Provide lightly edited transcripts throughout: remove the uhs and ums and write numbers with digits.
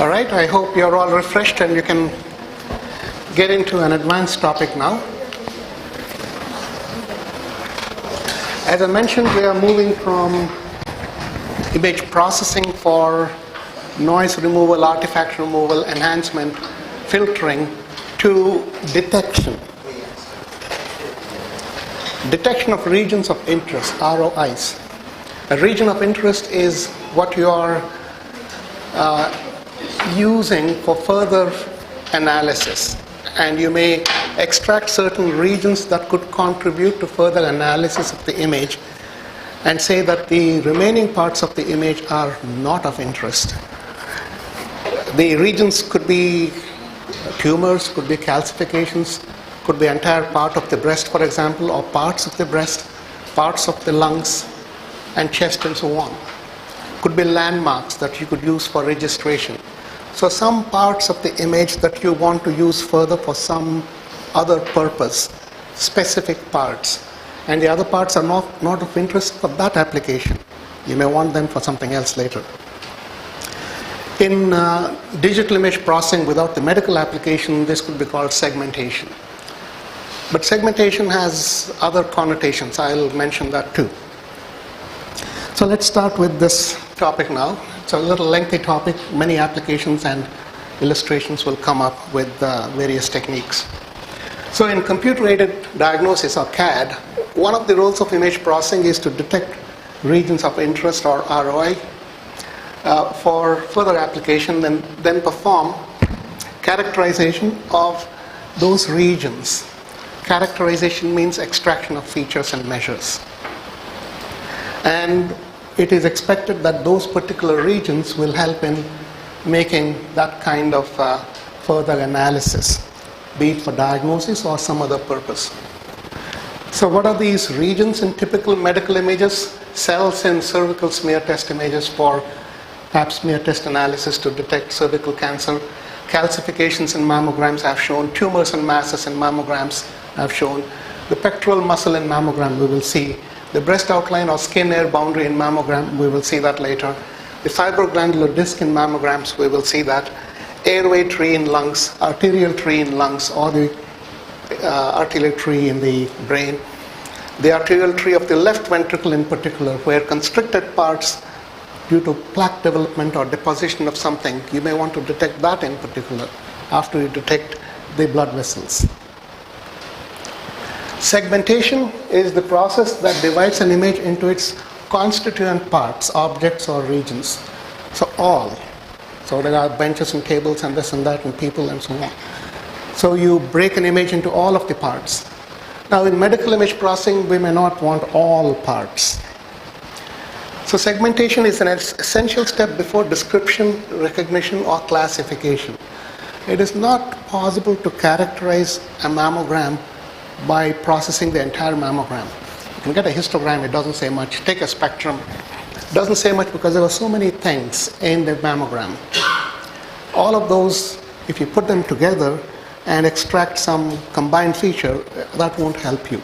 All right, I hope you're all refreshed and you can get into an advanced topic now. As I mentioned, we are moving from image processing for noise removal, artifact removal, enhancement, filtering to detection. Detection of regions of interest, ROIs. A region of interest is what you are using for further analysis, and you may extract certain regions that could contribute to further analysis of the image and say that the remaining parts of the image are not of interest. The regions could be tumors, could be calcifications, could be entire part of the breast, for example, or parts of the breast, parts of the lungs and chest and so on. Could be landmarks that you could use for registration. So some parts of the image that you want to use further for some other purpose, specific parts, and the other parts are not of interest for that application. You may want them for something else later. In digital image processing without the medical application, this could be called segmentation. But segmentation has other connotations. I'll mention that too. So let's start with this topic now. It's a little lengthy topic. Many applications and illustrations will come up with various techniques. So in computer-aided diagnosis, or CAD, one of the roles of image processing is to detect regions of interest, or ROI, for further application, and then perform characterization of those regions. Characterization means extraction of features and measures. And it is expected that those particular regions will help in making that kind of further analysis, be it for diagnosis or some other purpose. So what are these regions in typical medical images? Cells in cervical smear test images for Pap smear test analysis to detect cervical cancer. Calcifications in mammograms have shown. Tumors and masses in mammograms have shown. The pectoral muscle in mammogram we will see. The breast outline or skin-air boundary in mammogram, we will see that later. The fibroglandular disc in mammograms, we will see that. Airway tree in lungs, arterial tree in lungs, or the arterial tree in the brain. The arterial tree of the left ventricle in particular, where constricted parts due to plaque development or deposition of something, you may want to detect that in particular after you detect the blood vessels. Segmentation is the process that divides an image into its constituent parts, objects or regions. So all. So there are benches and tables and this and that and people and so on. So you break an image into all of the parts. Now in medical image processing, we may not want all parts. So segmentation is an essential step before description, recognition or classification. It is not possible to characterize a mammogram by processing the entire mammogram. You can get a histogram, it doesn't say much. Take a spectrum, it doesn't say much because there are so many things in the mammogram. All of those, if you put them together and extract some combined feature, that won't help you.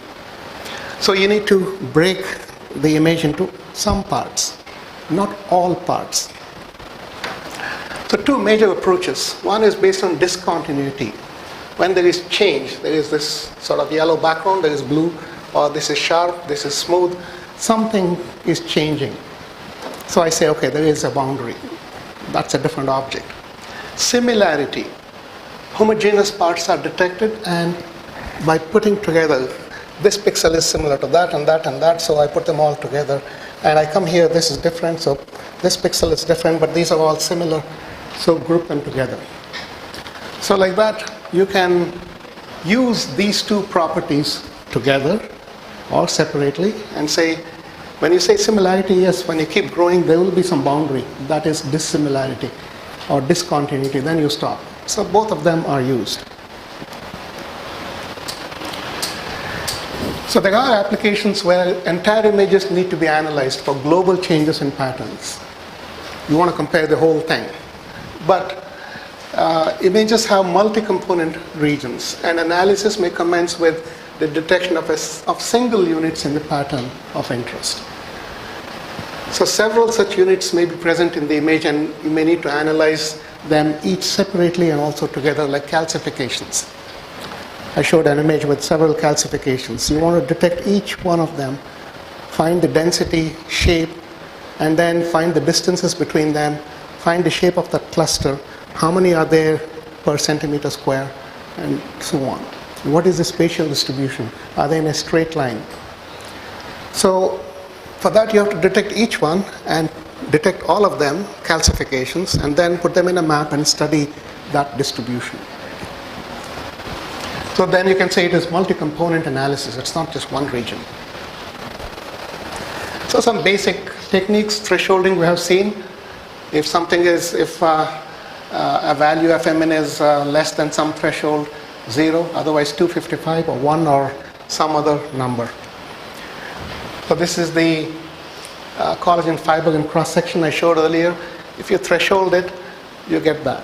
So you need to break the image into some parts, not all parts. So two major approaches. One is based on discontinuity. When there is change, there is this sort of yellow background, there is blue, or this is sharp, this is smooth, something is changing. So I say, okay, there is a boundary. That's a different object. Similarity. Homogeneous parts are detected, and by putting together, this pixel is similar to that and that and that, so I put them all together. And I come here, this is different, so this pixel is different, but these are all similar, so group them together. So like that, you can use these two properties together or separately and say, when you say similarity, yes, when you keep growing, there will be some boundary. That is dissimilarity or discontinuity, then you stop. So both of them are used. So there are applications where entire images need to be analyzed for global changes in patterns. You want to compare the whole thing. But images have multi-component regions, and analysis may commence with the detection of single units in the pattern of interest. So several such units may be present in the image, and you may need to analyze them each separately and also together, like calcifications. I showed an image with several calcifications. You want to detect each one of them, find the density, shape, and then find the distances between them, find the shape of that cluster, how many are there per centimeter square, and so on. What is the spatial distribution? Are they in a straight line? So for that you have to detect each one and detect all of them, calcifications, and then put them in a map and study that distribution. So then you can say it is multi-component analysis. It's not just one region. So some basic techniques, thresholding we have seen. If a value Fmn is less than some threshold, 0, otherwise 255 or 1 or some other number. So this is the collagen fiber in cross section I showed earlier. If you threshold it, you get that.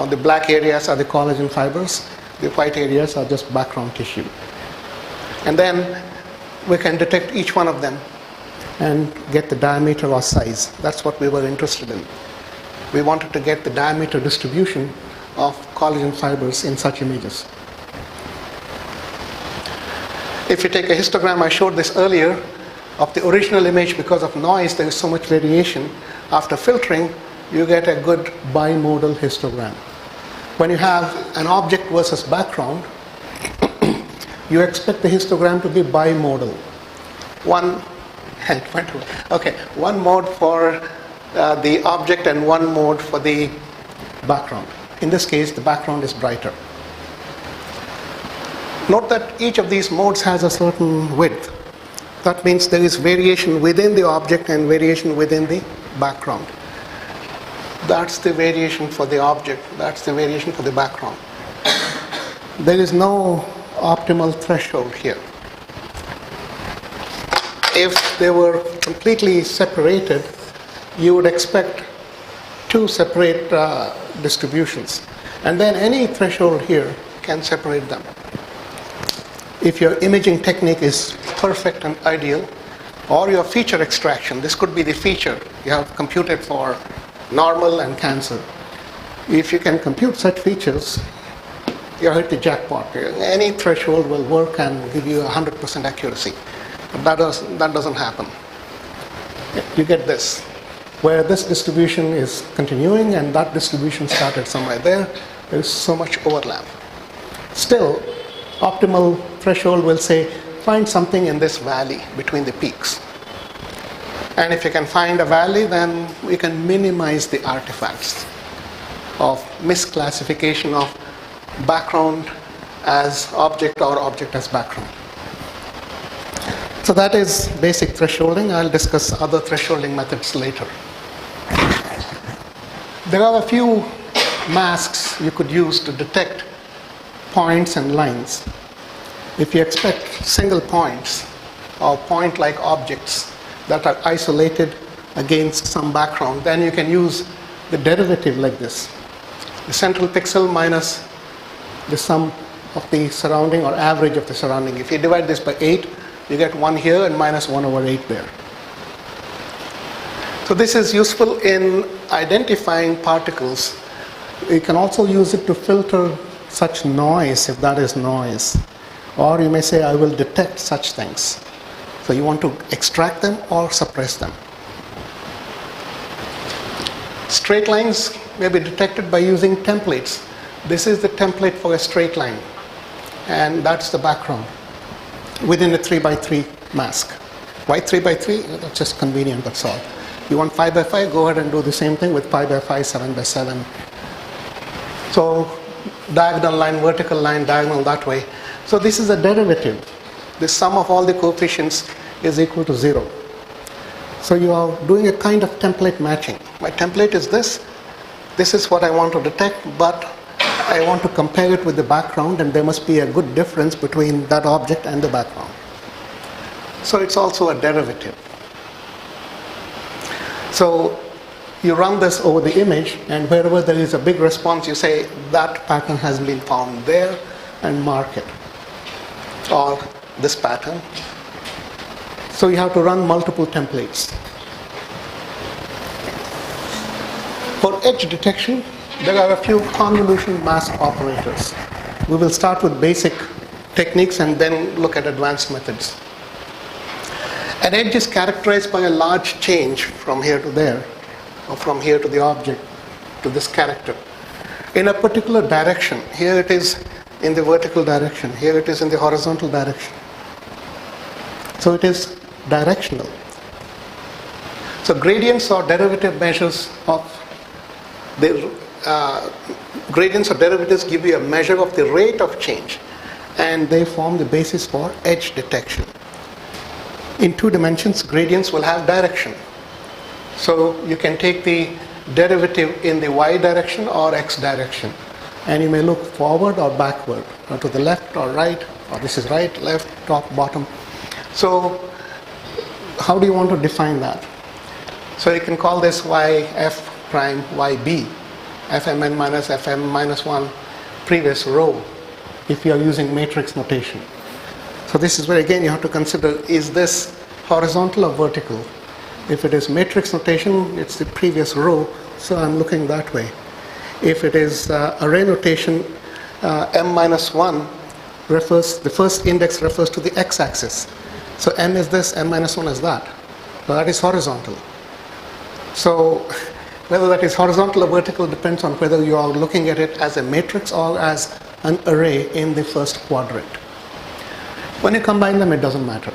The black areas are the collagen fibers. The white areas are just background tissue. And then we can detect each one of them and get the diameter or size. That's what we were interested in. We wanted to get the diameter distribution of collagen fibers in such images. If you take a histogram, I showed this earlier, of the original image, because of noise, there is so much variation. After filtering, you get a good bimodal histogram. When you have an object versus background, you expect the histogram to be bimodal. One mode for the object and one mode for the background. In this case, the background is brighter. Note that each of these modes has a certain width. That means there is variation within the object and variation within the background. That's the variation for the object. That's the variation for the background. There is no optimal threshold here. If they were completely separated, you would expect two separate distributions. And then any threshold here can separate them. If your imaging technique is perfect and ideal, or your feature extraction, this could be the feature you have computed for normal and cancer. If you can compute such features, you hit the jackpot. Any threshold will work and give you 100% accuracy. But that doesn't happen. You get this, where this distribution is continuing and that distribution started somewhere there. There is so much overlap. Still, optimal threshold will say, find something in this valley between the peaks. And if you can find a valley, then we can minimize the artifacts of misclassification of background as object or object as background. So that is basic thresholding. I'll discuss other thresholding methods later. There are a few masks you could use to detect points and lines. If you expect single points or point-like objects that are isolated against some background, then you can use the derivative like this. The central pixel minus the sum of the surrounding or average of the surrounding. If you divide this by 8, you get 1 here and minus 1 over 8 there. So this is useful in identifying particles. You can also use it to filter such noise, if that is noise. Or you may say, I will detect such things. So you want to extract them or suppress them. Straight lines may be detected by using templates. This is the template for a straight line. And that's the background within a 3x3 mask. Why 3x3? That's just convenient, that's all. You want 5x5, go ahead and do the same thing with 5x5, 7x7. So diagonal line, vertical line, diagonal that way. So this is a derivative. The sum of all the coefficients is equal to 0. So you are doing a kind of template matching. My template is this. This is what I want to detect, but I want to compare it with the background, and there must be a good difference between that object and the background. So it's also a derivative. So you run this over the image, and wherever there is a big response, you say that pattern has been found there and mark it. Or this pattern. So you have to run multiple templates. For edge detection, there are a few convolution mask operators. We will start with basic techniques and then look at advanced methods. An edge is characterized by a large change from here to there, or from here to the object, to this character, in a particular direction. Here it is in the vertical direction, here it is in the horizontal direction. So it is directional. So gradients or derivative measures of the gradients or derivatives give you a measure of the rate of change, and they form the basis for edge detection. In 2 dimensions, gradients will have direction. So you can take the derivative in the y direction or x direction, and you may look forward or backward, or to the left or right, or this is right, left, top, bottom. So how do you want to define that? So you can call this yf prime yb, fmn minus fm minus 1 previous row, if you are using matrix notation. So this is where again you have to consider, is this horizontal or vertical? If it is matrix notation, it's the previous row, so I'm looking that way. If it is array notation, m minus 1 refers, the first index refers to the x-axis. So m is this, m minus 1 is that. So that is horizontal. So whether that is horizontal or vertical depends on whether you are looking at it as a matrix or as an array in the first quadrant. When you combine them, it doesn't matter.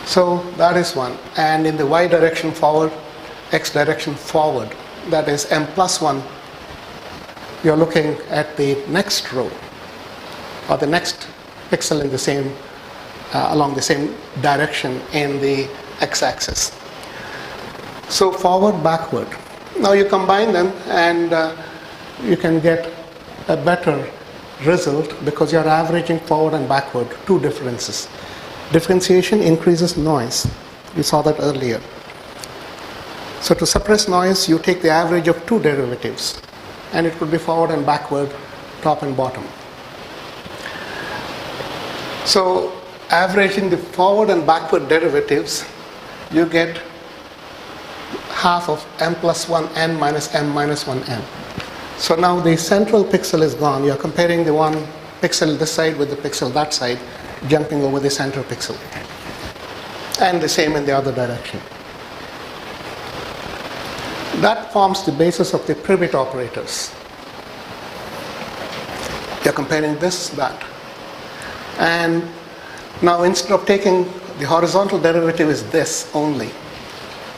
So that is one. And in the y direction forward, x direction forward, that is m plus 1, you're looking at the next row or the next pixel in the same, along the same direction in the x-axis. So forward, backward. Now you combine them and you can get a better result because you're averaging forward and backward, 2 differences. Differentiation increases noise. We saw that earlier. So to suppress noise, you take the average of 2 derivatives, and it could be forward and backward, top and bottom. So averaging the forward and backward derivatives, you get half of m plus 1n minus m minus 1n. So now the central pixel is gone. You're comparing the one pixel this side with the pixel that side, jumping over the center pixel. And the same in the other direction. That forms the basis of the Privet operators. You're comparing this, that. And now instead of taking the horizontal derivative is this only.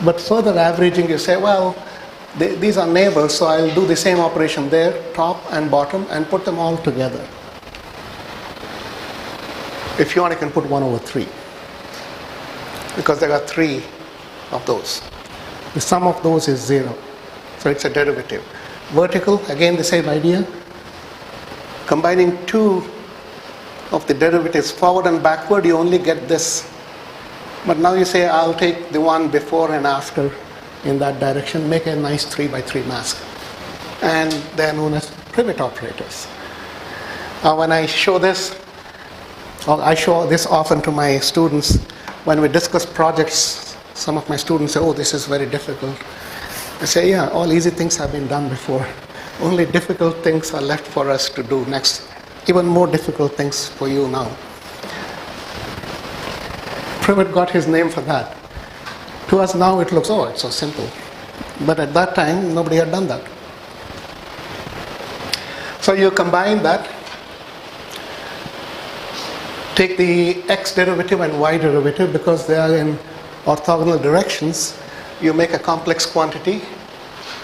But further averaging, you say, well, these are neighbors, so I'll do the same operation there, top and bottom, and put them all together. If you want, you can put 1 over 3. Because there are 3 of those. The sum of those is 0. So it's a derivative. Vertical, again the same idea. Combining 2 of the derivatives forward and backward, you only get this. But now you say, I'll take the one before and after in that direction, make a nice 3 by 3 mask. And they're known as Privet operators. When I show this, or I show this often to my students, when we discuss projects, some of my students say, oh, this is very difficult. I say, yeah, all easy things have been done before. Only difficult things are left for us to do next. Even more difficult things for you now. Privet got his name for that. To us now it looks, oh, it's so simple. But at that time, nobody had done that. So you combine that, take the x derivative and y derivative because they are in orthogonal directions. You make a complex quantity,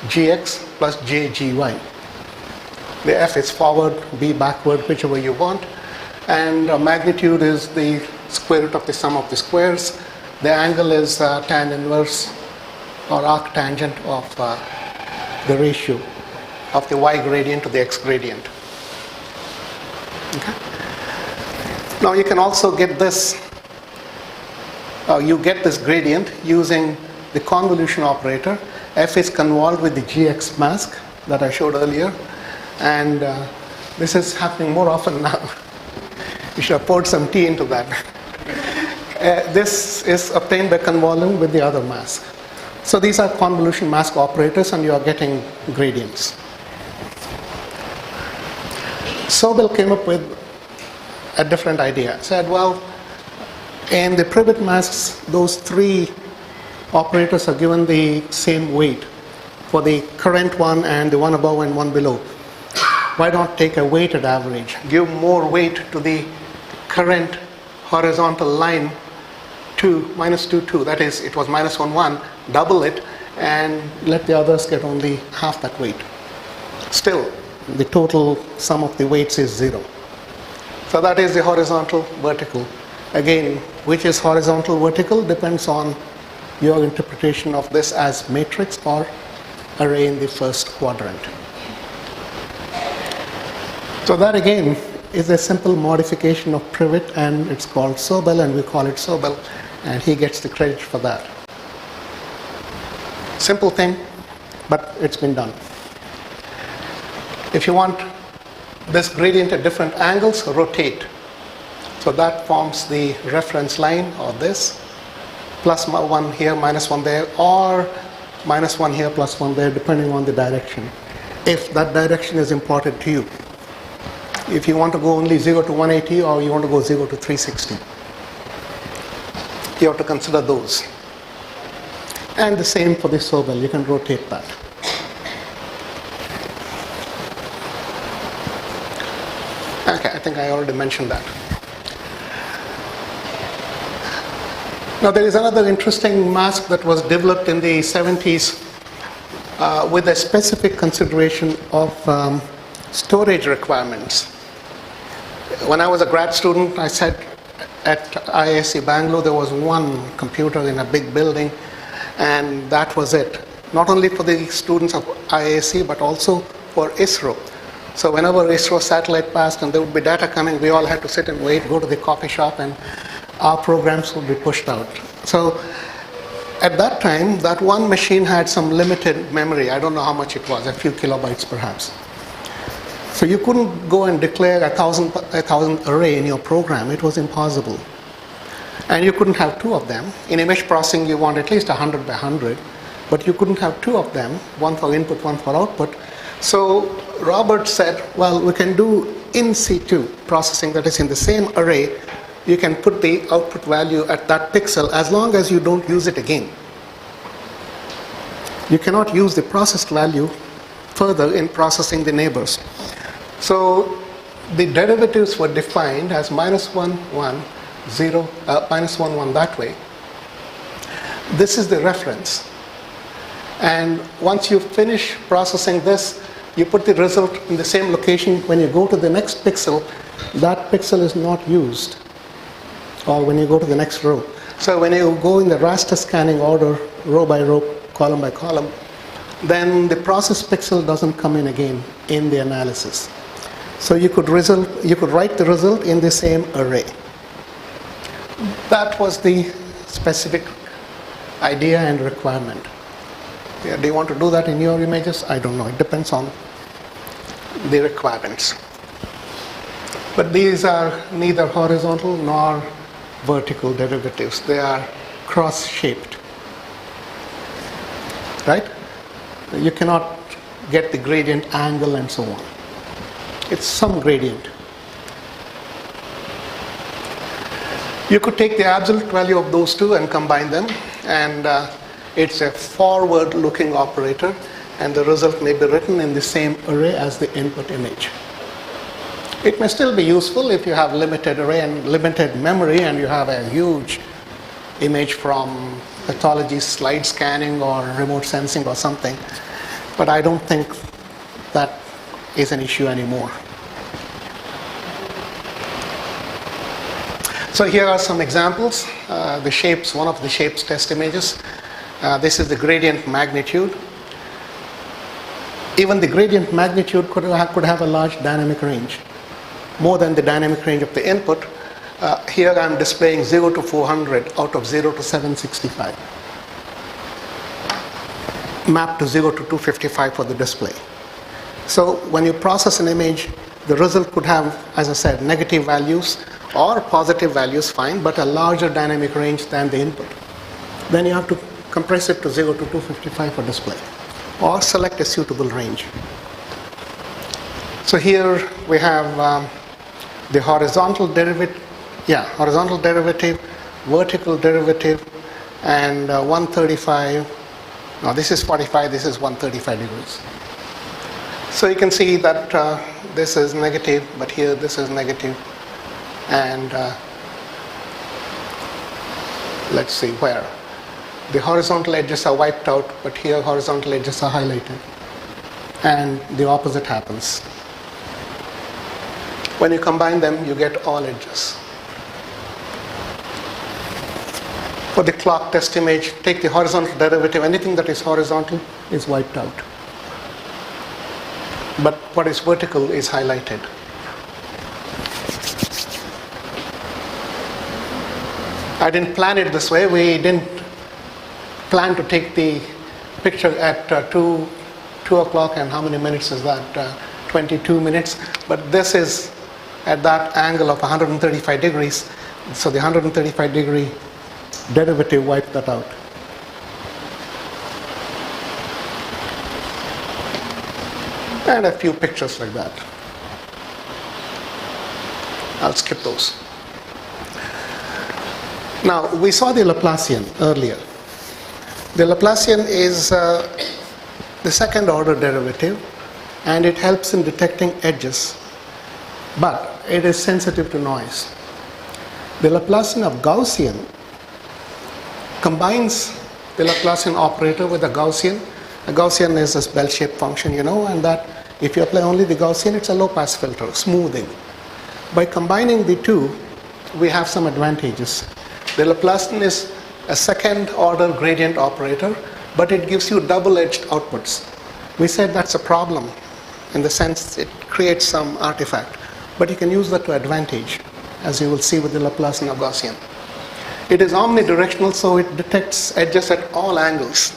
gx plus jgy. The f is forward, b backward, whichever you want. And magnitude is the square root of the sum of the squares. The angle is tan inverse or arctangent of the ratio of the y gradient to the x gradient. Okay. Now you can also get this, you get this gradient using the convolution operator. F is convolved with the gx mask that I showed earlier, and this is happening more often now. You should have poured some tea into that. This is obtained by convolving with the other mask. So these are convolution mask operators, and you are getting gradients. Sobel came up with a different idea. Said, well, in the Privet masks, those three operators are given the same weight for the current one and the one above and one below. Why not take a weighted average? Give more weight to the current horizontal line to minus 2, 2. That is, it was minus 1, 1. Double it and let the others get only half that weight. Still, the total sum of the weights is 0. So that is the horizontal vertical. Again, which is horizontal vertical depends on your interpretation of this as matrix or array in the first quadrant. So that again is a simple modification of Privet, and it's called Sobel, and we call it Sobel, and he gets the credit for that. Simple thing, but it's been done. If you want this gradient at different angles, rotate. So that forms the reference line, or this, plus 1 here, minus 1 there, or minus 1 here, plus 1 there, depending on the direction, if that direction is important to you. If you want to go only 0 to 180, or you want to go 0 to 360, you have to consider those. And the same for the Sobel, you can rotate that. Okay, I think I already mentioned that. Now there is another interesting mask that was developed in the 70s with a specific consideration of storage requirements. When I was a grad student, I said at IISc Bangalore there was one computer in a big building, and that was it. Not only for the students of IISc but also for ISRO. So whenever ISRO satellite passed and there would be data coming, we all had to sit and wait, go to the coffee shop, and our programs would be pushed out. So at that time, that one machine had some limited memory. I don't know how much it was, a few kilobytes perhaps. So you couldn't go and declare a thousand array in your program. It was impossible. And you couldn't have two of them. In image processing, you want at least 100 by 100, but you couldn't have two of them, one for input, one for output. So Robert said, well, we can do in situ processing, that is in the same array. You can put the output value at that pixel as long as you don't use it again. You cannot use the processed value further in processing the neighbors. So the derivatives were defined as minus 1, 1, 0, minus 1, 1 that way. This is the reference. And once you finish processing this, you put the result in the same location. When you go to the next pixel, that pixel is not used. Or when you go to the next row. So when you go in the raster scanning order, row by row, column by column, then the process pixel doesn't come in again in the analysis. So you could write the result in the same array. That was the specific idea and requirement. Yeah, do you want to do that in your images? I don't know. It depends on the requirements. But these are neither horizontal nor vertical derivatives. They are cross-shaped. Right? You cannot get the gradient angle and so on. It's some gradient. You could take the absolute value of those two and combine them, and it's a forward-looking operator, and the result may be written in the same array as the input image. It may still be useful if you have limited array and limited memory, and you have a huge image from pathology slide scanning or remote sensing or something, but I don't think that is an issue anymore. So here are some examples. The shapes, one of the shapes test images. This is the gradient magnitude. Even the gradient magnitude could have a large dynamic range, more than the dynamic range of the input. Here I'm displaying 0 to 400 out of 0 to 765. Mapped to 0 to 255 for the display. So when you process an image, the result could have, as I said, negative values or positive values, fine, but a larger dynamic range than the input. Then you have to compress it to 0 to 255 for display, or select a suitable range. So here we have the horizontal derivative, vertical derivative, and 135. No, this is 45, this is 135 degrees. So you can see that this is negative, but here this is negative. And let's see where. The horizontal edges are wiped out, but here horizontal edges are highlighted. And the opposite happens. When you combine them, you get all edges. For the clock test image, take the horizontal derivative. Anything that is horizontal is wiped out. But what is vertical is highlighted. I didn't plan it this way. We didn't plan to take the picture at 2 o'clock, and how many minutes is that? 22 minutes. But this is at that angle of 135 degrees. So the 135 degree derivative wiped that out. And a few pictures like that. I'll skip those. Now, we saw the Laplacian earlier. The Laplacian is the second order derivative, and it helps in detecting edges, but it is sensitive to noise. The Laplacian of Gaussian combines the Laplacian operator with a Gaussian. A Gaussian is this bell-shaped function, and that if you apply only the Gaussian, it's a low-pass filter, smoothing. By combining the two, we have some advantages. The Laplacian is a second-order gradient operator, but it gives you double-edged outputs. We said that's a problem in the sense it creates some artifact, but you can use that to advantage, as you will see with the Laplacian of Gaussian. It is omnidirectional, so it detects edges at all angles.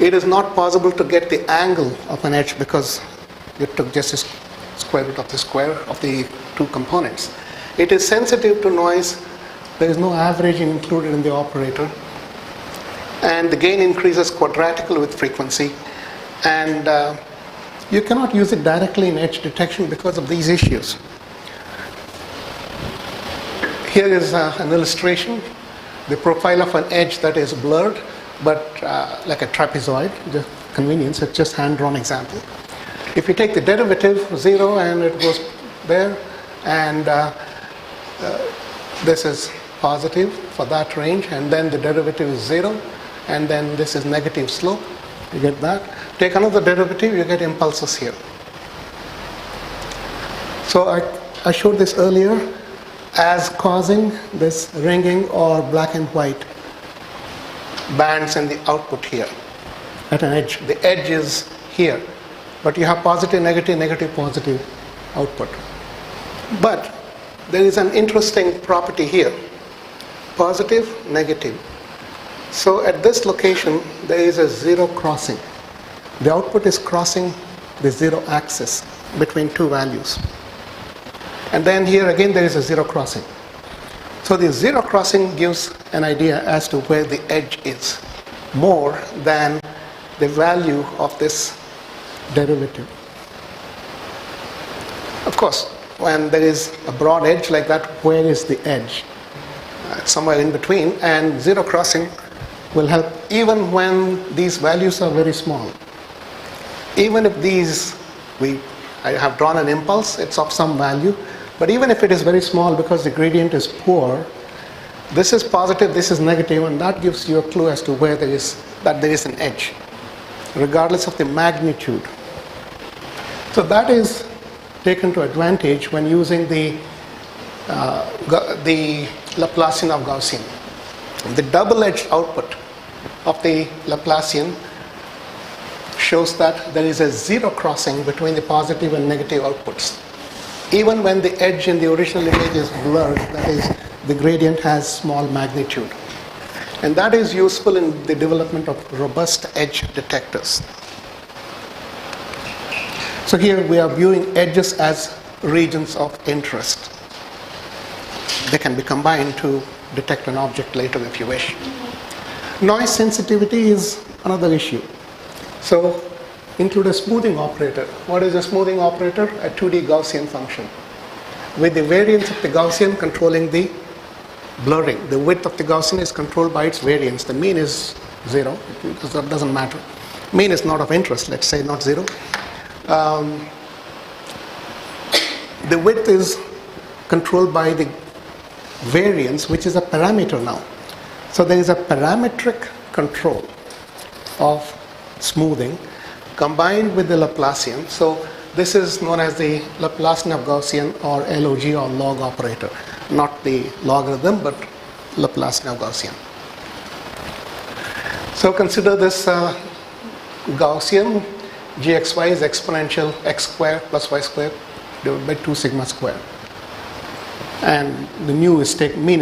It is not possible to get the angle of an edge because you took just the square root of the square of the two components. It is sensitive to noise. There is no averaging included in the operator. And the gain increases quadratically with frequency. And you cannot use it directly in edge detection because of these issues. Here is an illustration. The profile of an edge that is blurred, but like a trapezoid, just convenience, it's just hand-drawn example. If you take the derivative, 0, and it goes there, and this is positive for that range, and then the derivative is 0, and then this is negative slope, you get that. Take another derivative, you get impulses here. So I showed this earlier as causing this ringing or black and white bands in the output here at an edge. The edge is here, but you have positive, negative, negative, positive output. But there is an interesting property here, positive, negative. So at this location, there is a zero crossing. The output is crossing the zero axis between two values. And then here again, there is a zero crossing. So the zero crossing gives an idea as to where the edge is, more than the value of this derivative. Of course, when there is a broad edge like that, where is the edge? Somewhere in between, and zero crossing will help even when these values are very small. Even if these, I have drawn an impulse, it's of some value, but even if it is very small because the gradient is poor, this is positive, this is negative, and that gives you a clue as to where there is an edge, regardless of the magnitude. So that is taken to advantage when using the Laplacian of Gaussian. The double-edged output of the Laplacian shows that there is a zero crossing between the positive and negative outputs. Even when the edge in the original image is blurred, that is, the gradient has small magnitude. And that is useful in the development of robust edge detectors. So here we are viewing edges as regions of interest. They can be combined to detect an object later if you wish. Noise sensitivity is another issue. So include a smoothing operator. What is a smoothing operator? A 2D Gaussian function with the variance of the Gaussian controlling the blurring. The width of the Gaussian is controlled by its variance. The mean is 0. That doesn't matter. Mean is not of interest, let's say, not 0. The width is controlled by the variance, which is a parameter now. So there is a parametric control of smoothing combined with the Laplacian. So this is known as the Laplacian of Gaussian, or LOG, or log operator. Not the logarithm, but Laplacian of Gaussian. So consider this Gaussian. Gxy is exponential x squared plus y squared divided by 2 sigma squared. And the mean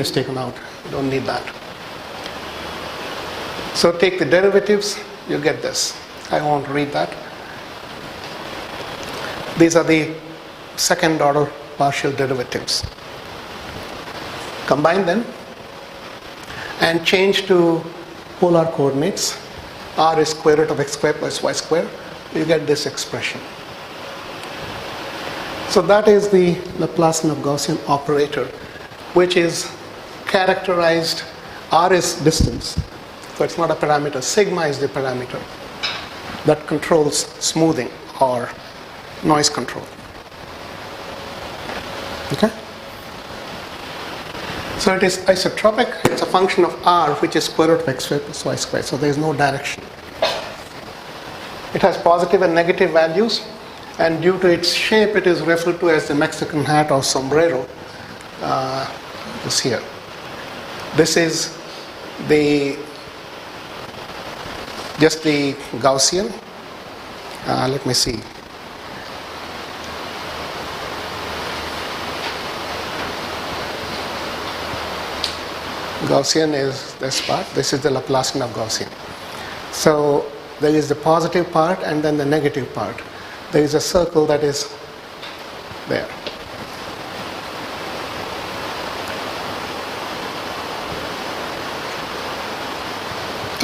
is taken out. You don't need that. So take the derivatives, you get this. I won't read that. These are the second order partial derivatives. Combine them and change to polar coordinates. R is square root of x squared plus y squared. You get this expression. So that is the Laplacian of Gaussian operator, which is characterized. R is distance, so it's not a parameter. Sigma is the parameter that controls smoothing or noise control. Okay? So it is isotropic. It's a function of R, which is square root of x squared plus y squared. So there is no direction. It has positive and negative values, and due to its shape, it is referred to as the Mexican hat or sombrero. This here. This is just the Gaussian. Let me see. Gaussian is this part. This is the Laplacian of Gaussian. So there is the positive part and then the negative part. There is a circle that is there.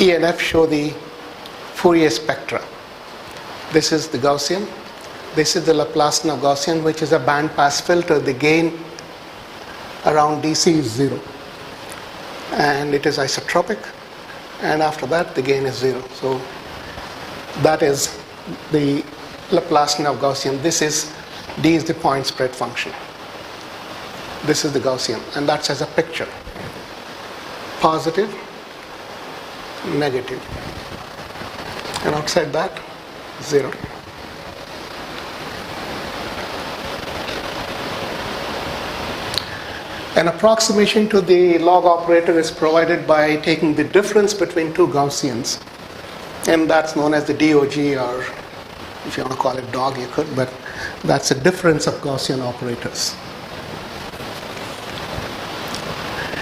E and F show the Fourier spectra. This is the Gaussian. This is the Laplacian of Gaussian, which is a band pass filter. The gain around DC is 0. And it is isotropic. And after that, the gain is 0. So that is the Laplacian of Gaussian. This is, D is the point spread function. This is the Gaussian. And that's as a picture. Positive, negative. And outside that, 0. An approximation to the log operator is provided by taking the difference between two Gaussians. And that's known as the DOG, or if you want to call it dog, you could, but that's a difference of Gaussian operators.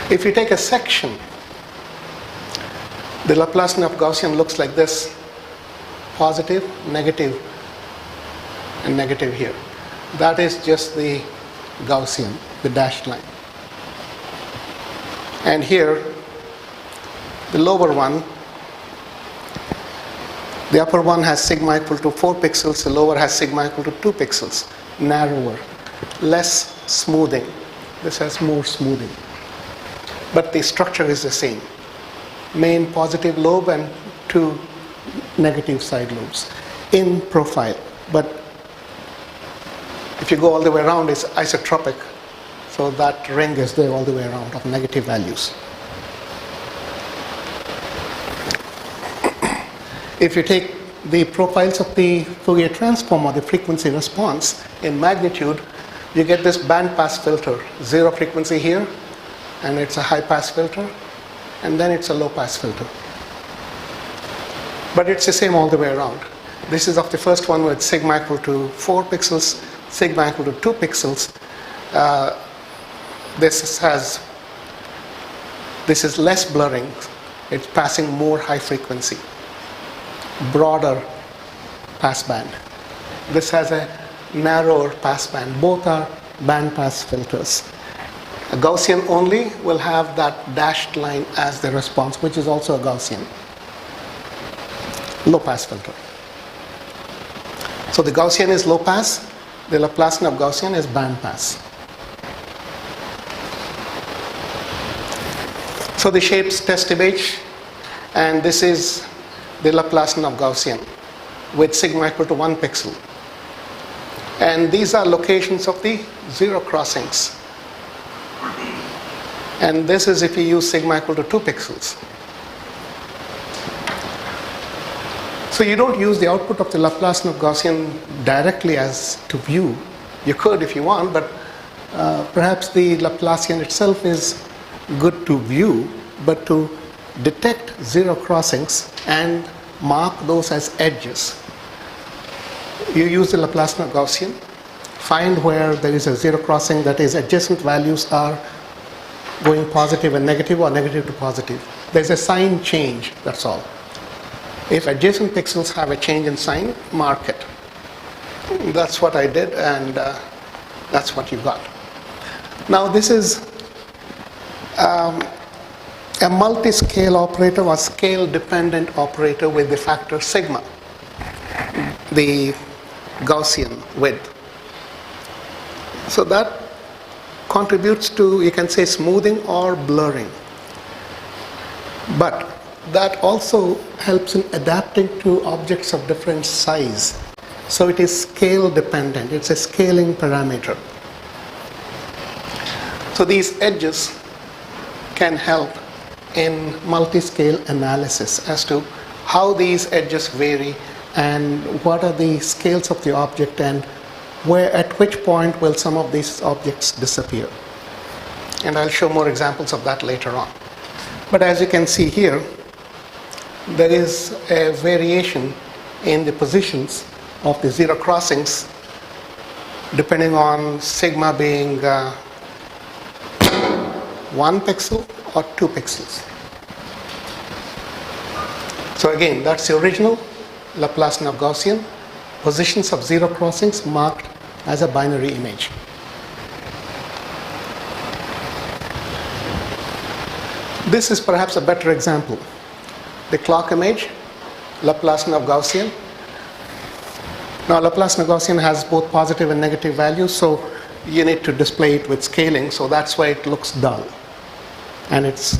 If you take a section, the Laplacian of Gaussian looks like this: positive, negative, and negative here. That is just the Gaussian, the dashed line. And here, the lower one, the upper one has sigma equal to 4 pixels, the lower has sigma equal to 2 pixels, narrower, less smoothing. This has more smoothing. But the structure is the same. Main positive lobe and 2 negative side lobes in profile. But if you go all the way around, it's isotropic. So that ring is there all the way around of negative values. If you take the profiles of the Fourier transform or the frequency response in magnitude, you get this band pass filter. 0 frequency here, and it's a high pass filter, and then it's a low pass filter. But it's the same all the way around. This is of the first one with sigma equal to 4 pixels, sigma equal to 2 pixels. This is less blurring. It's passing more high frequency, broader pass band. This has a narrower pass band. Both are band pass filters. A Gaussian only will have that dashed line as the response, which is also a Gaussian low pass filter. So the Gaussian is low pass, the Laplacian of Gaussian is band pass. So the shape's test image, and this is the Laplacian of Gaussian with sigma equal to 1 pixel. And these are locations of the zero crossings. And this is if you use sigma equal to 2 pixels. So you don't use the output of the Laplacian of Gaussian directly as to view. You could if you want, but perhaps the Laplacian itself is good to view, but to detect zero crossings and mark those as edges, you use the Laplacian of Gaussian, find where there is a zero crossing, that is adjacent values are going positive and negative or negative to positive. There's a sign change, that's all. If adjacent pixels have a change in sign, mark it. That's what I did, and that's what you got. Now this is a multi-scale operator or scale-dependent operator with the factor sigma, the Gaussian width. So that contributes to, you can say, smoothing or blurring. But that also helps in adapting to objects of different size. So it is scale dependent. It's a scaling parameter. So these edges can help in multi-scale analysis as to how these edges vary and what are the scales of the object and where, at which point will some of these objects disappear. And I'll show more examples of that later on. But as you can see here, there is a variation in the positions of the zero crossings depending on sigma being 1 pixel or 2 pixels. So again, that's the original Laplacian of Gaussian, positions of zero crossings marked as a binary image. This is perhaps a better example. The clock image, Laplacian of Gaussian. Now Laplacian of Gaussian has both positive and negative values, so you need to display it with scaling, so that's why it looks dull. And its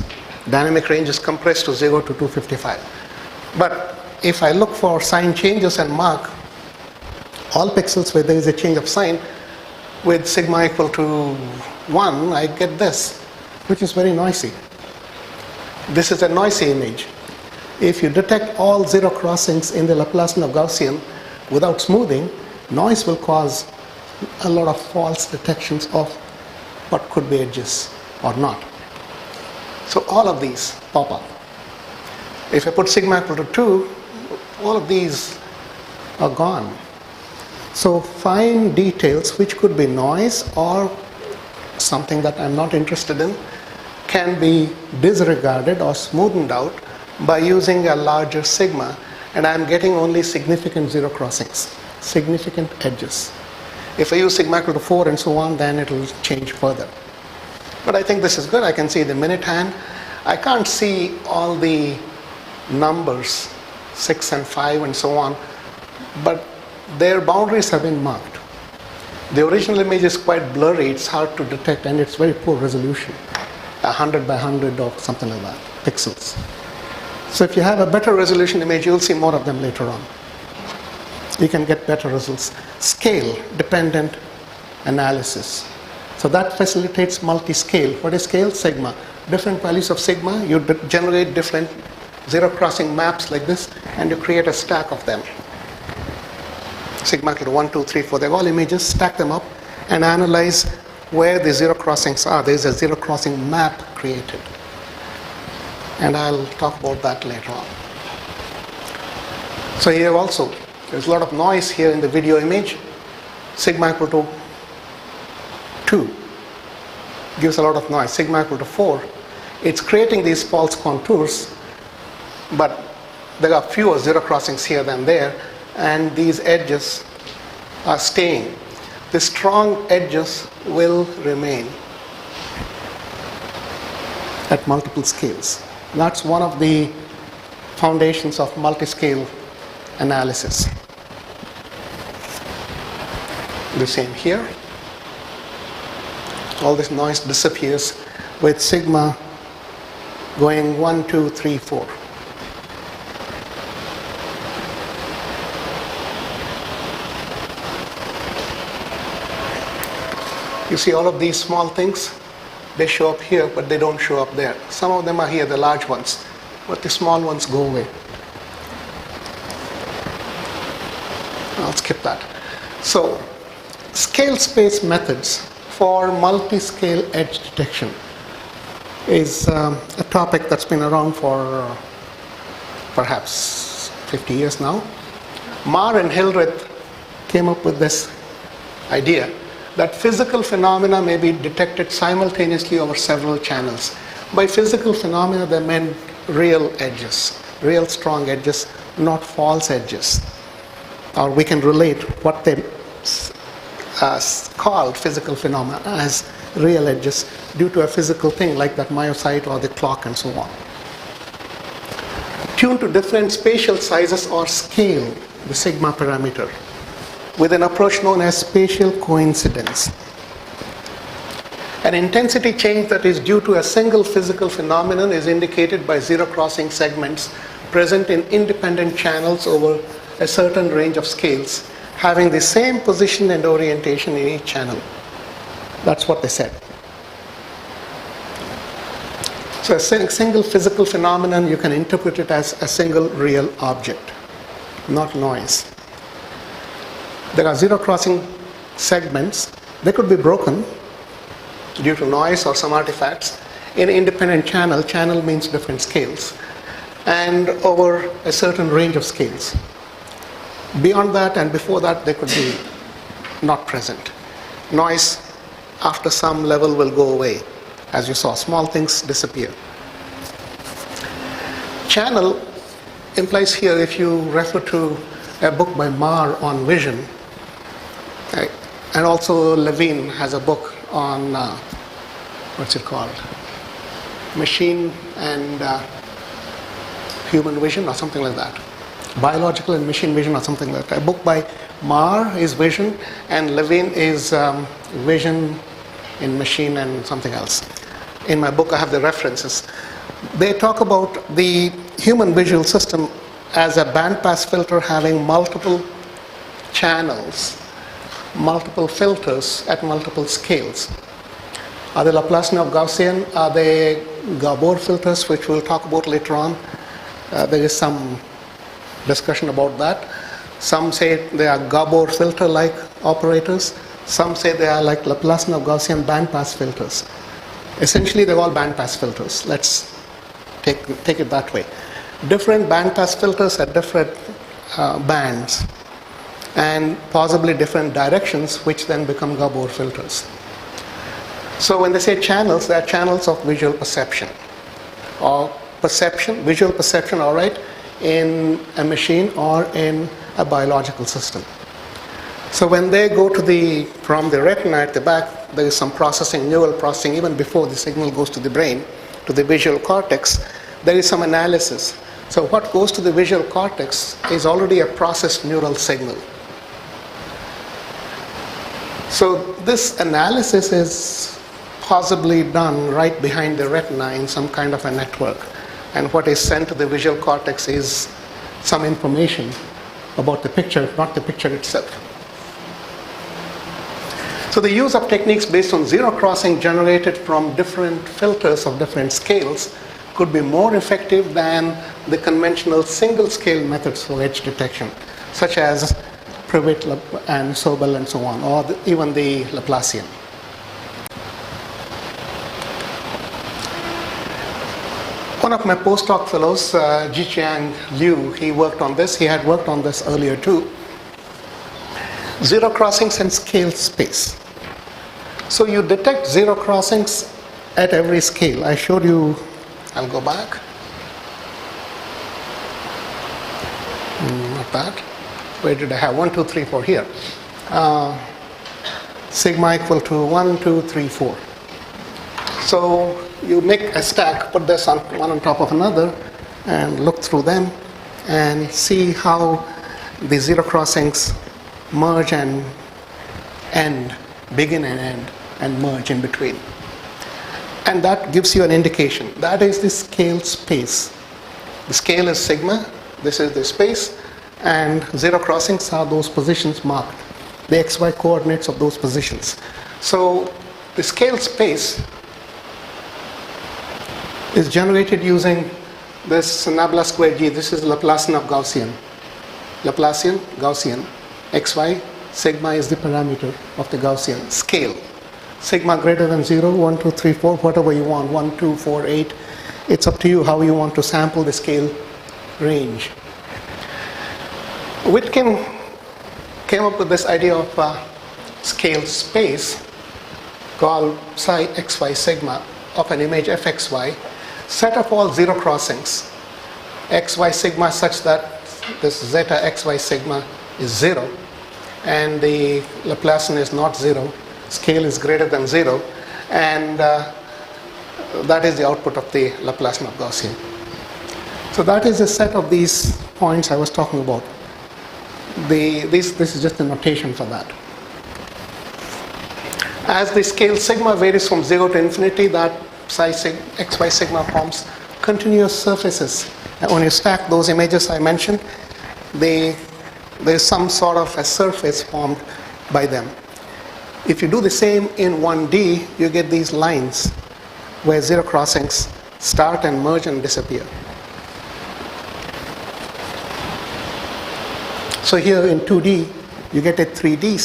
dynamic range is compressed to 0 to 255. But if I look for sign changes and mark all pixels where there is a change of sign with sigma equal to 1, I get this, which is very noisy. This is a noisy image. If you detect all zero crossings in the Laplacian of Gaussian without smoothing, noise will cause a lot of false detections of what could be edges or not. So all of these pop up. If I put sigma equal to 2, all of these are gone. So fine details, which could be noise or something that I'm not interested in, can be disregarded or smoothed out by using a larger sigma, and I'm getting only significant zero crossings, significant edges. If I use sigma equal to 4 and so on, then it will change further. But I think this is good. I can see the minute hand. I can't see all the numbers, 6 and 5 and so on, but their boundaries have been marked. The original image is quite blurry. It's hard to detect, and it's very poor resolution, 100 by 100 or something like that, pixels. So if you have a better resolution image, you'll see more of them later on. You can get better results. Scale dependent analysis. So that facilitates multi-scale. What is scale? Sigma. Different values of sigma, you generate different zero crossing maps like this, and you create a stack of them. Sigma equal to 1, 2, 3, 4, they're all images, stack them up and analyze where the zero crossings are. There's a zero crossing map created. And I'll talk about that later on. So here also, there's a lot of noise here in the video image. Sigma equal to 2 gives a lot of noise. Sigma equal to 4, it's creating these false contours, but there are fewer zero crossings here than there, and these edges are staying. The strong edges will remain. at multiple scales. That's one of the foundations of multi-scale analysis. The same here. All this noise disappears with sigma going 1, 2, 3, 4. You see all of these small things, they show up here, but they don't show up there. Some of them are here, the large ones, but the small ones go away. I'll skip that. So, scale space methods for multi-scale edge detection is a topic that's been around for perhaps 50 years now. Marr and Hildreth came up with this idea that physical phenomena may be detected simultaneously over several channels. By physical phenomena, they meant real edges, real strong edges, not false edges. Or we can relate what they called physical phenomena as real edges due to a physical thing like that myocyte or the clock and so on. Tuned to different spatial sizes or scale, the sigma parameter, with an approach known as spatial coincidence. An intensity change that is due to a single physical phenomenon is indicated by zero-crossing segments present in independent channels over a certain range of scales, having the same position and orientation in each channel. That's what they said. So a single physical phenomenon, you can interpret it as a single real object, not noise. There are zero-crossing segments. They could be broken due to noise or some artifacts in independent channel. Channel means different scales, and over a certain range of scales. Beyond that and before that, they could be not present. Noise after some level will go away. As you saw, small things disappear. Channel implies here, if you refer to a book by Marr on vision, and also Levine has a book on, what's it called? Machine and human vision or something like that. Biological and machine vision or something like that. A book by Marr is vision and Levine is vision in machine and something else. In my book I have the references. They talk about the human visual system as a bandpass filter having multiple channels, multiple filters at multiple scales. Are they Laplacian or Gaussian? Are they Gabor filters, which we'll talk about later on? There is some discussion about that. Some say they are Gabor filter-like operators. Some say they are like Laplacian or Gaussian bandpass filters. Essentially, they're all bandpass filters. Let's take it that way. Different bandpass filters at different bands, and possibly different directions, which then become Gabor filters. So when they say channels, they are channels of visual perception, or visual perception, all right, in a machine or in a biological system. So when they go to from the retina at the back, there is some processing, neural processing, even before the signal goes to the brain, to the visual cortex, there is some analysis. So what goes to the visual cortex is already a processed neural signal. So this analysis is possibly done right behind the retina in some kind of a network. And what is sent to the visual cortex is some information about the picture, not the picture itself. So the use of techniques based on zero crossing generated from different filters of different scales could be more effective than the conventional single scale methods for edge detection, such as Privet and Sobel and so on, or even the Laplacian. One of my postdoc fellows, Jiqiang Liu, he worked on this. He had worked on this earlier too. Zero crossings and scale space. So you detect zero crossings at every scale. I showed you, I'll go back. Not that. Where did I have 1, 2, 3, 4 here? Sigma equal to 1, 2, 3, 4. So you make a stack, put this on one on top of another, and look through them, and see how the zero crossings merge and end, begin and end, and merge in between. And that gives you an indication. That is the scale space. The scale is sigma, this is the space, and zero crossings are those positions marked, the xy coordinates of those positions. So the scale space is generated using this nabla square G. This is Laplacian of Gaussian. Laplacian, Gaussian. xy, sigma is the parameter of the Gaussian scale. Sigma greater than 0, 1, 2, 3, 4, whatever you want, 1, 2, 4, 8. It's up to you how you want to sample the scale range. Wittgen came up with this idea of scale space called psi xy sigma of an image fxy, set of all zero crossings, xy sigma such that this zeta xy sigma is 0, and the Laplacian is not 0, scale is greater than 0, and that is the output of the Laplacian of Gaussian. So that is a set of these points I was talking about. This is just a notation for that. As the scale sigma varies from 0 to infinity, that psi xy sigma forms continuous surfaces. And when you stack those images I mentioned, there is some sort of a surface formed by them. If you do the same in 1D, you get these lines where zero crossings start and merge and disappear. So here in 2D, you get a 3D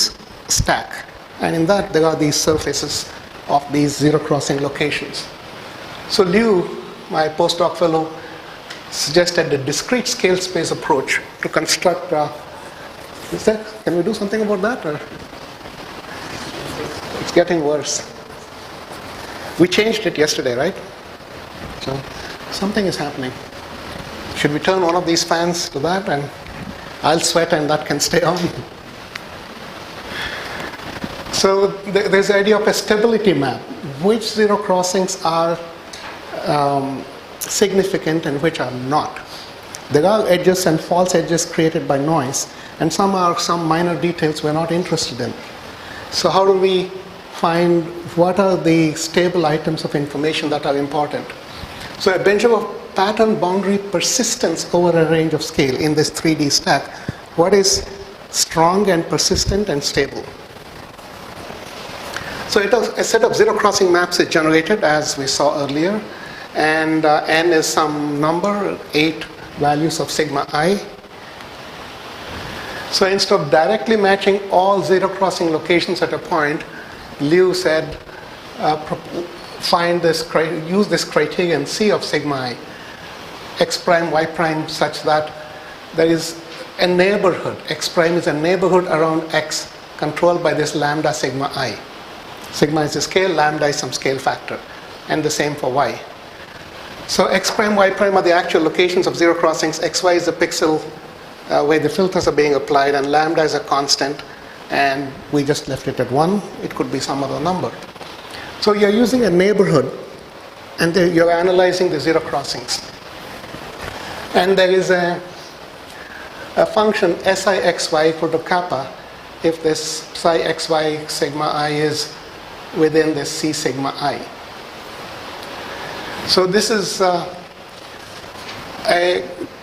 stack, and in that there are these surfaces of these zero crossing locations. So Liu, my postdoc fellow, suggested the discrete scale space approach to construct. Can we do something about that? Or? It's getting worse. We changed it yesterday, right? So something is happening. Should we turn one of these fans to that, and I'll sweat and that can stay on? So there's the idea of a stability map. Which zero crossings are significant and which are not. There are edges and false edges created by noise, and some are some minor details we're not interested in. So how do we find what are the stable items of information that are important? So a benchmark of pattern boundary persistence over a range of scale in this 3D stack. What is strong and persistent and stable? So a set of zero crossing maps is generated as we saw earlier, and n is some number, 8 values of sigma I. So instead of directly matching all zero crossing locations at a point, Liu said use this criterion C of sigma I, x prime, y prime, such that there is a neighborhood. X prime is a neighborhood around x controlled by this lambda sigma I. Sigma is the scale, lambda is some scale factor, and the same for y. So x prime, y prime are the actual locations of zero crossings. xy is the pixel where the filters are being applied, and lambda is a constant, and we just left it at 1. It could be some other number. So you're using a neighborhood, and you're analyzing the zero crossings. And there is a function SIXY equal to kappa if this psi xy sigma I is within this C sigma I. So this is a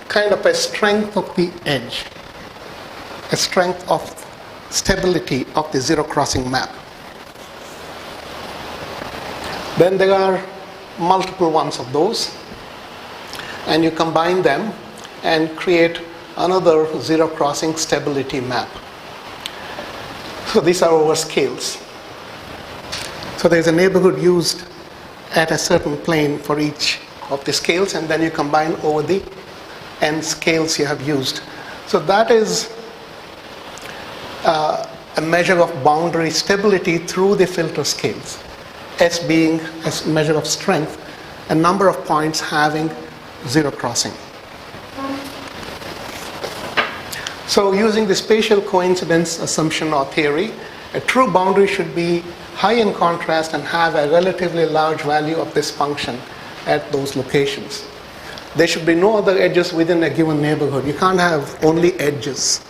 kind of a strength of the edge, a strength of stability of the zero crossing map. Then there are multiple ones of those, and you combine them and create another zero crossing stability map. So these are over scales. So there's a neighborhood used at a certain plane for each of the scales, and then you combine over the n scales you have used. So that is a measure of boundary stability through the filter scales. S being a measure of strength, a number of points having zero crossing. So using the spatial coincidence assumption or theory, A true boundary should be high in contrast and have a relatively large value of this function at those locations. There should be no other edges within a given neighborhood. You can't have only edges.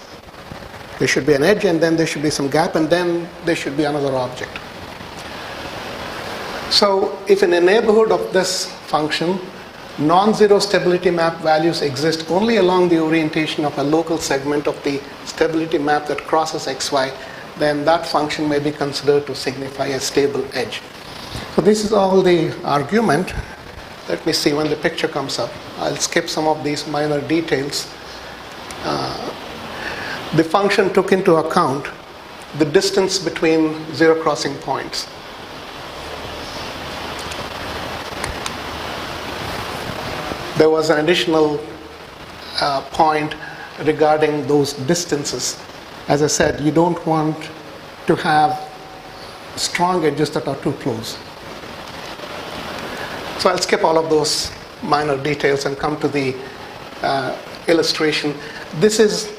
There should be an edge, and then there should be some gap, and then there should be another object. So if in a neighborhood of this function, non-zero stability map values exist only along the orientation of a local segment of the stability map that crosses xy, then that function may be considered to signify a stable edge. So this is all the argument. Let me see when the picture comes up. I'll skip some of these minor details. The function took into account the distance between zero crossing points. There was an additional point regarding those distances. As I said, you don't want to have strong edges that are too close. So I'll skip all of those minor details and come to the illustration. This is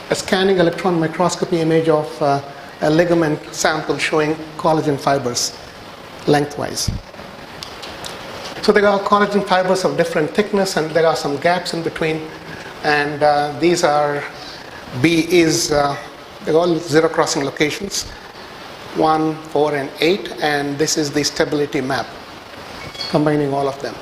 a scanning electron microscopy image of a ligament sample showing collagen fibers lengthwise. So there are collagen fibers of different thickness, and there are some gaps in between. And these are they're all zero crossing locations, 1, 4, and 8. And this is the stability map, combining all of them.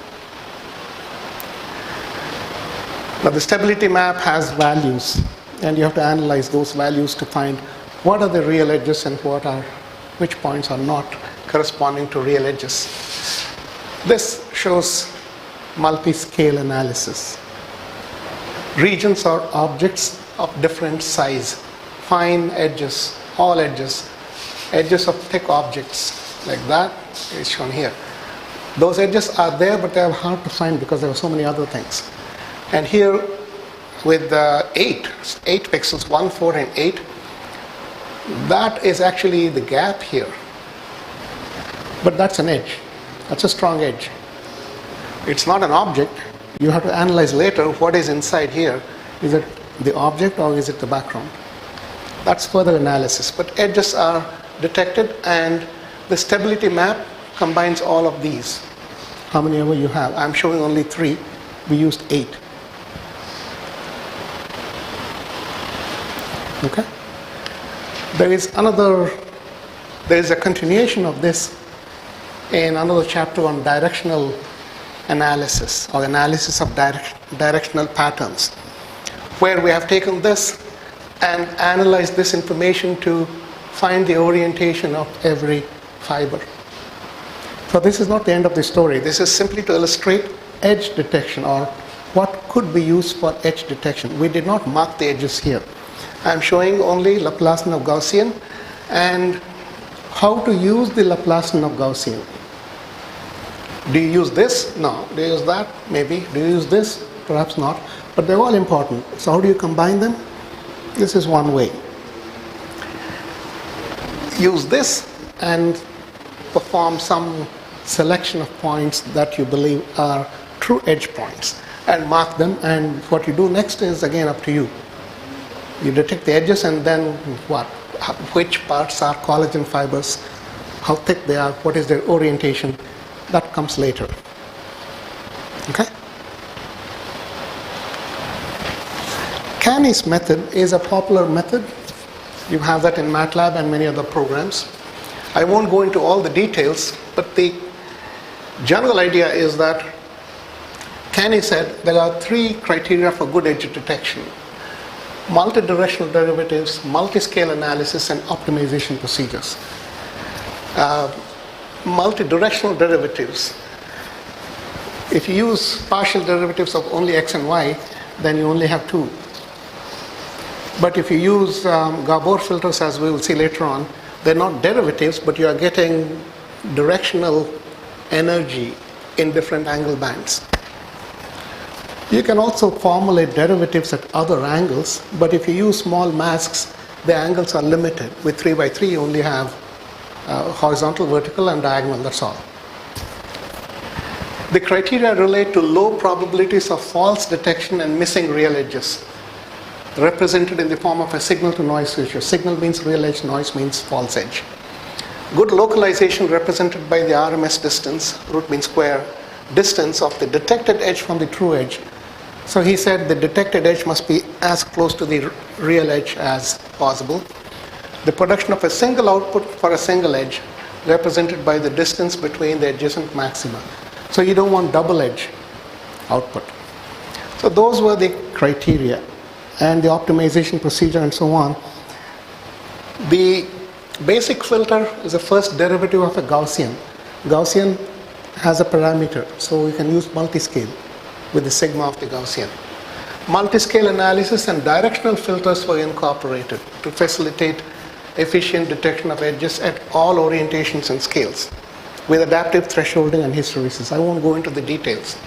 Now the stability map has values, and you have to analyze those values to find what are the real edges and which points are not corresponding to real edges. This shows multi-scale analysis. Regions are objects of different size, fine edges, all edges, edges of thick objects like that is shown here. Those edges are there, but they are hard to find because there are so many other things. And here with 8 pixels, 1, 4, and 8, that is actually the gap here. But that's an edge. That's a strong edge. It's not an object. You have to analyze later what is inside here. Is it the object or is it the background? That's further analysis. But edges are detected, and the stability map combines all of these. How many ever you have? I'm showing only 3. We used 8. Okay? There is a continuation of this in another chapter on directional analysis, or analysis of directional patterns, where we have taken this and analyzed this information to find the orientation of every fiber. So this is not the end of the story. This is simply to illustrate edge detection, or what could be used for edge detection. We did not mark the edges here. I'm showing only Laplacian of Gaussian and how to use the Laplacian of Gaussian. Do you use this? No. Do you use that? Maybe. Do you use this? Perhaps not. But they're all important. So how do you combine them? This is one way. Use this and perform some selection of points that you believe are true edge points and mark them. And what you do next is again up to you. You detect the edges, and then what? Which parts are collagen fibers, how thick they are, what is their orientation. That comes later. Okay? Canny's method is a popular method. You have that in MATLAB and many other programs. I won't go into all the details, but the general idea is that Canny said there are 3 criteria for good edge detection: multidirectional derivatives, multi-scale analysis, and optimization procedures. Multidirectional derivatives. If you use partial derivatives of only x and y, then you only have 2. But if you use Gabor filters, as we will see later on, they're not derivatives, but you are getting directional energy in different angle bands. You can also formulate derivatives at other angles, but if you use small masks, the angles are limited. With 3 by 3, you only have horizontal, vertical, and diagonal, that's all. The criteria relate to low probabilities of false detection and missing real edges. represented in the form of a signal to noise ratio. Signal means real edge, noise means false edge. Good localization represented by the RMS distance, root mean square, distance of the detected edge from the true edge. So he said the detected edge must be as close to the real edge as possible. The production of a single output for a single edge represented by the distance between the adjacent maxima. So you don't want double edge output. So those were the criteria and the optimization procedure and so on. The basic filter is the first derivative of a Gaussian. Gaussian has a parameter, so we can use multiscale with the sigma of the Gaussian. Multiscale analysis and directional filters were incorporated to facilitate efficient detection of edges at all orientations and scales with adaptive thresholding and hysteresis. I won't go into the details.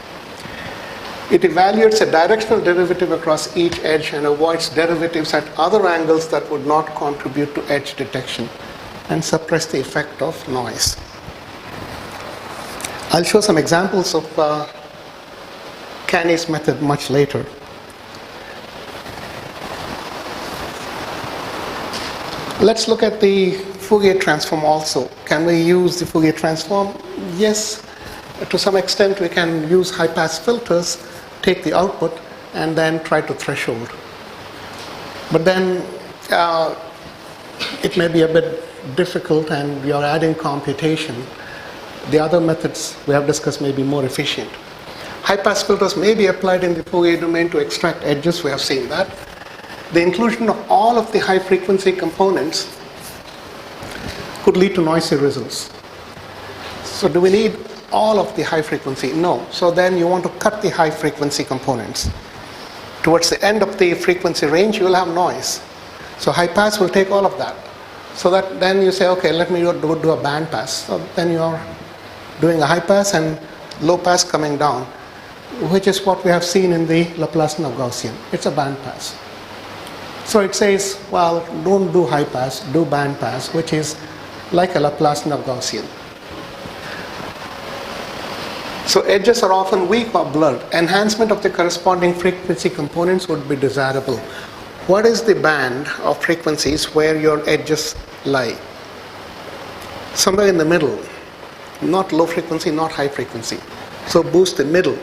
It evaluates a directional derivative across each edge and avoids derivatives at other angles that would not contribute to edge detection and suppress the effect of noise. I'll show some examples of Canny's method much later. Let's look at the Fourier transform also. Can we use the Fourier transform? Yes, to some extent we can use high-pass filters, take the output, and then try to threshold. But then it may be a bit difficult and you're adding computation. The other methods we have discussed may be more efficient. High-pass filters may be applied in the Fourier domain to extract edges. We have seen that. The inclusion of all of the high-frequency components could lead to noisy results. So do we need all of the high frequency? No. So then you want to cut the high frequency components. Towards the end of the frequency range, you will have noise. So high pass will take all of that. So that then you say, okay, let me do a band pass. So then you are doing a high pass and low pass coming down, which is what we have seen in the Laplacian of Gaussian. It's a band pass. So it says, well, don't do high pass, do band pass, which is like a Laplacian of Gaussian. So edges are often weak or blurred. Enhancement of the corresponding frequency components would be desirable. What is the band of frequencies where your edges lie? Somewhere in the middle. Not low frequency, not high frequency. So boost the middle.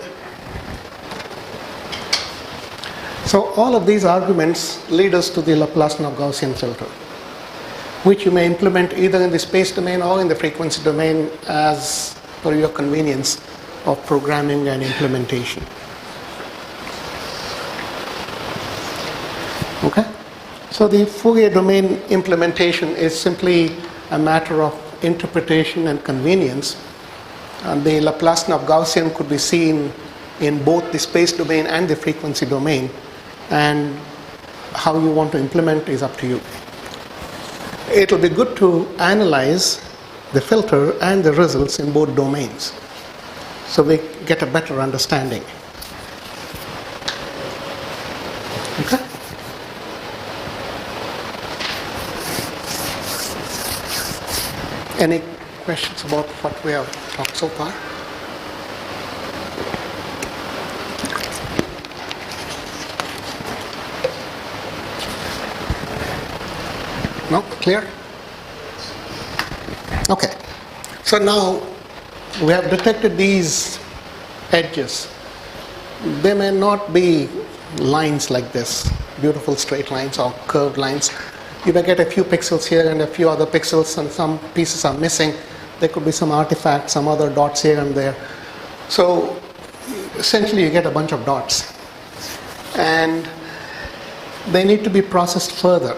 So all of these arguments lead us to the Laplacian of Gaussian filter, which you may implement either in the space domain or in the frequency domain as per your convenience of programming and implementation. Okay? So the Fourier domain implementation is simply a matter of interpretation and convenience. And the Laplacian of Gaussian could be seen in both the space domain and the frequency domain, and how you want to implement is up to you. It will be good to analyze the filter and the results in both domains, so we get a better understanding. Okay? Any questions about what we have talked so far? No? Clear? Okay. So now we have detected these edges. They may not be lines like this, beautiful straight lines or curved lines. You may get a few pixels here and a few other pixels, and some pieces are missing. There could be some artifacts, some other dots here and there. So essentially you get a bunch of dots. And they need to be processed further.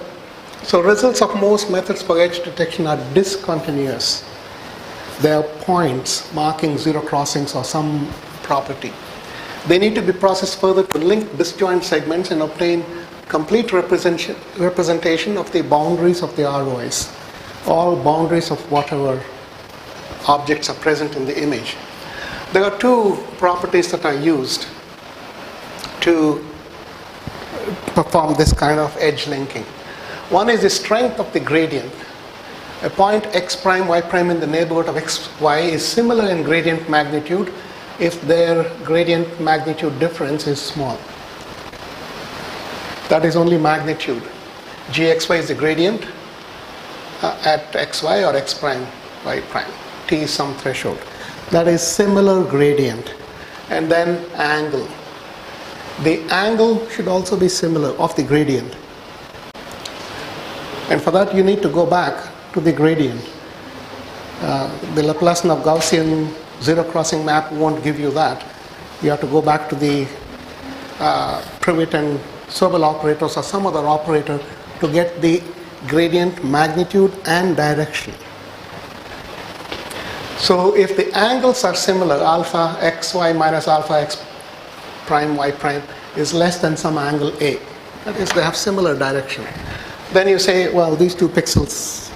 So results of most methods for edge detection are discontinuous. They are points marking zero crossings or some property. They need to be processed further to link disjoint segments and obtain complete representation of the boundaries of the ROIs, all boundaries of whatever objects are present in the image. There are two properties that are used to perform this kind of edge linking. One is the strength of the gradient. A point x prime, y prime in the neighborhood of x, y is similar in gradient magnitude if their gradient magnitude difference is small. That is only magnitude. Gxy is the gradient at xy or x prime, y prime. T is some threshold. That is similar gradient. And then angle. The angle should also be similar of the gradient. And for that you need to go back to the gradient. The Laplacian of Gaussian zero crossing map won't give you that. You have to go back to the Privet and Sobel operators or some other operator to get the gradient magnitude and direction. So if the angles are similar, alpha xy minus alpha x prime y prime is less than some angle A, that is, they have similar direction, then you say, well, these two pixels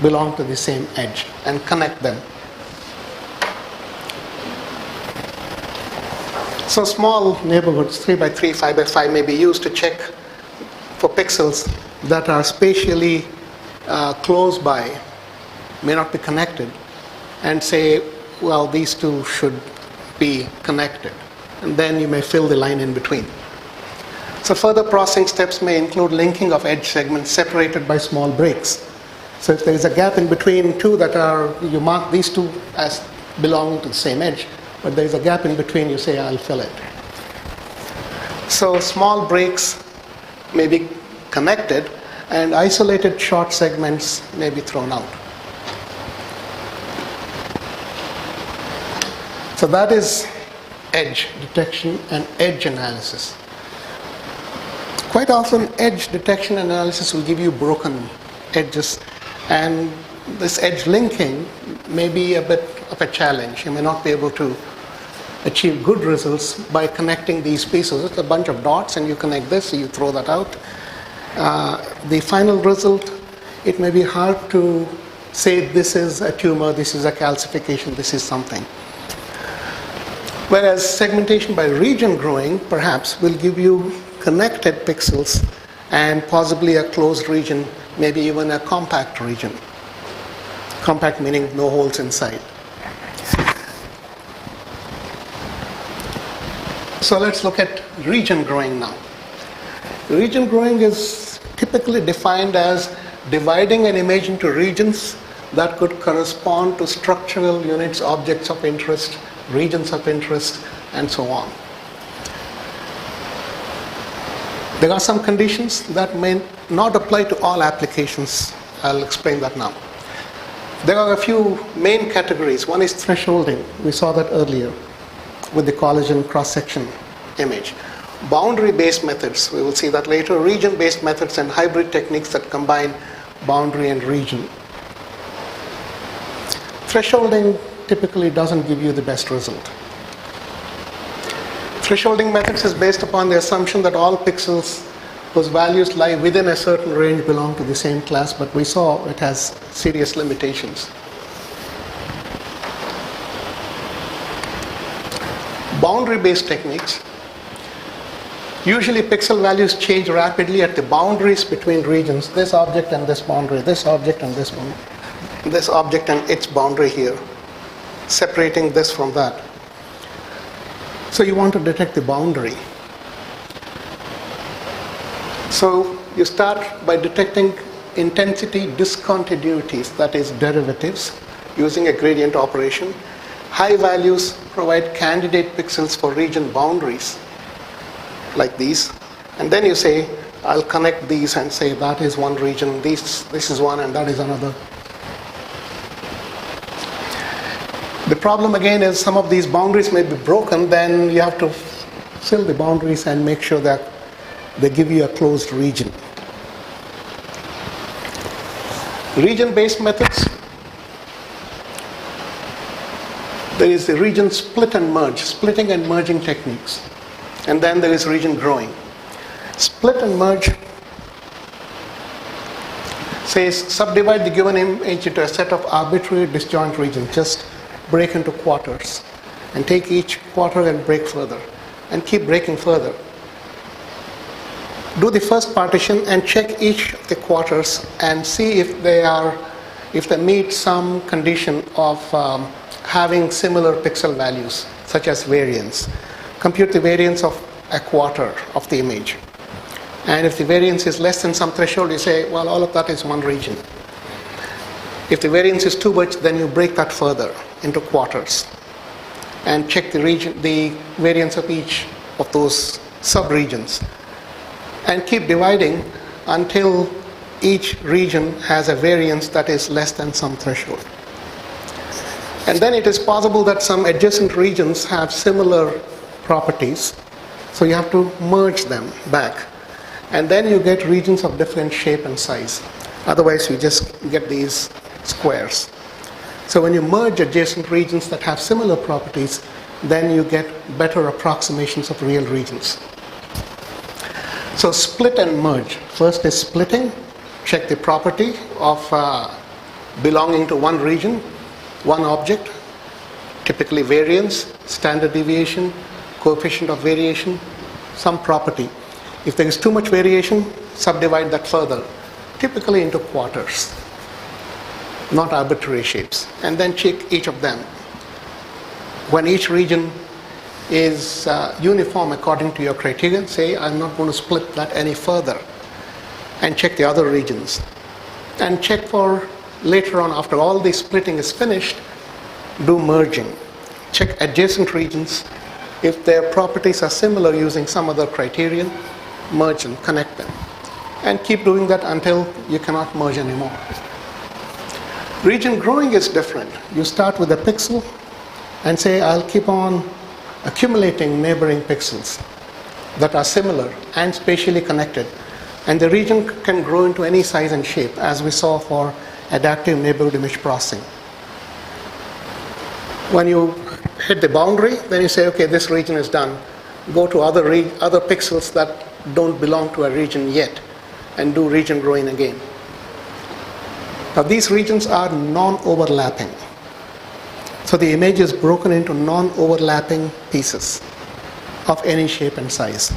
belong to the same edge, and connect them. So small neighborhoods, 3 by 3, 5 by 5, may be used to check for pixels that are spatially close by, may not be connected, and say, well, these two should be connected. And then you may fill the line in between. So further processing steps may include linking of edge segments separated by small breaks. So if there is a gap in between two that are, you mark these two as belonging to the same edge, but there is a gap in between, you say, I'll fill it. So small breaks may be connected, and isolated short segments may be thrown out. So that is edge detection and edge analysis. Quite often, edge detection and analysis will give you broken edges, and this edge linking may be a bit of a challenge. You may not be able to achieve good results by connecting these pieces. It's a bunch of dots, and you connect this, so you throw that out. The final result, it may be hard to say this is a tumor, this is a calcification, this is something. Whereas segmentation by region growing perhaps will give you connected pixels and possibly a closed region, maybe even a compact region. Compact meaning no holes inside. So let's look at region growing now. Region growing is typically defined as dividing an image into regions that could correspond to structural units, objects of interest, regions of interest, and so on. There are some conditions that may not apply to all applications. I'll explain that now. There are a few main categories. One is thresholding. We saw that earlier with the collagen cross-section image. Boundary-based methods, we will see that later. Region-based methods and hybrid techniques that combine boundary and region. Thresholding typically doesn't give you the best result. Thresholding methods is based upon the assumption that all pixels whose values lie within a certain range belong to the same class, but we saw it has serious limitations. Boundary-based techniques. Usually pixel values change rapidly at the boundaries between regions. This object and this boundary, this object and this one, this object and its boundary here, separating this from that. So you want to detect the boundary. So you start by detecting intensity discontinuities, that is derivatives, using a gradient operation. High values provide candidate pixels for region boundaries, like these. And then you say, I'll connect these and say that is one region, this is one, and that is another. The problem again is some of these boundaries may be broken, then you have to fill the boundaries and make sure that they give you a closed region. Region-based methods. There is the region split and merge, splitting and merging techniques. And then there is region growing. Split and merge says subdivide the given image into a set of arbitrary disjoint regions. Just break into quarters and take each quarter and break further and keep breaking further. Do the first partition and check each of the quarters and see if they meet some condition of having similar pixel values, such as variance. Compute the variance of a quarter of the image And if the variance is less than some threshold, you say, well, all of that is one region. If the variance is too much, then you break that further into quarters and check the variance of each of those sub-regions, and keep dividing until each region has a variance that is less than some threshold. And then it is possible that some adjacent regions have similar properties, so you have to merge them back. And then you get regions of different shape and size. Otherwise, you just get these squares. So when you merge adjacent regions that have similar properties, then you get better approximations of real regions. So split and merge. First is splitting. Check the property of belonging to one region, one object, typically variance, standard deviation, coefficient of variation, some property. If there is too much variation, subdivide that further, typically into quarters, not arbitrary shapes, and then check each of them. When each region is uniform according to your criterion, say, I'm not going to split that any further, and check the other regions. And check for later on, after all the splitting is finished, do merging. Check adjacent regions. If their properties are similar using some other criterion, merge and connect them. And keep doing that until you cannot merge anymore. Region growing is different. You start with a pixel and say, I'll keep on accumulating neighboring pixels that are similar and spatially connected. And the region can grow into any size and shape, as we saw for adaptive neighborhood image processing. When you hit the boundary, then you say, okay, this region is done. Go to other pixels that don't belong to a region yet, and do region growing again. Now these regions are non-overlapping. So the image is broken into non-overlapping pieces of any shape and size.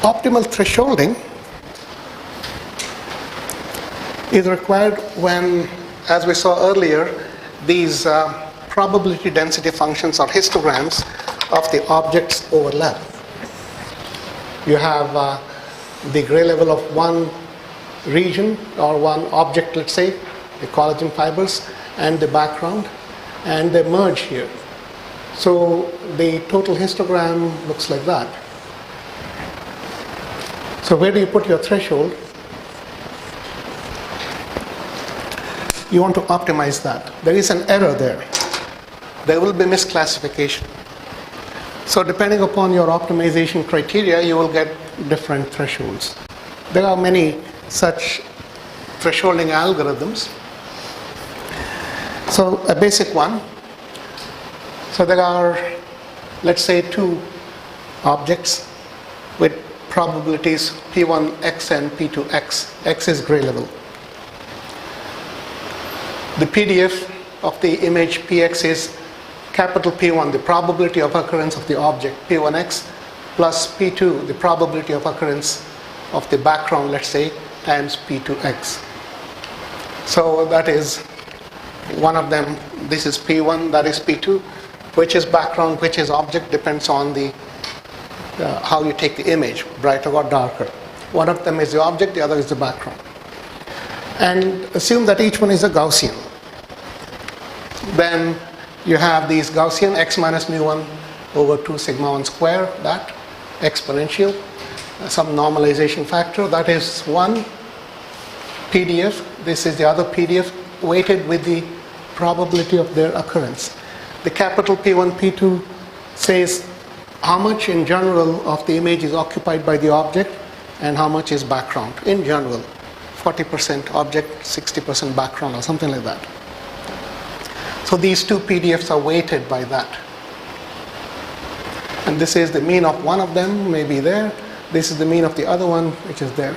Optimal thresholding is required when, as we saw earlier, these probability density functions or histograms of the objects overlap. You have the gray level of one region or one object, let's say, the collagen fibers, and the background, and they merge here. So the total histogram looks like that. So where do you put your threshold? You want to optimize that. There is an error there. There will be misclassification. So depending upon your optimization criteria, you will get different thresholds. There are many such thresholding algorithms. So a basic one. So there are, let's say, two objects with probabilities P1x and P2x. X is gray level. The PDF of the image Px is capital P1, the probability of occurrence of the object P1x, plus P2, the probability of occurrence of the background, let's say, times P2x. So that is one of them. This is P1, that is P2. Which is background, which is object, depends on the how you take the image, brighter or darker. One of them is the object, the other is the background. And assume that each one is a Gaussian. Then you have these Gaussian x minus mu1 over 2 sigma 1 square, that exponential, some normalization factor, that is one PDF. This is the other PDF weighted with the probability of their occurrence. The capital P1, P2 says how much in general of the image is occupied by the object and how much is background. In general, 40% object, 60% background, or something like that. So these two PDFs are weighted by that. And this is the mean of one of them, maybe there. This is the mean of the other one, which is there.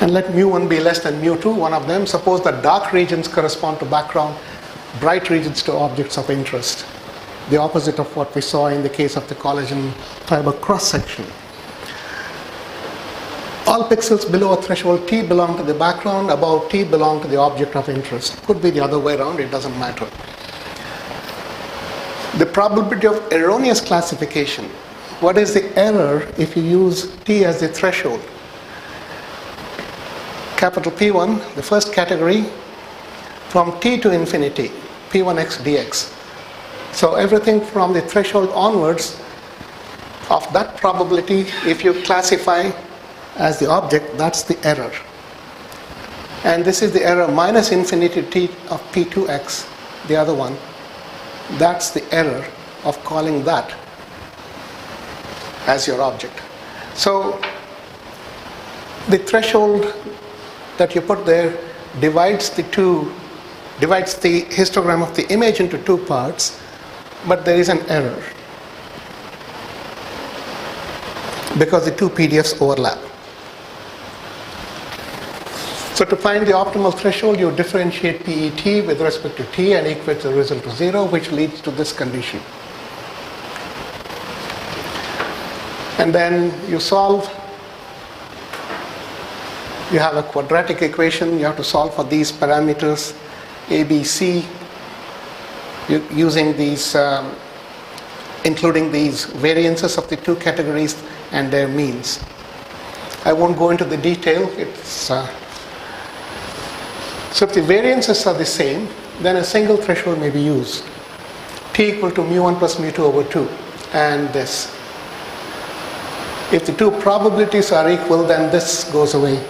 And let mu1 be less than mu2, one of them. Suppose that dark regions correspond to background, bright regions to objects of interest. The opposite of what we saw in the case of the collagen fiber cross-section. All pixels below a threshold T belong to the background, above T belong to the object of interest. Could be the other way around, it doesn't matter. The probability of erroneous classification. What is the error if you use t as the threshold? Capital P1, the first category, from t to infinity, P1x dx. So everything from the threshold onwards of that probability, if you classify as the object, that's the error. And this is the error minus infinity t of P2x, the other one. That's the error of calling that as your object. So the threshold that you put there divides the histogram of the image into two parts, but there is an error because the two PDFs overlap. So to find the optimal threshold, you differentiate PET with respect to t and equate the result to 0, which leads to this condition. And then you solve. You have a quadratic equation. You have to solve for these parameters A, B, C, using these, including these variances of the two categories and their means. I won't go into the detail. So if the variances are the same, then a single threshold may be used. T equal to mu1 plus mu2 over 2, and this. If the two probabilities are equal, then this goes away.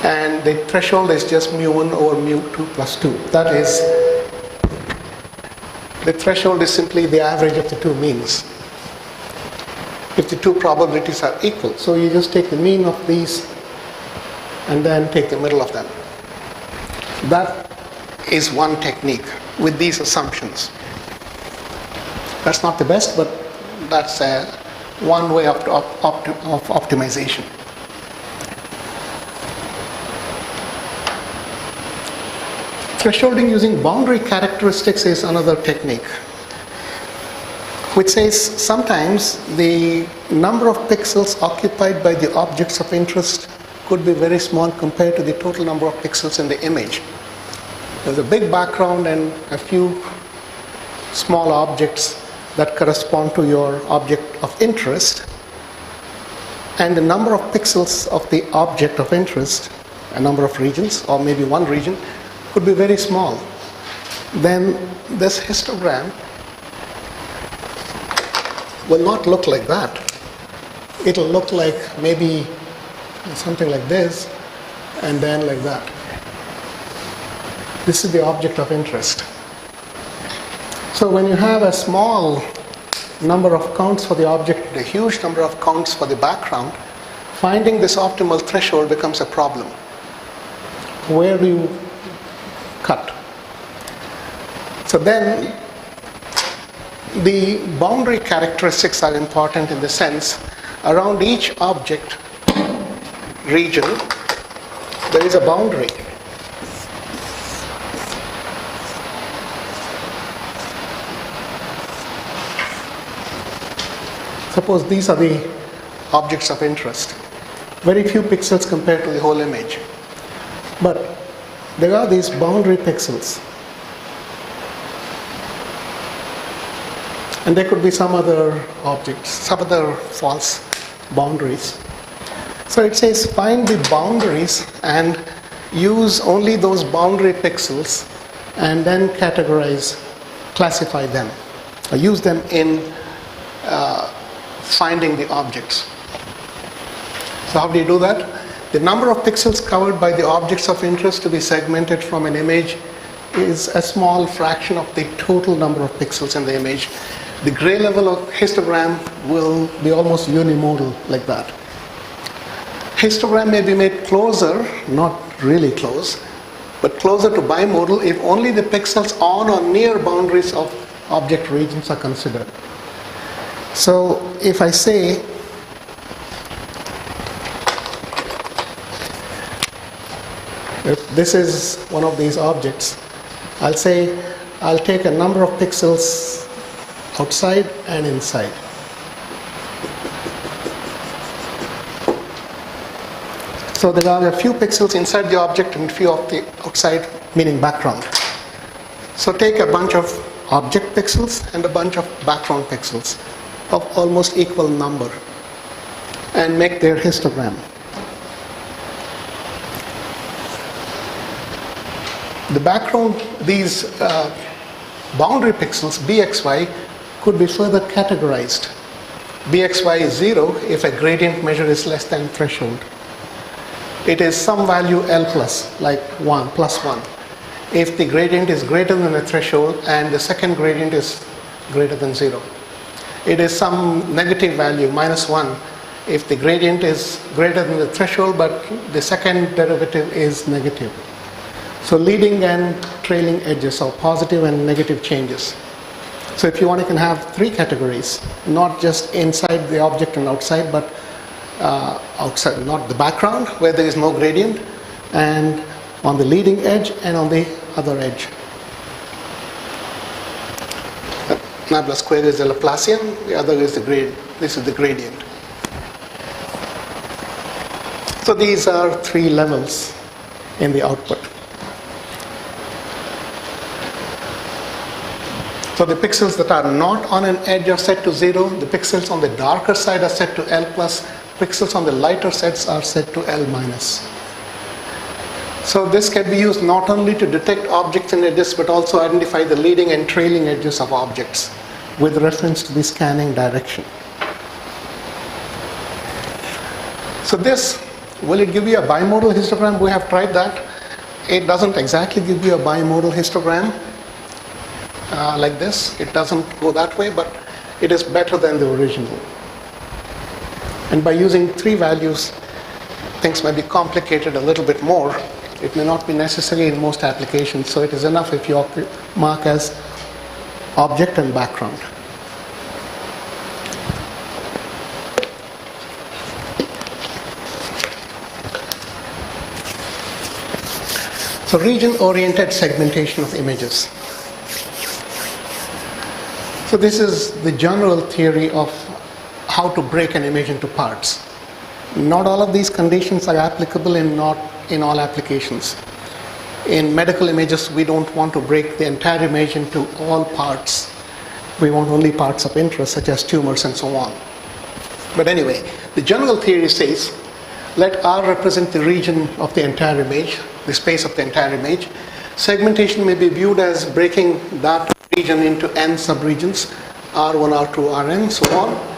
And the threshold is just mu1 over mu2 plus 2. That is, the threshold is simply the average of the two means. If the two probabilities are equal. So you just take the mean of these and then take the middle of them. That is one technique with these assumptions. That's not the best, but that's one way of optimization. Thresholding using boundary characteristics is another technique, which says sometimes the number of pixels occupied by the objects of interest could be very small compared to the total number of pixels in the image. There's a big background and a few small objects that correspond to your object of interest, and the number of pixels of the object of interest, a number of regions, or maybe one region, could be very small. Then this histogram will not look like that. It'll look like maybe something like this, and then like that. This is the object of interest. So when you have a small number of counts for the object, a huge number of counts for the background, finding this optimal threshold becomes a problem. Where do you cut? So then the boundary characteristics are important in the sense around each object region there is a boundary. Suppose these are the objects of interest. Very few pixels compared to the whole image. But there are these boundary pixels. And there could be some other objects, some other false boundaries. So it says find the boundaries and use only those boundary pixels and then classify them, or use them in finding the objects. So how do you do that? The number of pixels covered by the objects of interest to be segmented from an image is a small fraction of the total number of pixels in the image. The gray level of histogram will be almost unimodal like that. Histogram may be made closer, not really close, but closer to bimodal if only the pixels on or near boundaries of object regions are considered. So if I say if this is one of these objects, I'll say I'll take a number of pixels outside and inside. So there are a few pixels inside the object and a few of the outside, meaning background. So take a bunch of object pixels and a bunch of background pixels of almost equal number and make their histogram. The background, these boundary pixels, bxy, could be further categorized. Bxy is 0 if a gradient measure is less than threshold. It is some value L plus, like 1, plus 1. If the gradient is greater than the threshold and the second gradient is greater than 0. It is some negative value, minus 1, if the gradient is greater than the threshold but the second derivative is negative. So leading and trailing edges, or positive and negative changes. So if you want, you can have three categories, not just inside the object and outside, but outside, not the background where there is no gradient, and on the leading edge and on the other edge. Nabla square is the Laplacian, the other is the gradient. This is the gradient. So these are three levels in the output. So the pixels that are not on an edge are set to 0. The pixels on the darker side are set to L plus. Pixels on the lighter sets are set to L minus. So this can be used not only to detect objects and edges, but also identify the leading and trailing edges of objects with reference to the scanning direction. So this, will it give you a bimodal histogram? We have tried that. It doesn't exactly give you a bimodal histogram. Like this. It doesn't go that way, but it is better than the original. And by using three values, things may be complicated a little bit more. It may not be necessary in most applications, so it is enough if you mark as object and background. So region-oriented segmentation of images. So this is the general theory of how to break an image into parts. Not all of these conditions are applicable in all applications. In medical images, we don't want to break the entire image into all parts. We want only parts of interest, such as tumors and so on. But anyway, the general theory says, let R represent the region of the entire image, the space of the entire image. Segmentation may be viewed as breaking that region into n subregions, R1, R2, Rn, so on,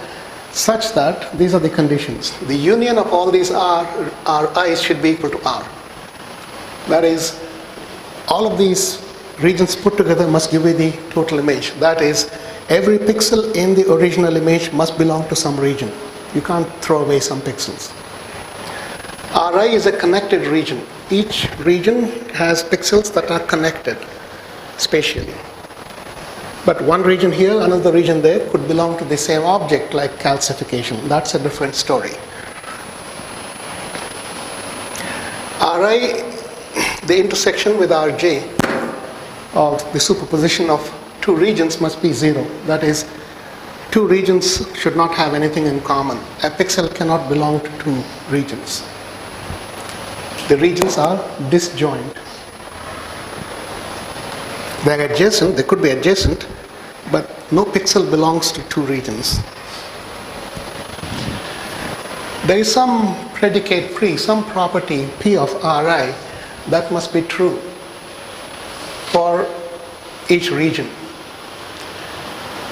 such that these are the conditions. The union of all these Ri's should be equal to R. That is, all of these regions put together must give you the total image. That is, every pixel in the original image must belong to some region. You can't throw away some pixels. Ri is a connected region. Each region has pixels that are connected spatially. But one region here, another region there could belong to the same object, like calcification. That's a different story. Ri, the intersection with Rj, or the superposition of two regions, must be 0. That is, two regions should not have anything in common. A pixel cannot belong to two regions. The regions are disjoint. They're adjacent, they could be adjacent, but no pixel belongs to two regions. There is some predicate P, some property P of Ri that must be true for each region.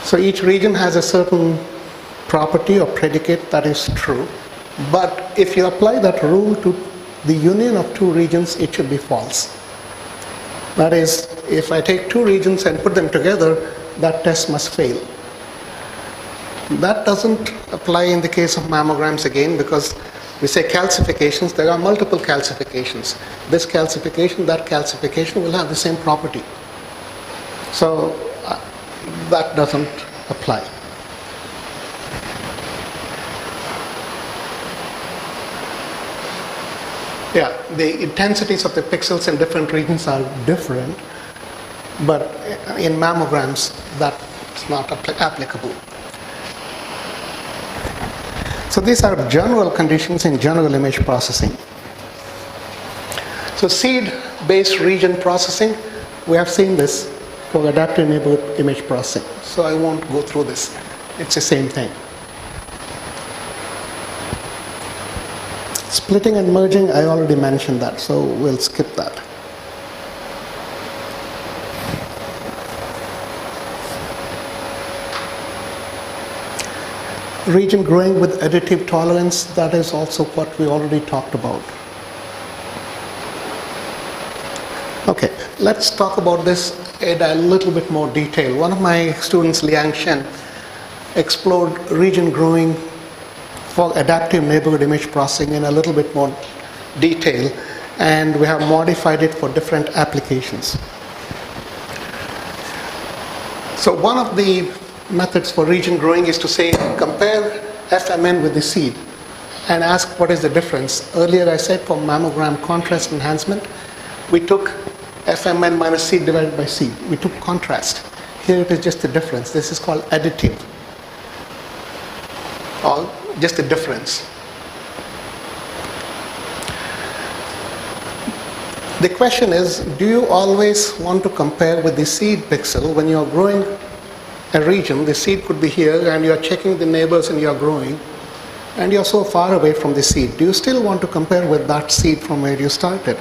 So each region has a certain property or predicate that is true, but if you apply that rule to the union of two regions, it should be false. That is, if I take two regions and put them together, that test must fail. That doesn't apply in the case of mammograms again, because we say calcifications, there are multiple calcifications. This calcification, that calcification will have the same property. So that doesn't apply. Yeah, the intensities of the pixels in different regions are different, but in mammograms that's not applicable. So these are general conditions in general image processing. So seed-based region processing, we have seen this for adaptive neighborhood image processing. So I won't go through this. It's the same thing. Splitting and merging, I already mentioned that, so we'll skip that. Region growing with additive tolerance, that is also what we already talked about. Okay, let's talk about this in a little bit more detail. One of my students, Liang Shen, explored region growing for adaptive neighborhood image processing in a little bit more detail, and we have modified it for different applications. So one of the methods for region growing is to say, compare FMN with the seed and ask what is the difference. Earlier I said for mammogram contrast enhancement, we took FMN minus seed divided by seed. We took contrast. Here it is just the difference. This is called additive, or just the difference. The question is, do you always want to compare with the seed pixel when you are growing a region? The seed could be here and you are checking the neighbors and you are growing, and you are so far away from the seed. Do you still want to compare with that seed from where you started?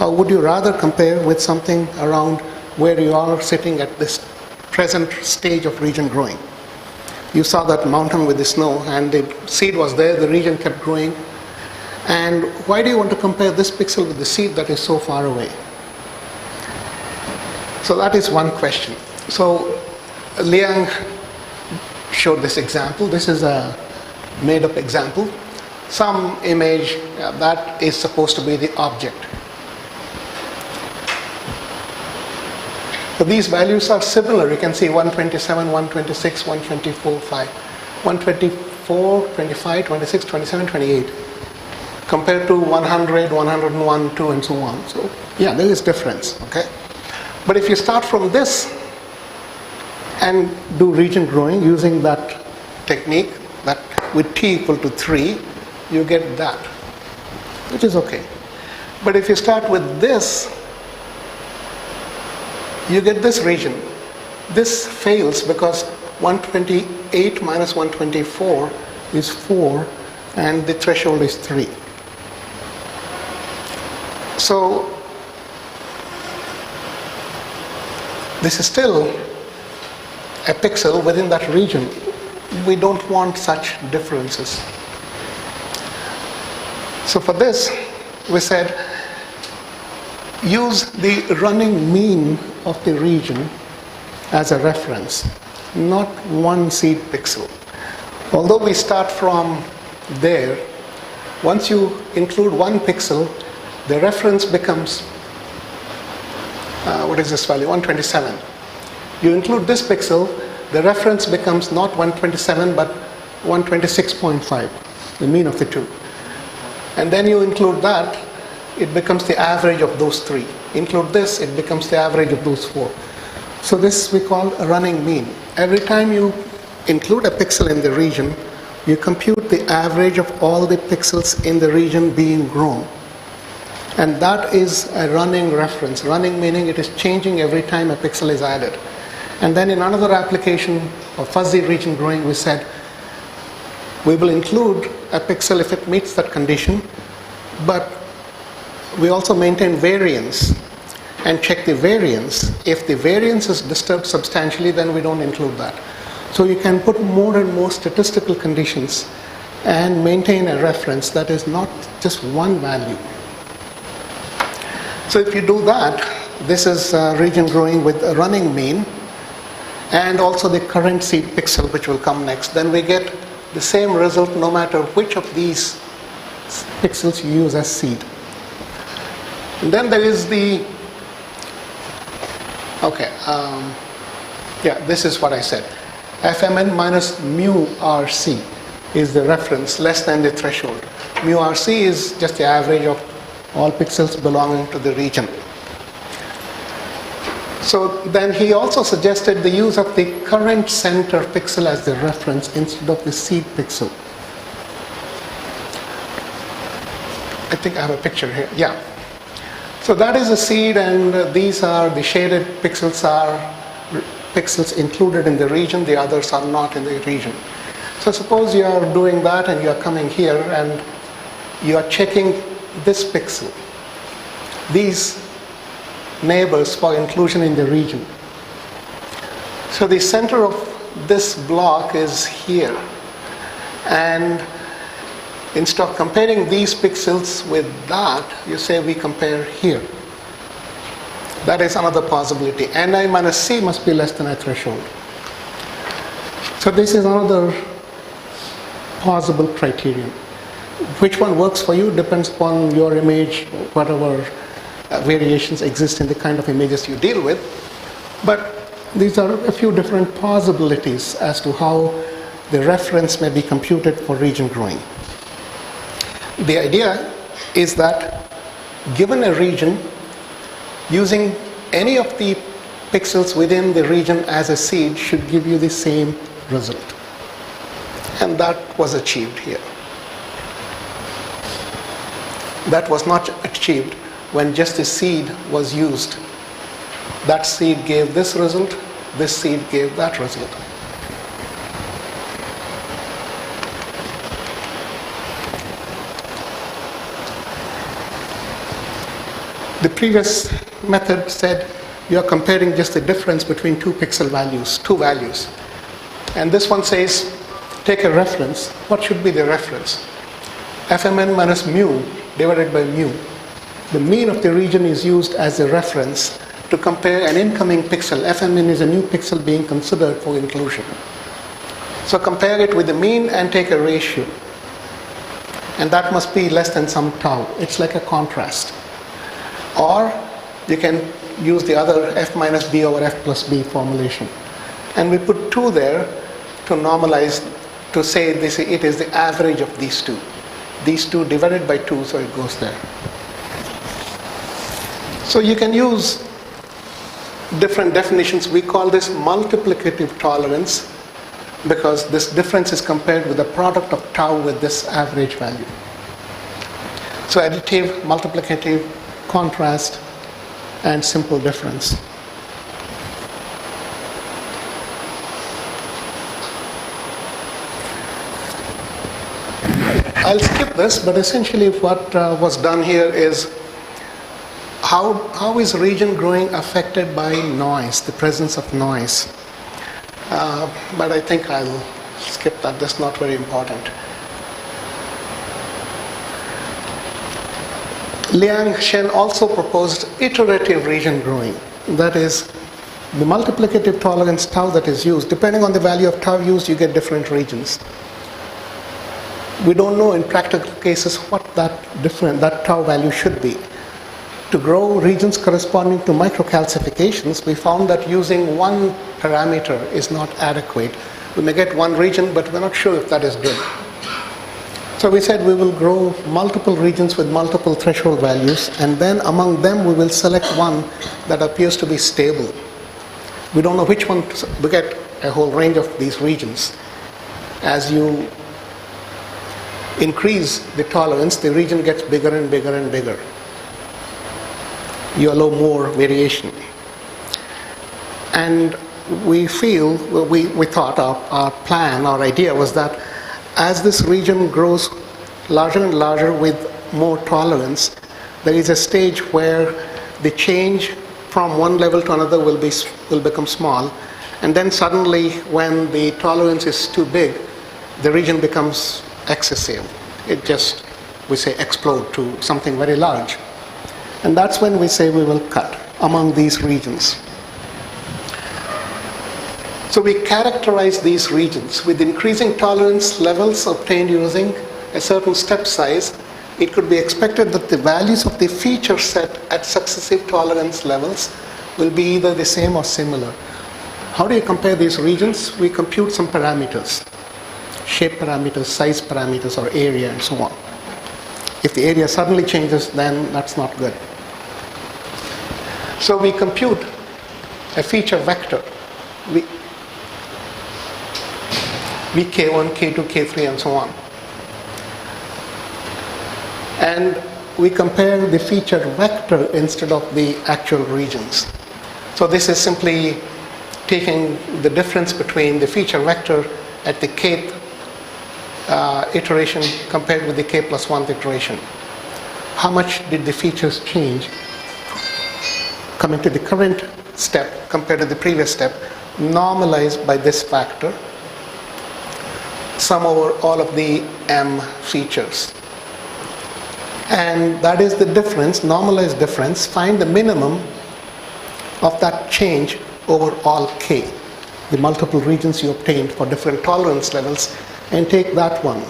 Or would you rather compare with something around where you are sitting at this present stage of region growing? You saw that mountain with the snow and the seed was there, the region kept growing. And why do you want to compare this pixel with the seed that is so far away? So that is one question. So Liang showed this example. This is a made-up example. Some image that is supposed to be the object. So these values are similar. You can see 127, 126, 124, 5, 124, 25, 26, 27, 28, compared to 100, 101, 2, and so on. So yeah, there is difference. Okay, but if you start from this and do region growing using that technique, that with t equal to 3, you get that, which is okay. But if you start with this, you get this region. This fails because 128 minus 124 is 4 and the threshold is 3. So this is still a pixel within that region. We don't want such differences. So for this, we said, use the running mean of the region as a reference, not one seed pixel. Although we start from there, once you include one pixel, the reference becomes, what is this value, 127. You include this pixel, the reference becomes not 127 but 126.5, the mean of the two. And then you include that, it becomes the average of those three. Include this, it becomes the average of those 4. So this we call a running mean. Every time you include a pixel in the region, you compute the average of all the pixels in the region being grown. And that is a running reference. Running meaning it is changing every time a pixel is added. And then in another application of fuzzy region growing, we said we will include a pixel if it meets that condition, but we also maintain variance and check the variance. If the variance is disturbed substantially, then we don't include that. So you can put more and more statistical conditions and maintain a reference that is not just one value. So if you do that, this is region growing with a running mean and also the current seed pixel, which will come next. Then we get the same result no matter which of these pixels you use as seed. And then there is the, this is what I said. FMN minus mu RC is the reference, less than the threshold. Mu RC is just the average of all pixels belonging to the region. So then he also suggested the use of the current center pixel as the reference instead of the seed pixel. I think I have a picture here. Yeah. So that is a seed, and these are the shaded pixels are pixels included in the region, the others are not in the region. So suppose you are doing that and you are coming here and you are checking this pixel, these neighbors for inclusion in the region. So the center of this block is here, and instead of comparing these pixels with that, you say we compare here. That is another possibility. Ni minus c must be less than a threshold. So this is another possible criterion. Which one works for you depends upon your image, whatever variations exist in the kind of images you deal with. But these are a few different possibilities as to how the reference may be computed for region growing. The idea is that given a region, using any of the pixels within the region as a seed should give you the same result. And that was achieved here. That was not achieved when just a seed was used. That seed gave this result, this seed gave that result. The previous method said you are comparing just the difference between two pixel values, two values. And this one says, take a reference. What should be the reference? Fmn minus mu divided by mu. The mean of the region is used as a reference to compare an incoming pixel. Fmn is a new pixel being considered for inclusion. So compare it with the mean and take a ratio. And that must be less than some tau. It's like a contrast. Or you can use the other f minus b over f plus b formulation. And we put 2 there to normalize, to say this, it is the average of these two. These two divided by 2, so it goes there. So you can use different definitions. We call this multiplicative tolerance because this difference is compared with the product of tau with this average value. So additive, multiplicative, contrast, and simple difference. I'll skip this, but essentially what was done here is how is region growing affected by noise, the presence of noise. But I think I'll skip that. That's not very important. Liang Shen also proposed iterative region growing. That is, the multiplicative tolerance tau that is used, depending on the value of tau used, you get different regions. We don't know in practical cases what that tau value should be. To grow regions corresponding to microcalcifications, we found that using one parameter is not adequate. We may get one region, but we're not sure if that is good. So we said we will grow multiple regions with multiple threshold values, and then among them we will select one that appears to be stable. We don't know which one. We get a whole range of these regions. As you increase the tolerance, the region gets bigger and bigger and bigger. You allow more variation. And we feel, we thought our plan, our idea was that as this region grows larger and larger with more tolerance, there is a stage where the change from one level to another will become small, and then suddenly when the tolerance is too big, the region becomes excessive. It just, we say, explode to something very large. And that's when we say we will cut among these regions. So we characterize these regions with increasing tolerance levels obtained using a certain step size. It could be expected that the values of the feature set at successive tolerance levels will be either the same or similar. How do you compare these regions? We compute some parameters, shape parameters, size parameters, or area, and so on. If the area suddenly changes, then that's not good. So we compute a feature vector. K1, K2, K3, and so on. And we compare the feature vector instead of the actual regions. So this is simply taking the difference between the feature vector at the kth iteration compared with the k plus 1th iteration. How much did the features change coming to the current step compared to the previous step, normalized by this factor, sum over all of the m features. And that is the difference, normalized difference. Find the minimum of that change over all k, the multiple regions you obtained for different tolerance levels, and take that one.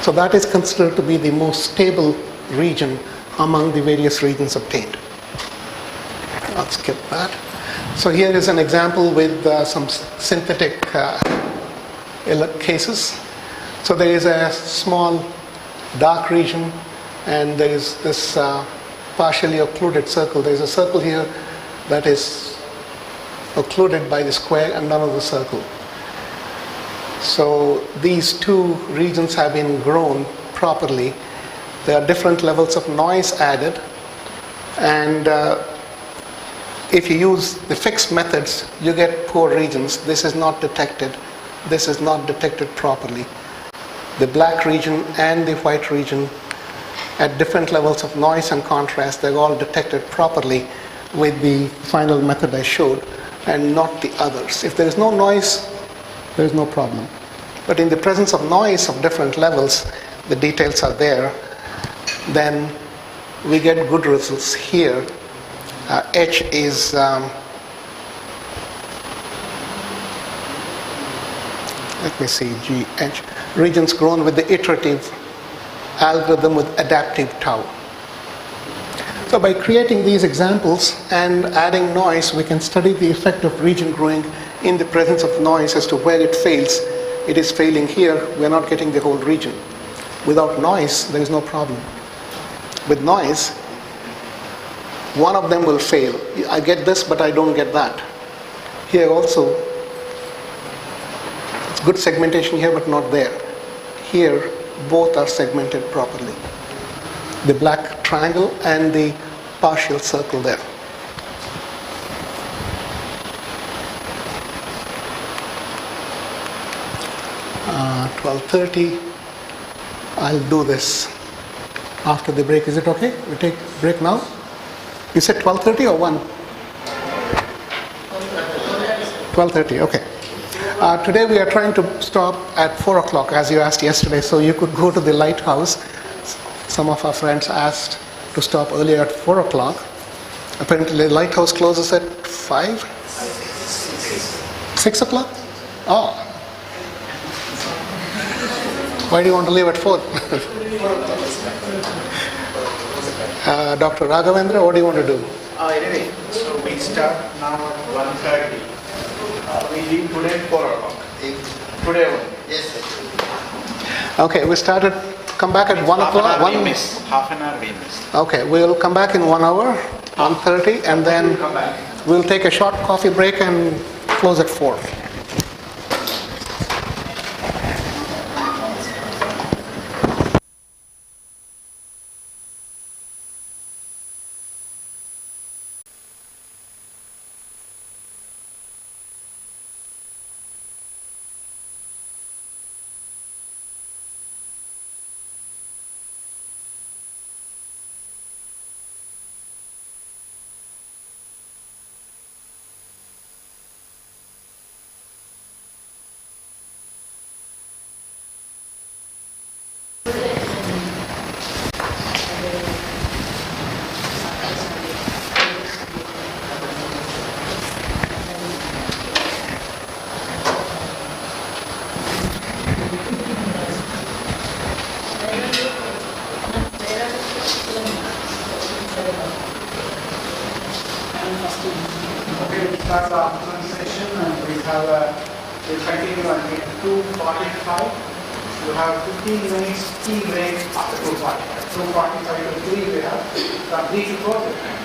So that is considered to be the most stable region among the various regions obtained. I'll skip that. So here is an example with some synthetic cases. So there is a small dark region, and there is this partially occluded circle. There is a circle here that is occluded by the square and none of the circle. So these two regions have been grown properly. There are different levels of noise added, and if you use the fixed methods, you get poor regions. This is not detected. This is not detected properly. The black region and the white region at different levels of noise and contrast, they're all detected properly with the final method I showed, and not the others. If there is no noise, there is no problem. But in the presence of noise of different levels, the details are there, then we get good results here. H is let me see, GH, regions grown with the iterative algorithm with adaptive tau. So by creating these examples and adding noise, we can study the effect of region growing in the presence of noise as to where it fails. It is failing here, we're not getting the whole region. Without noise, there is no problem. With noise, one of them will fail. I get this, but I don't get that. Here also, it's good segmentation here, but not there. Here, both are segmented properly. The black triangle and the partial circle there. 12:30. I'll do this after the break. Is it okay? We take break now? You said 12:30 or 1? 12:30, okay. Today we are trying to stop at 4 o'clock, as you asked yesterday, so you could go to the lighthouse. Some of our friends asked to stop earlier at 4 o'clock. Apparently the lighthouse closes at 5? 6 o'clock? Oh. Why do you want to leave at 4? Dr. Raghavendra, what do you want to do? Anyway, so we start now at 1:30. We leave today at 4 o'clock. Today only. Yes, sir. Okay, we started, come back at 1 o'clock. Half an hour we missed. Okay, we'll come back in 1 hour, 1:30, and then we'll take a short coffee break and close at 4. Start the afternoon session, and we'll continue until 2:45. You have 15 minutes tea break after 2:45. 2:45 to 3 we have. From 3 to 4 the time.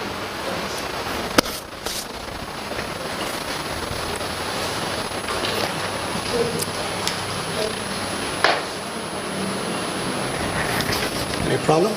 Any problem?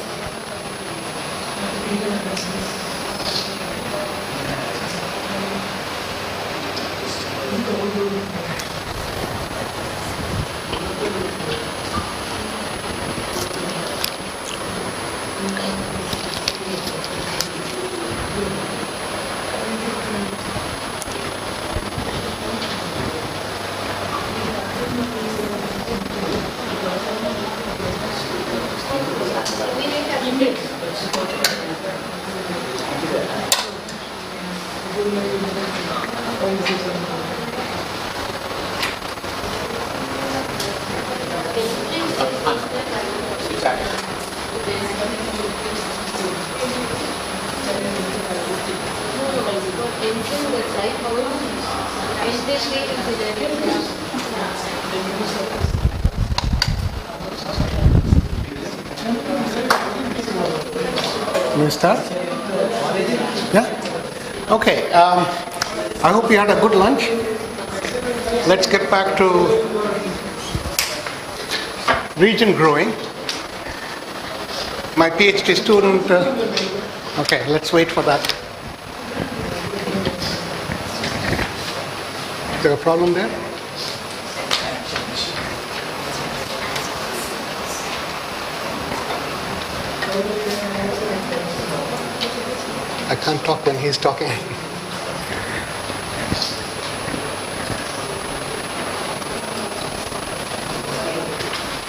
May we start? Yeah? Okay. I hope you had a good lunch. Let's get back to region growing. My PhD student, okay, let's wait for that. Is there a problem there? I can't talk when he's talking.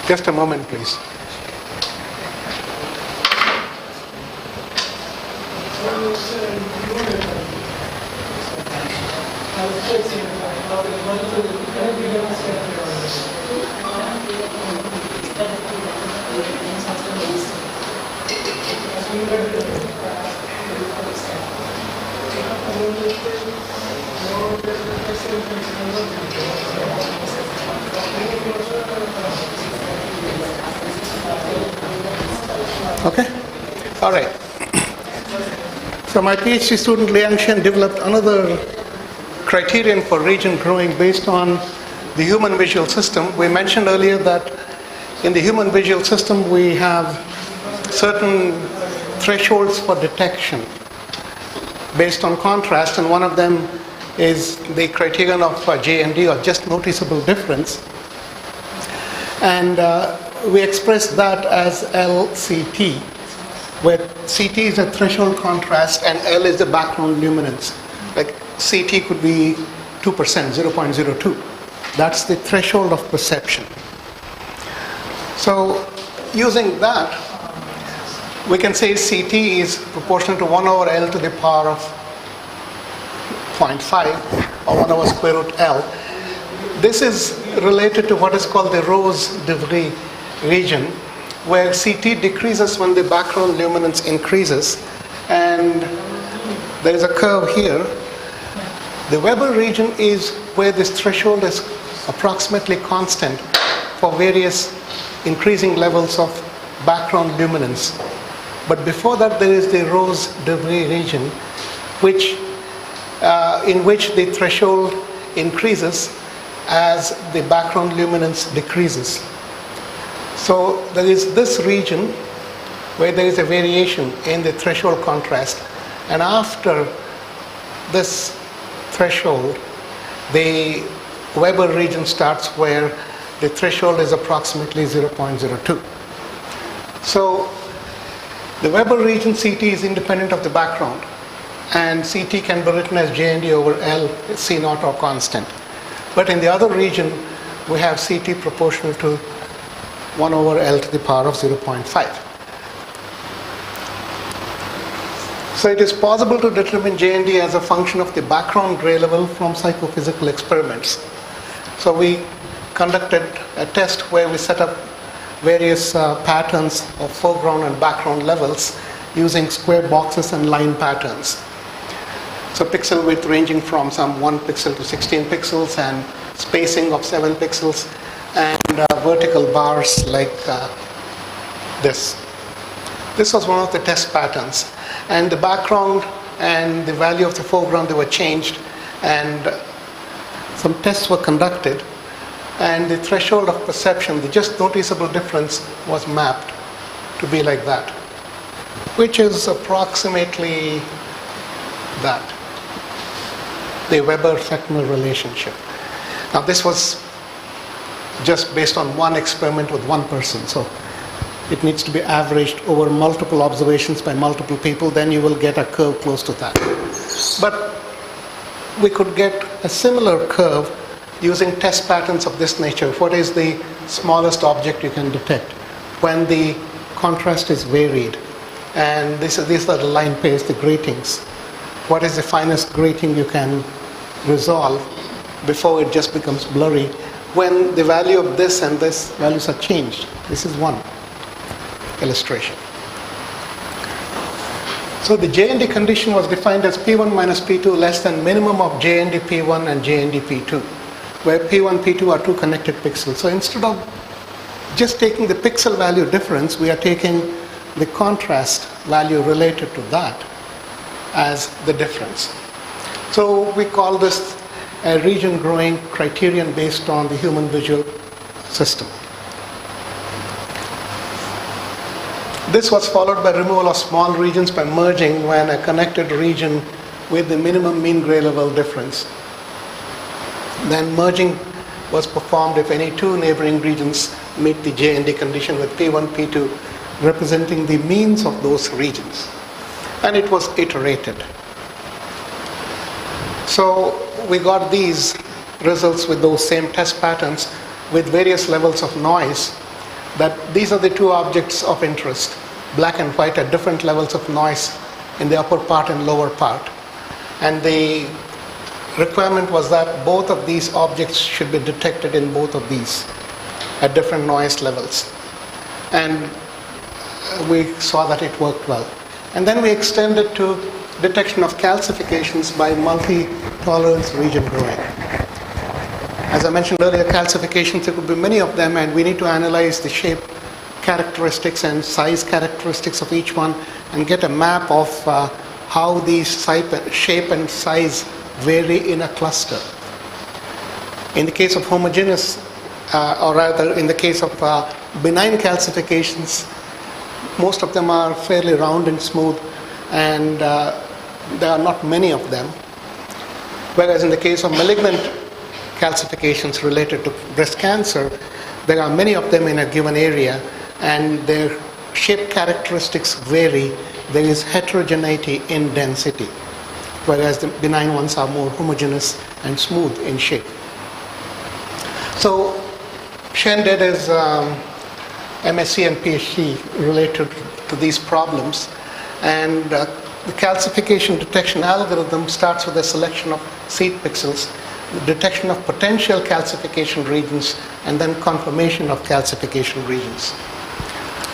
Just a moment, please. Okay? All right. So my PhD student Liang Shen developed another criterion for region growing based on the human visual system. We mentioned earlier that in the human visual system we have certain thresholds for detection based on contrast, and one of them is the criterion of JND, or just noticeable difference. And we express that as LCT, where CT is a threshold contrast and L is the background luminance. Like CT could be 2%, 0.02. That's the threshold of perception. So using that, we can say CT is proportional to 1 over L to the power of 0.5, or 1 over square root L. This is related to what is called the Rose-de Vries region, where CT decreases when the background luminance increases, and there is a curve here. The Weber region is where this threshold is approximately constant for various increasing levels of background luminance. But before that, there is the Rose-de Vries region, in which the threshold increases as the background luminance decreases. So there is this region where there is a variation in the threshold contrast, and after this threshold, the Weber region starts where the threshold is approximately 0.02. So the Weber region CT is independent of the background, and CT can be written as JND over L, C naught, or constant. But in the other region, we have CT proportional to 1 over L to the power of 0.5. So it is possible to determine JND as a function of the background gray level from psychophysical experiments. So we conducted a test where we set up various patterns of foreground and background levels using square boxes and line patterns. So pixel width ranging from some 1 pixel to 16 pixels, and spacing of 7 pixels, and vertical bars like this. This was one of the test patterns, and the background and the value of the foreground, they were changed, and some tests were conducted, and the threshold of perception, the just noticeable difference, was mapped to be like that, which is approximately that, the Weber-Fechner relationship. Now this was just based on one experiment with one person, so it needs to be averaged over multiple observations by multiple people, then you will get a curve close to that. But we could get a similar curve using test patterns of this nature. What is the smallest object you can detect when the contrast is varied? And these are the line pairs, the gratings. What is the finest grating you can resolve before it just becomes blurry when the value of this and this values are changed? This is one illustration. So the JND condition was defined as P1 minus P2 less than minimum of JND P1 and JND P2. where P1, P2 are two connected pixels. So instead of just taking the pixel value difference, we are taking the contrast value related to that as the difference. So we call this a region growing criterion based on the human visual system. This was followed by removal of small regions by merging when a connected region with the minimum mean gray level difference. Then merging was performed if any two neighboring regions meet the JND condition, with P1, P2 representing the means of those regions. And it was iterated. So we got these results with those same test patterns with various levels of noise, that these are the two objects of interest, black and white, at different levels of noise in the upper part and lower part. And the requirement was that both of these objects should be detected in both of these at different noise levels. And we saw that it worked well. And then we extended to detection of calcifications by multi-tolerance region growing. As I mentioned earlier, calcifications, there could be many of them, and we need to analyze the shape characteristics and size characteristics of each one and get a map of how these shape and size vary in a cluster. In the case of homogeneous, or rather in the case of benign calcifications, most of them are fairly round and smooth, and there are not many of them. Whereas in the case of malignant calcifications related to breast cancer, there are many of them in a given area, and their shape characteristics vary. There is heterogeneity in density, whereas the benign ones are more homogeneous and smooth in shape. So Shen did his MSc and PhD related to these problems, and the calcification detection algorithm starts with a selection of seed pixels, the detection of potential calcification regions, and then confirmation of calcification regions.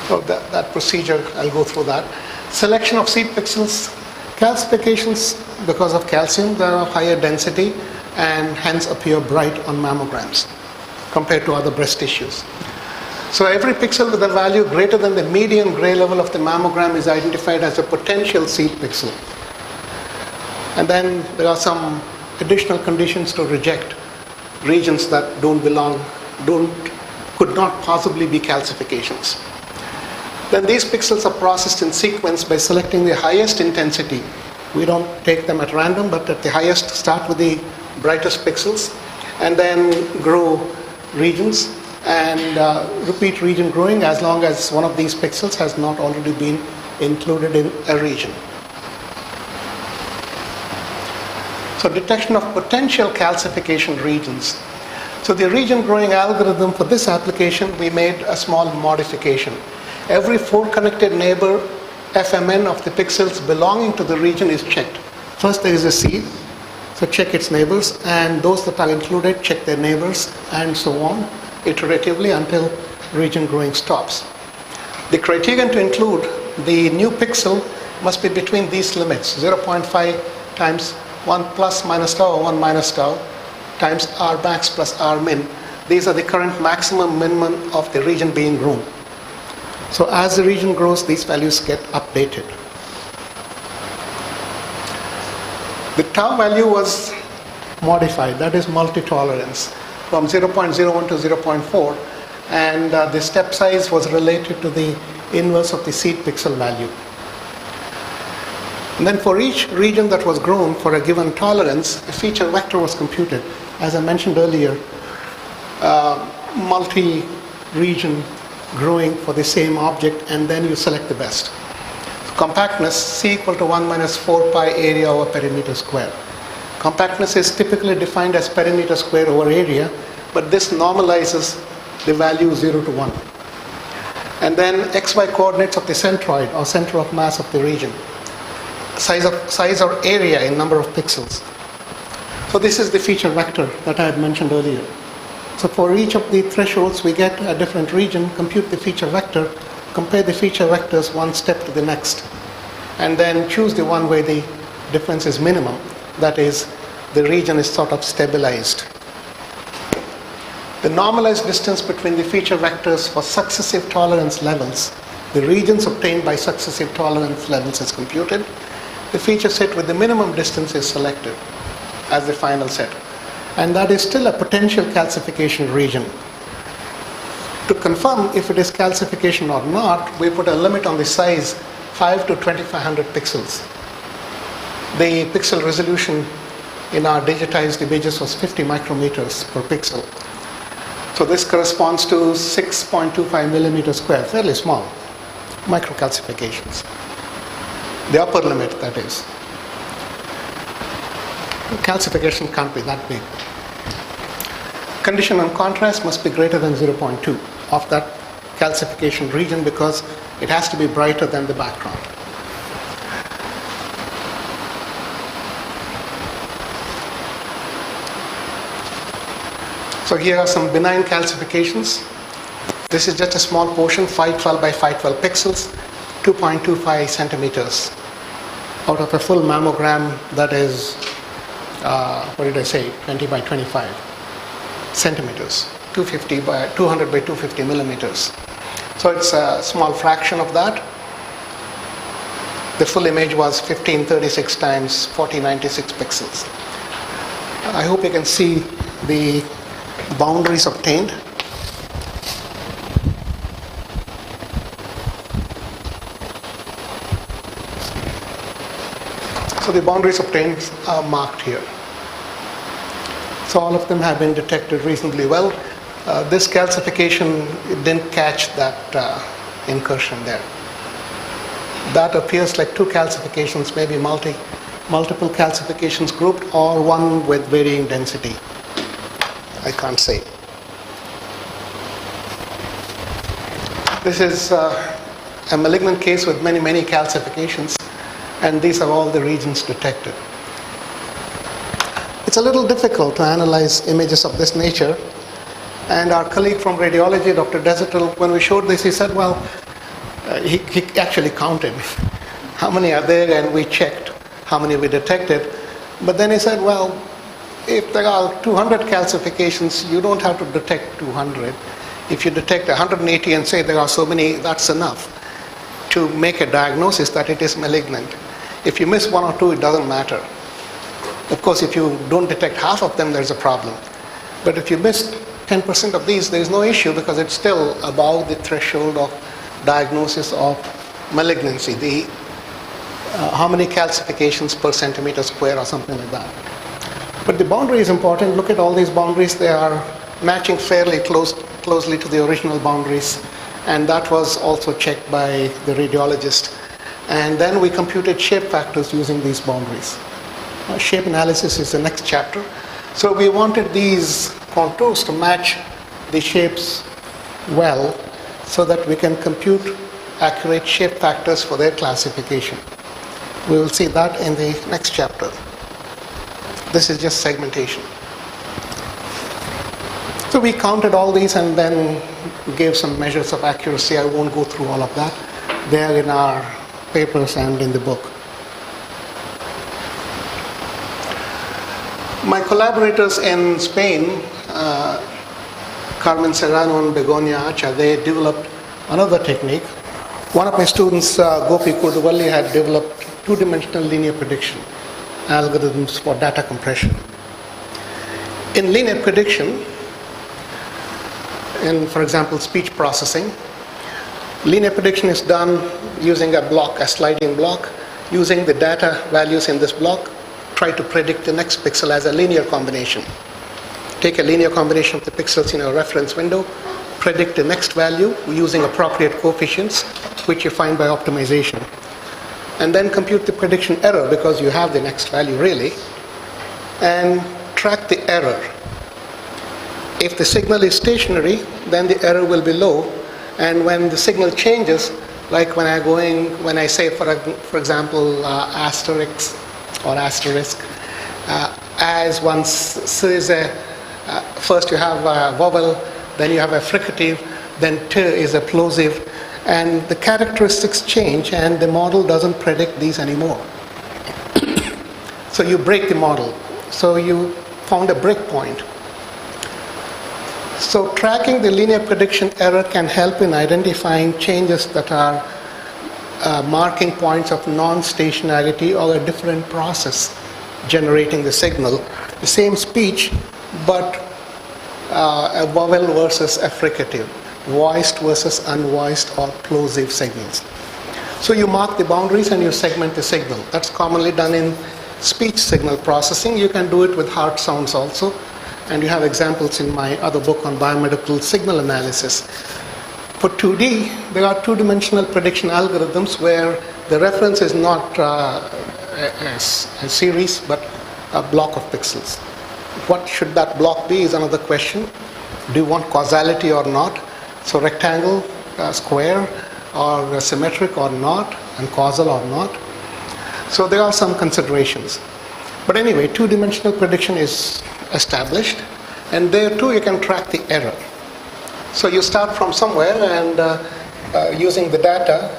So that procedure, I'll go through that. Selection of seed pixels. Calcifications, because of calcium, they are of higher density and hence appear bright on mammograms compared to other breast tissues. So every pixel with a value greater than the median gray level of the mammogram is identified as a potential seed pixel. And then there are some additional conditions to reject regions that could not possibly be calcifications. Then these pixels are processed in sequence by selecting the highest intensity. We don't take them at random, but at the highest, start with the brightest pixels, and then grow regions, and repeat region growing as long as one of these pixels has not already been included in a region. So detection of potential calcification regions. So the region growing algorithm for this application, we made a small modification. Every 4 connected neighbor FMN of the pixels belonging to the region is checked. First there is a seed, so check its neighbors, and those that are included check their neighbors, and so on, iteratively until region growing stops. The criterion to include the new pixel must be between these limits, 0.5 times 1 plus minus tau or 1 minus tau times R max plus R min. These are the current maximum minimum of the region being grown. So as the region grows, these values get updated. The tau value was modified, that is multi-tolerance, from 0.01 to 0.4, and the step size was related to the inverse of the seed pixel value. And then for each region that was grown for a given tolerance, a feature vector was computed. As I mentioned earlier, multi-region growing for the same object, and then you select the best. So compactness, C equal to 1 minus 4 pi area over perimeter square. Compactness is typically defined as perimeter square over area, but this normalizes the value 0 to 1. And then xy coordinates of the centroid or center of mass of the region. Size or area in number of pixels. So this is the feature vector that I had mentioned earlier. So for each of the thresholds, we get a different region, compute the feature vector, compare the feature vectors one step to the next, and then choose the one where the difference is minimum. That is, the region is sort of stabilized. The normalized distance between the feature vectors for successive tolerance levels, the regions obtained by successive tolerance levels is computed. The feature set with the minimum distance is selected as the final set. And that is still a potential calcification region. To confirm if it is calcification or not, we put a limit on the size 5 to 2500 pixels. The pixel resolution in our digitized images was 50 micrometers per pixel. So this corresponds to 6.25 millimeters square, fairly small microcalcifications. The upper limit, that is. Calcification can't be that big. Condition on contrast must be greater than 0.2 of that calcification region because it has to be brighter than the background. So here are some benign calcifications. This is just a small portion, 512 by 512 pixels, 2.25 centimeters. Out of a full mammogram, that is, 20 by 25 centimeters, 200 by 250 millimeters. So it's a small fraction of that. The full image was 1536 times 4096 pixels. I hope you can see the boundaries obtained. So the boundaries obtained are marked here. So all of them have been detected reasonably well. This calcification, it didn't catch that incursion there. That appears like two calcifications, maybe multiple calcifications grouped or one with varying density. I can't say. This is a malignant case with many calcifications, and these are all the regions detected. It's a little difficult to analyze images of this nature, and our colleague from radiology, Dr. Desertel, when we showed this, he said, well, he actually counted how many are there, and we checked how many we detected. But then he said, well, if there are 200 calcifications, you don't have to detect 200. If you detect 180 and say there are so many, that's enough to make a diagnosis that it is malignant. If you miss one or two, it doesn't matter. Of course, if you don't detect half of them, there's a problem. But if you miss 10% of these, there's no issue because it's still above the threshold of diagnosis of malignancy. How many calcifications per centimeter square or something like that. But the boundary is important. Look at all these boundaries. They are matching fairly closely to the original boundaries. And that was also checked by the radiologist. And then we computed shape factors using these boundaries. Shape analysis is the next chapter. So we wanted these contours to match the shapes well so that we can compute accurate shape factors for their classification. We will see that in the next chapter. This is just segmentation. So we counted all these and then gave some measures of accuracy. I won't go through all of that. They are in our papers and in the book. My collaborators in Spain, Carmen Serrano and Begonia Acha, they developed another technique. One of my students, Gopi Koduvalli, had developed two-dimensional linear prediction algorithms for data compression. In linear prediction, in, for example, speech processing, linear prediction is done using a block, a sliding block, using the data values in this block, try to predict the next pixel as a linear combination. Take a linear combination of the pixels in a reference window, predict the next value using appropriate coefficients, which you find by optimization. And then compute the prediction error because you have the next value really, and track the error. If the signal is stationary, then the error will be low, and when the signal changes, like when I say for example asterisk or asterisk, as one says first you have a vowel, then you have a fricative, then t is a plosive, and the characteristics change and the model doesn't predict these anymore. So you break the model. So you found a break point. So tracking the linear prediction error can help in identifying changes that are marking points of non-stationarity or a different process generating the signal. The same speech, but a vowel versus a fricative, voiced versus unvoiced or plosive signals. So you mark the boundaries and you segment the signal. That's commonly done in speech signal processing. You can do it with heart sounds also. And you have examples in my other book on biomedical signal analysis. For 2D, there are two-dimensional prediction algorithms where the reference is not a series, but a block of pixels. What should that block be is another question. Do you want causality or not? So rectangle, square, or symmetric or not, and causal or not. So there are some considerations. But anyway, two-dimensional prediction is established, and there too you can track the error. So you start from somewhere, and using the data,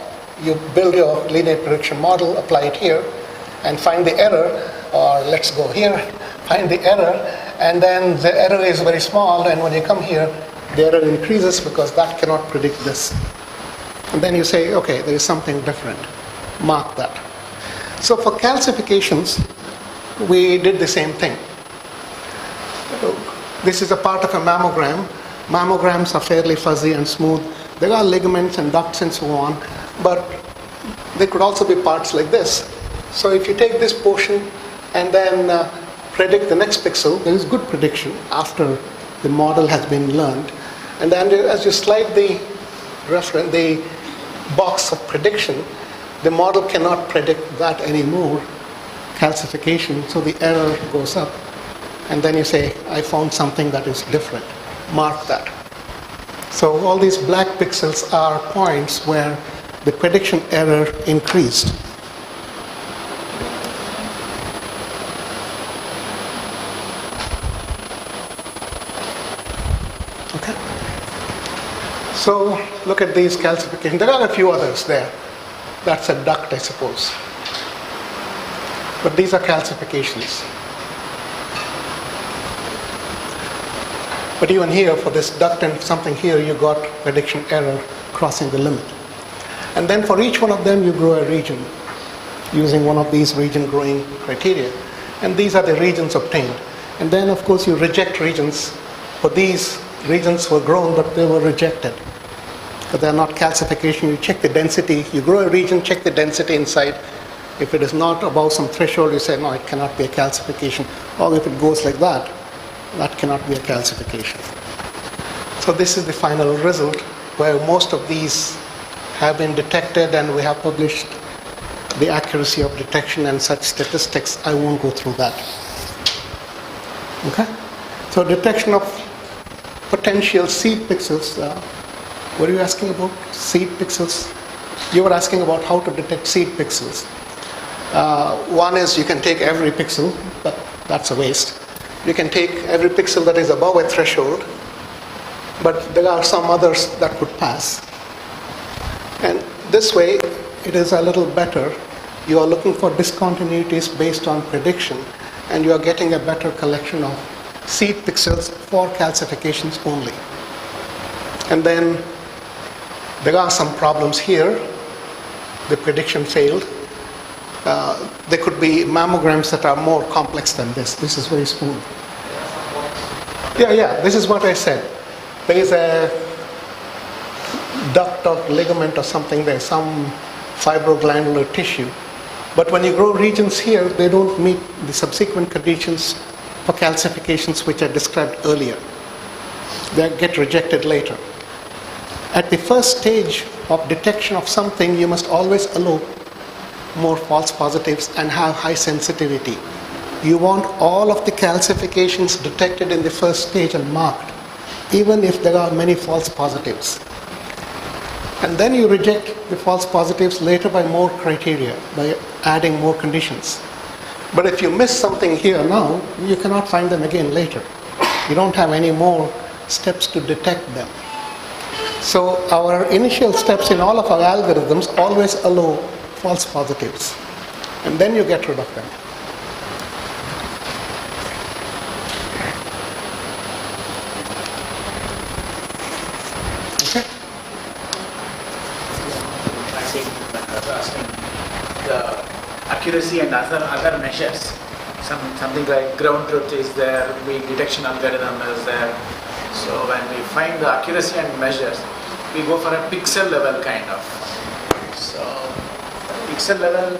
you build your linear prediction model, apply it here, and find the error, or let's go here, find the error, and then the error is very small, and when you come here, the error increases because that cannot predict this. And then you say, okay, there is something different. Mark that. So for calcifications, we did the same thing. This is a part of a mammogram. Mammograms are fairly fuzzy and smooth. There are ligaments and ducts and so on, but they could also be parts like this. So if you take this portion and then predict the next pixel, there is good prediction after the model has been learned. And then as you slide the box of prediction, the model cannot predict that anymore, calcification, so the error goes up. And then you say, I found something that is different. Mark that. So all these black pixels are points where the prediction error increased. Okay. So look at these calcifications. There are a few others there. That's a duct, I suppose. But these are calcifications. But even here, for this duct and something here, you got prediction error crossing the limit. And then for each one of them, you grow a region using one of these region growing criteria. And these are the regions obtained. And then, of course, you reject regions. For these, regions were grown, but they were rejected. But they're not calcification. You check the density. You grow a region, check the density inside. If it is not above some threshold, you say, no, it cannot be a calcification. Or if it goes like that, that cannot be a calcification. So this is the final result, where most of these have been detected, and we have published the accuracy of detection and such statistics. I won't go through that. Okay? So detection of potential seed pixels. What are you asking about? Seed pixels? You were asking about how to detect seed pixels. One is you can take every pixel, but that's a waste. You can take every pixel that is above a threshold, but there are some others that could pass. And this way, it is a little better. You are looking for discontinuities based on prediction, and you are getting a better collection of seed pixels for calcifications only. And then there are some problems here. The prediction failed. There could be mammograms that are more complex than this. This is very smooth. Yeah, this is what I said. There is a duct or ligament or something there, some fibroglandular tissue. But when you grow regions here, they don't meet the subsequent conditions for calcifications which I described earlier. They get rejected later. At the first stage of detection of something, you must always allow more false positives and have high sensitivity. You want all of the calcifications detected in the first stage and marked, even if there are many false positives. And then you reject the false positives later by more criteria, by adding more conditions. But if you miss something here now, you cannot find them again later. You don't have any more steps to detect them. So our initial steps in all of our algorithms always allow false positives, and then you get rid of them. accuracy and other measures. Something like ground truth is there, weak detection algorithm is there. So when we find the accuracy and measures, we go for a pixel level kind of. So pixel level,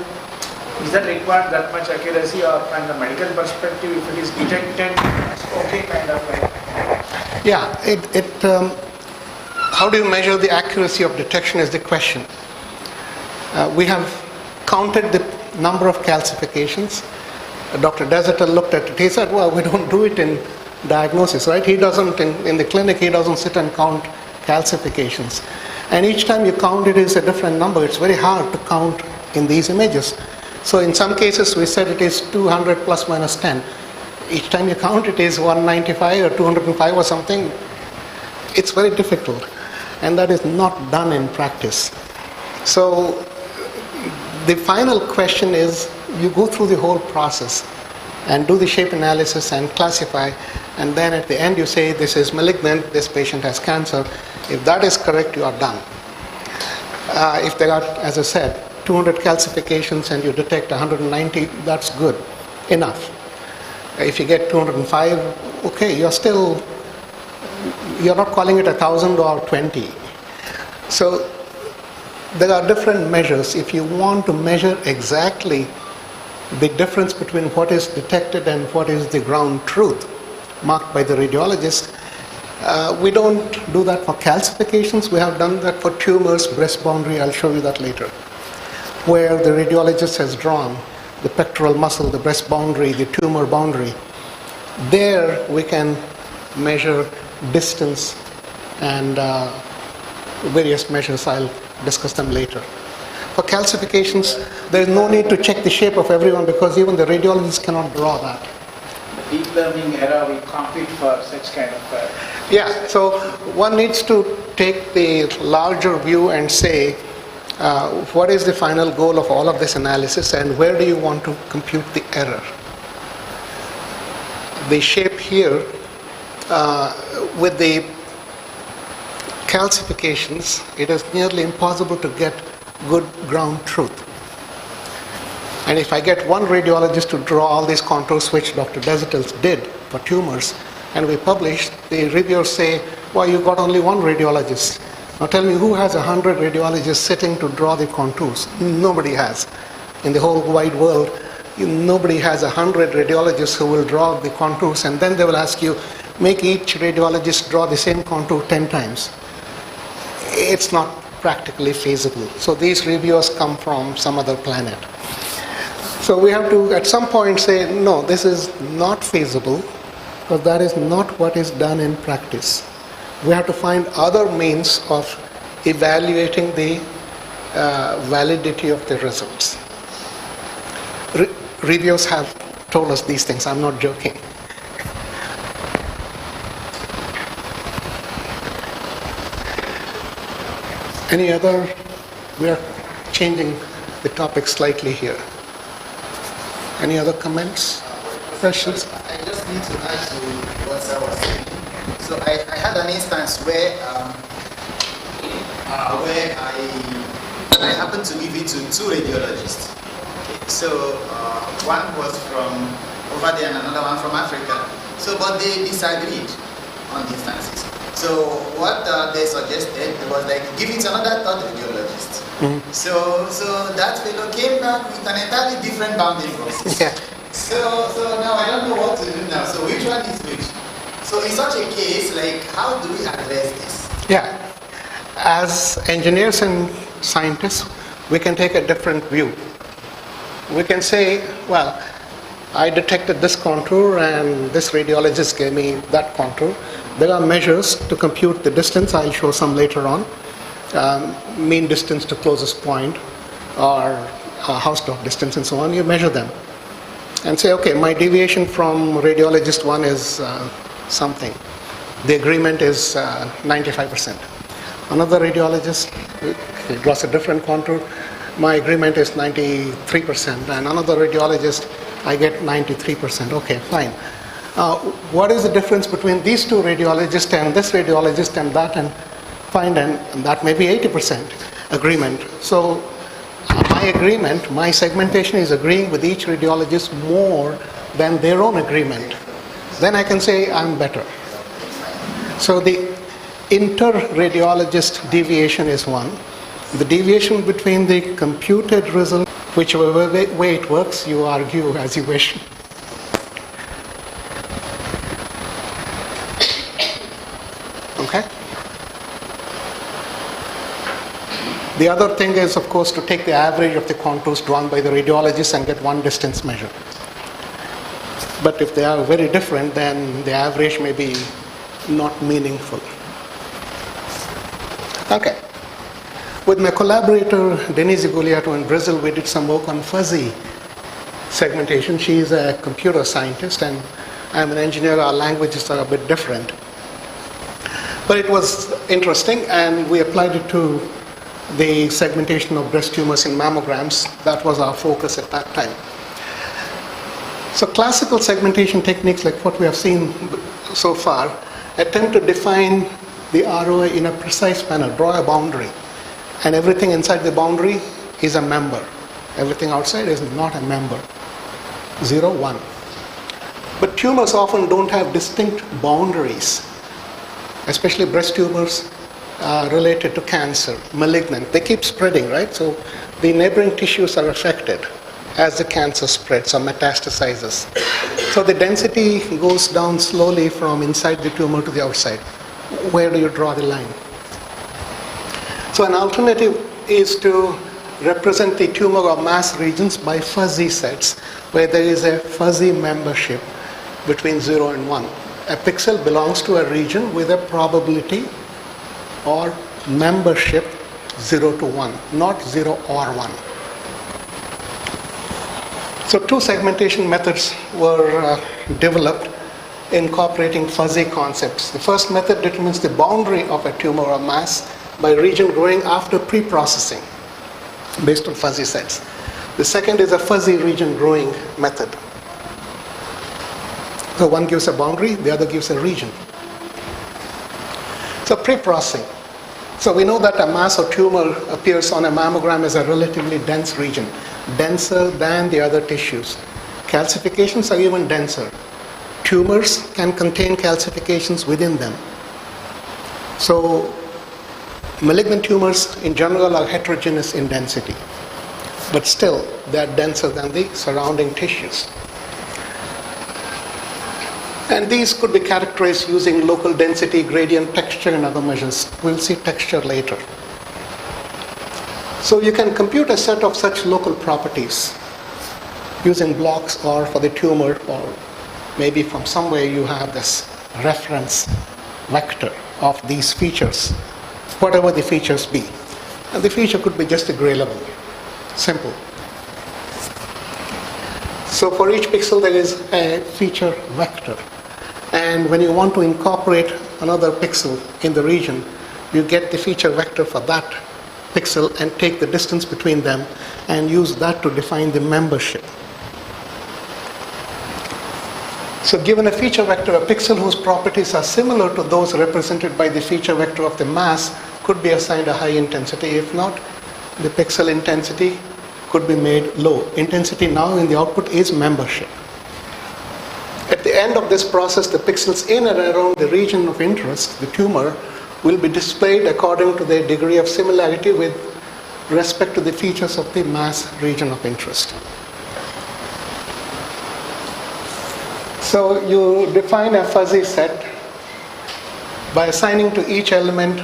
is that required that much accuracy, or from the medical perspective, if it is detected, it's okay kind of like? Yeah, how do you measure the accuracy of detection is the question. We have counted the number of calcifications. Dr. Desertel looked at it. He said, well, we don't do it in diagnosis, right? He doesn't, in the clinic, he doesn't sit and count calcifications. And each time you count it is a different number. It's very hard to count in these images. So in some cases, we said it is 200 plus minus 10. Each time you count it is 195 or 205 or something. It's very difficult. And that is not done in practice. So the final question is, you go through the whole process and do the shape analysis and classify, and then at the end you say this is malignant, this patient has cancer. If that is correct, you are done. If there are, as I said, 200 calcifications and you detect 190, that's good, enough. If you get 205, okay, you're not calling it 1,000 or 20. So there are different measures. If you want to measure exactly the difference between what is detected and what is the ground truth marked by the radiologist, we don't do that for calcifications. We have done that for tumors, breast boundary. I'll show you that later, where the radiologist has drawn the pectoral muscle, the breast boundary, the tumor boundary. There we can measure distance and various measures. I'll discuss them later. For calcifications, there is no need to check the shape of everyone because even the radiologist cannot draw that. The deep learning era will compete for such kind of... Yeah, so one needs to take the larger view and say, what is the final goal of all of this analysis and where do you want to compute the error? The shape here, with the calcifications, it is nearly impossible to get good ground truth. And if I get one radiologist to draw all these contours, which Dr. Desertel did for tumors, and we published, the reviewers say, well, you got only one radiologist. Now tell me, who has 100 radiologists sitting to draw the contours? Nobody has. In the whole wide world, nobody has 100 radiologists who will draw the contours, and then they will ask you, make each radiologist draw the same contour 10 times. It's not practically feasible. So these reviewers come from some other planet. So we have to at some point say, no, this is not feasible because that is not what is done in practice. We have to find other means of evaluating the validity of the results. Reviewers have told us these things. I'm not joking. Any other? We are changing the topic slightly here. Any other comments, questions? I just need to add to what I was saying. So I had an instance where I happened to give it to two radiologists. Okay. So one was from over there and another one from Africa. So, but they disagreed on the instances. So what they suggested was like give it to another third radiologist. Mm-hmm. So that fellow came back with an entirely different bounding process. Yeah. So now I don't know what to do now. So which one is which? So in such a case, like how do we address this? Yeah. As engineers and scientists, we can take a different view. We can say, well, I detected this contour and this radiologist gave me that contour. There are measures to compute the distance. I'll show some later on. Mean distance to closest point or house dot distance and so on. You measure them and say, okay, my deviation from radiologist 1 is something. The agreement is 95%. Another radiologist draws a different contour. My agreement is 93%. And another radiologist, I get 93%. Okay, fine. What is the difference between these two radiologists and this radiologist and that, and find, and that may be 80% agreement. So my agreement, my segmentation is agreeing with each radiologist more than their own agreement, then I can say I'm better. So the inter-radiologist deviation is one. The deviation between the computed result, whichever way it works, you argue as you wish. Okay? The other thing is, of course, to take the average of the contours drawn by the radiologist and get one distance measure. But if they are very different, then the average may be not meaningful. Okay. With my collaborator, Denise Gugliato in Brazil, we did some work on fuzzy segmentation. She is a computer scientist and I'm an engineer. Our languages are a bit different. But it was interesting and we applied it to the segmentation of breast tumors in mammograms. That was our focus at that time. So classical segmentation techniques like what we have seen so far attempt to define the ROI in a precise manner, draw a boundary. And everything inside the boundary is a member. Everything outside is not a member. 0, 1. But tumors often don't have distinct boundaries, especially breast tumors related to cancer, malignant. They keep spreading, right? So the neighboring tissues are affected as the cancer spreads or metastasizes. So the density goes down slowly from inside the tumor to the outside. Where do you draw the line? So an alternative is to represent the tumor or mass regions by fuzzy sets, where there is a fuzzy membership between 0 and 1. A pixel belongs to a region with a probability or membership 0 to 1, not 0 or 1. So two segmentation methods were developed incorporating fuzzy concepts. The first method determines the boundary of a tumor or mass by region growing after pre-processing based on fuzzy sets. The second is a fuzzy region growing method. So one gives a boundary, the other gives a region. So pre-processing. So we know that a mass or tumor appears on a mammogram as a relatively dense region, denser than the other tissues. Calcifications are even denser. Tumors can contain calcifications within them. So malignant tumors in general are heterogeneous in density, but still they are denser than the surrounding tissues. And these could be characterized using local density, gradient, texture, and other measures. We'll see texture later. So you can compute a set of such local properties using blocks or for the tumor, or maybe from somewhere you have this reference vector of these features, whatever the features be. And the feature could be just a gray level. Simple. So for each pixel there is a feature vector. And when you want to incorporate another pixel in the region, you get the feature vector for that pixel and take the distance between them and use that to define the membership. So given a feature vector, a pixel whose properties are similar to those represented by the feature vector of the mass could be assigned a high intensity. If not, the pixel intensity could be made low. Intensity now in the output is membership. At the end of this process, the pixels in and around the region of interest, the tumor, will be displayed according to their degree of similarity with respect to the features of the mass region of interest. So you define a fuzzy set by assigning to each element,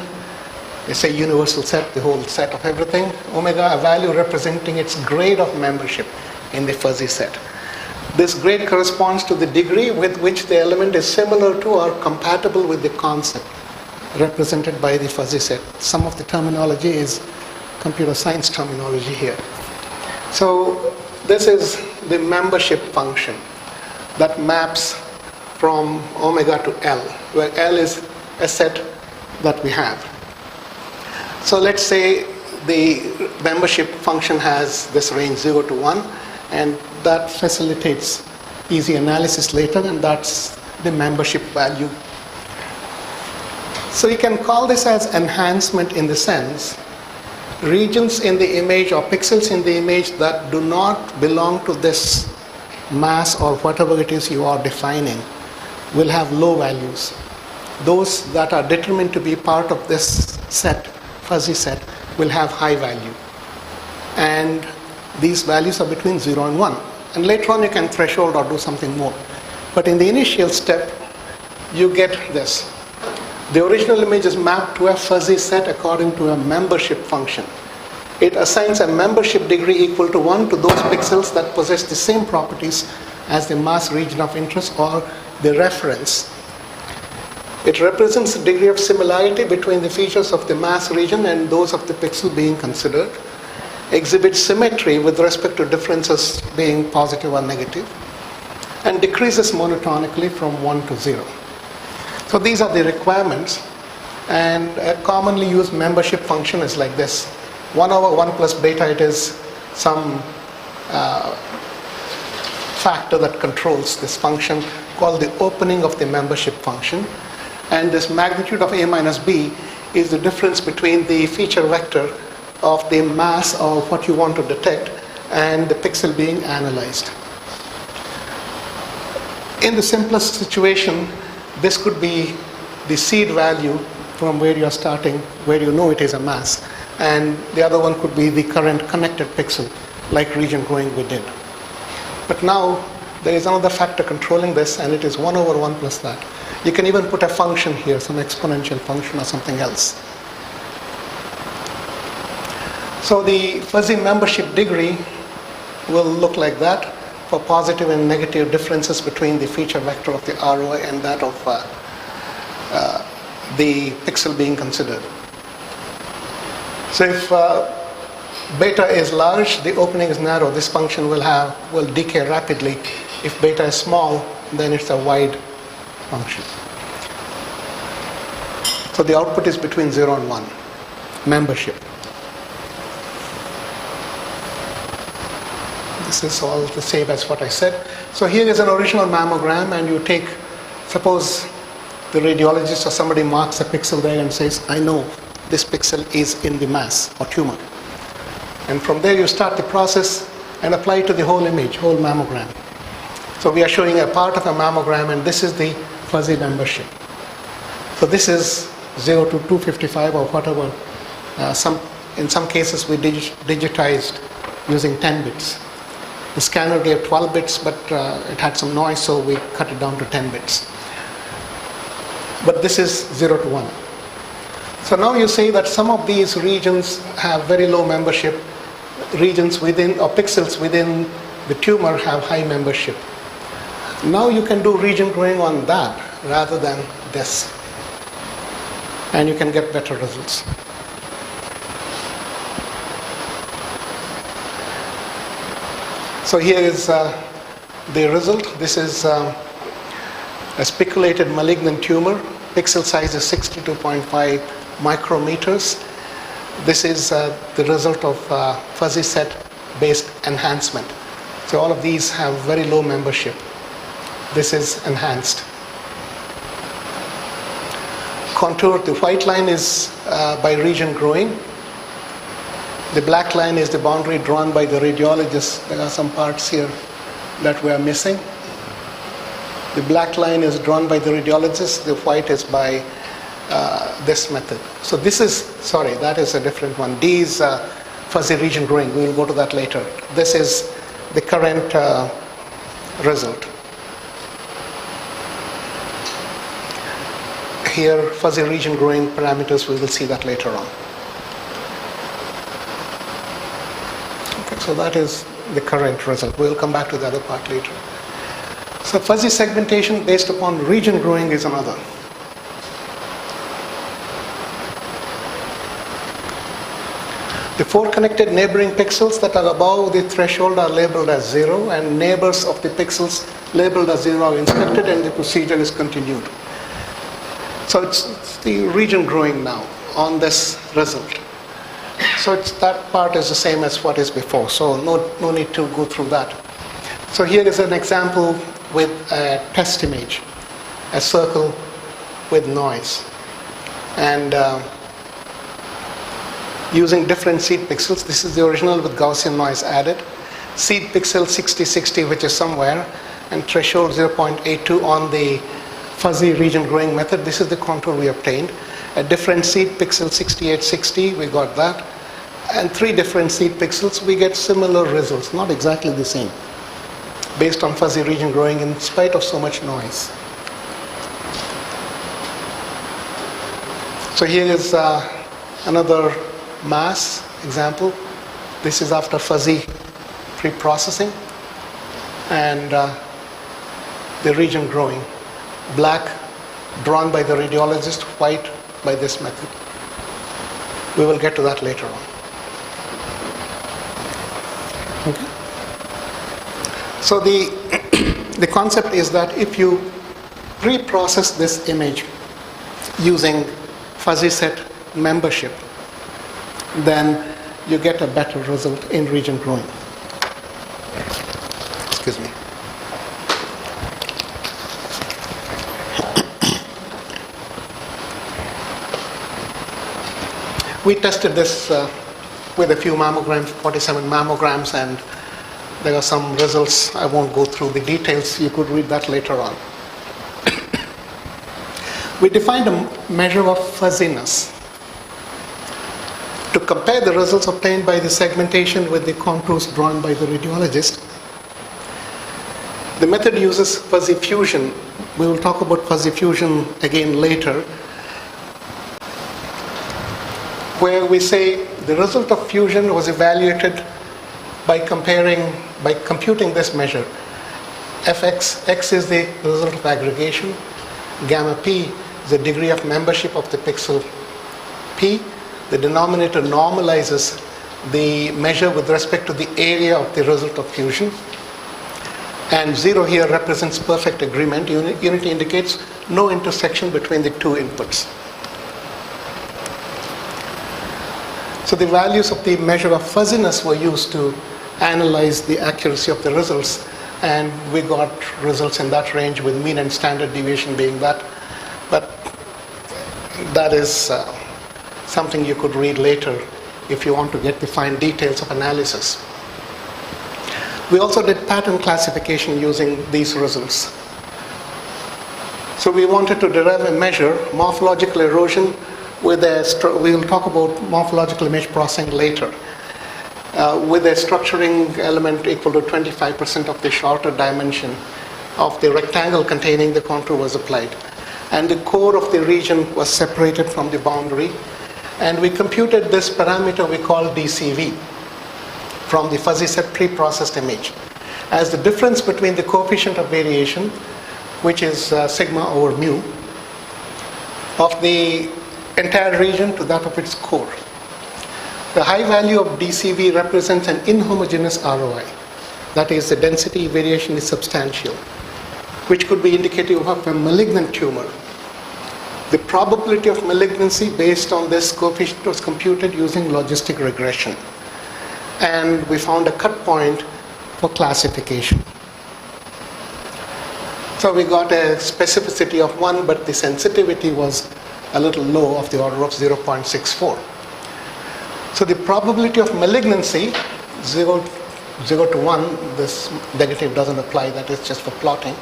it's a universal set, the whole set of everything, omega, a value representing its grade of membership in the fuzzy set. This grade corresponds to the degree with which the element is similar to or compatible with the concept represented by the fuzzy set. Some of the terminology is computer science terminology here. So this is the membership function that maps from omega to L, where L is a set that we have. So let's say the membership function has this range 0 to 1, and that facilitates easy analysis later, and that's the membership value. So you can call this as enhancement in the sense regions in the image or pixels in the image that do not belong to this mass or whatever it is you are defining will have low values. Those that are determined to be part of this set, fuzzy set, will have high value. And these values are between 0 and 1. And later on you can threshold or do something more. But in the initial step, you get this. The original image is mapped to a fuzzy set according to a membership function. It assigns a membership degree equal to 1 to those pixels that possess the same properties as the mass region of interest or the reference. It represents the degree of similarity between the features of the mass region and those of the pixel being considered. Exhibits symmetry with respect to differences being positive or negative, and decreases monotonically from 1 to 0. So these are the requirements, and a commonly used membership function is like this. 1 over 1 plus beta, it is some factor that controls this function called the opening of the membership function. And this magnitude of a minus b is the difference between the feature vector of the mass of what you want to detect and the pixel being analyzed. In the simplest situation, this could be the seed value from where you're starting, where you know it is a mass. And the other one could be the current connected pixel, like region growing we did. But now there is another factor controlling this, and it is 1 over 1 plus that. You can even put a function here, some exponential function or something else. So the fuzzy membership degree will look like that for positive and negative differences between the feature vector of the ROI and that of the pixel being considered. So if beta is large, the opening is narrow. This function will decay rapidly. If beta is small, then it's a wide function. So the output is between 0 and 1, membership. This is all the same as what I said. So here is an original mammogram, and you take, suppose the radiologist or somebody marks a pixel there and says, I know this pixel is in the mass or tumor. And from there you start the process and apply it to the whole image, whole mammogram. So we are showing a part of a mammogram, and this is the fuzzy membership. So this is 0 to 255 or whatever. In some cases we digitized using 10 bits. The scanner gave 12 bits, but it had some noise, so we cut it down to 10 bits. But this is 0 to 1. So now you say that some of these regions have very low membership. Regions within, or pixels within the tumor have high membership. Now you can do region growing on that rather than this. And you can get better results. So here is the result. This is a speculated malignant tumor. Pixel size is 62.5 micrometers. This is the result of fuzzy set based enhancement. So all of these have very low membership. This is enhanced. Contour, the white line is by region growing. The black line is the boundary drawn by the radiologist. There are some parts here that we are missing. The black line is drawn by the radiologist. The white is by this method. So this is, sorry, that is a different one. D is fuzzy region growing. We will go to that later. This is the current result. Here, fuzzy region growing parameters, we will see that later on. Okay, so that is the current result. We'll come back to the other part later. So fuzzy segmentation based upon region growing is another. The 4 connected neighboring pixels that are above the threshold are labeled as 0, and neighbors of the pixels labeled as 0 are inspected, and the procedure is continued. So it's the region growing now on this result. So that part is the same as what is before, so no need to go through that. So here is an example with a test image, a circle with noise. And using different seed pixels. This is the original with Gaussian noise added. Seed pixel 6060, which is somewhere, and threshold 0.82 on the fuzzy region growing method. This is the contour we obtained. A different seed pixel 6860, we got that. And 3 different seed pixels, we get similar results, not exactly the same, based on fuzzy region growing in spite of so much noise. So here is another mass example. This is after fuzzy pre-processing, and the region growing. Black drawn by the radiologist, white by this method. We will get to that later on. Okay. So the concept is that if you pre-process this image using fuzzy set membership, then you get a better result in region growing. Excuse me. We tested this with a few mammograms, 47 mammograms, and there are some results. I won't go through the details. You could read that later on. We defined a measure of fuzziness to compare the results obtained by the segmentation with the contours drawn by the radiologist. The method uses fuzzy fusion. We will talk about fuzzy fusion again later, where we say the result of fusion was evaluated by computing this measure. Fx, x is the result of aggregation. Gamma p is the degree of membership of the pixel p. The denominator normalizes the measure with respect to the area of the result of fusion. And 0 here represents perfect agreement. Unity indicates no intersection between the two inputs. So the values of the measure of fuzziness were used to analyze the accuracy of the results, and we got results in that range with mean and standard deviation being that. But that is something you could read later if you want to get the fine details of analysis. We also did pattern classification using these results. So we wanted to derive a measure, morphological erosion, with we will talk about morphological image processing later, with a structuring element equal to 25% of the shorter dimension of the rectangle containing the contour was applied. And the core of the region was separated from the boundary. And we computed this parameter we call DCV from the fuzzy set pre-processed image as the difference between the coefficient of variation, which is sigma over mu, of the entire region to that of its core. The high value of DCV represents an inhomogeneous ROI. That is, the density variation is substantial, which could be indicative of a malignant tumor. The probability of malignancy based on this coefficient was computed using logistic regression. And we found a cut point for classification. So we got a specificity of 1, but the sensitivity was a little low, of the order of 0.64. So the probability of malignancy, 0 to 1, this negative doesn't apply, that is just for plotting,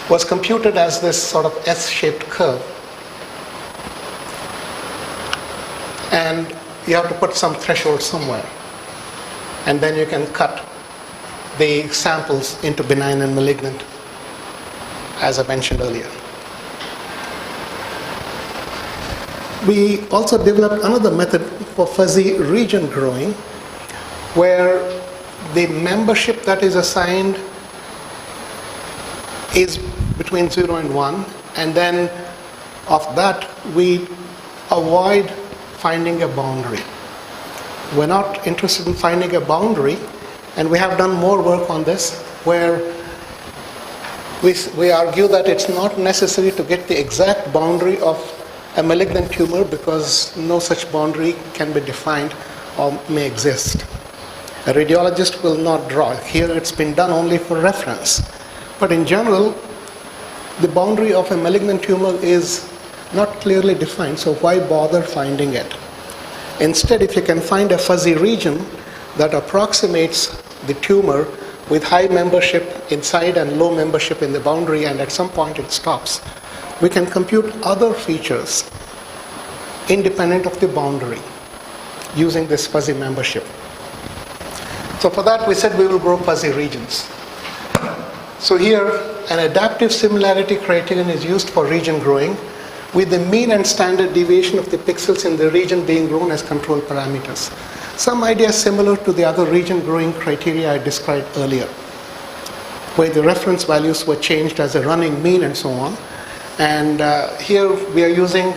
was computed as this sort of S-shaped curve. And you have to put some threshold somewhere. And then you can cut the samples into benign and malignant, as I mentioned earlier. We also developed another method for fuzzy region growing, where the membership that is assigned is between 0 and 1, and then of that we avoid finding a boundary. We're not interested in finding a boundary, and we have done more work on this, where we argue that it's not necessary to get the exact boundary of a malignant tumor, because no such boundary can be defined or may exist. A radiologist will not draw. Here it's been done only for reference. But in general, the boundary of a malignant tumor is not clearly defined, so why bother finding it? Instead, if you can find a fuzzy region that approximates the tumor with high membership inside and low membership in the boundary, and at some point it stops, we can compute other features independent of the boundary using this fuzzy membership. So for that, we said we will grow fuzzy regions. So here, an adaptive similarity criterion is used for region growing, with the mean and standard deviation of the pixels in the region being grown as control parameters. Some idea similar to the other region growing criteria I described earlier, where the reference values were changed as a running mean and so on. And here we are using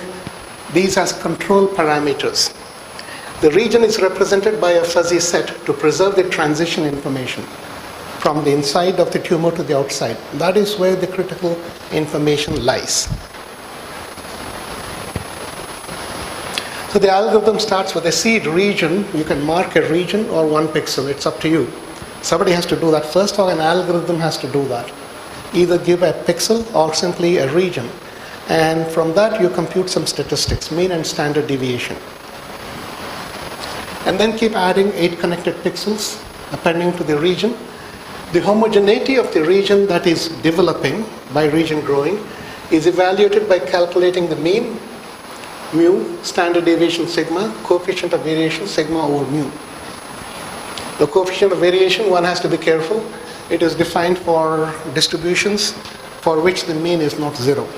these as control parameters. The region is represented by a fuzzy set to preserve the transition information from the inside of the tumor to the outside. That is where the critical information lies. So the algorithm starts with a seed region. You can mark a region or one pixel. It's up to you. Somebody has to do that first, or an algorithm has to do that. Either give a pixel or simply a region. And from that, you compute some statistics, mean and standard deviation. And then keep adding 8 connected pixels appending to the region. The homogeneity of the region that is developing by region growing is evaluated by calculating the mean, mu, standard deviation sigma, coefficient of variation sigma over mu. The coefficient of variation, one has to be careful. It is defined for distributions for which the mean is not 0.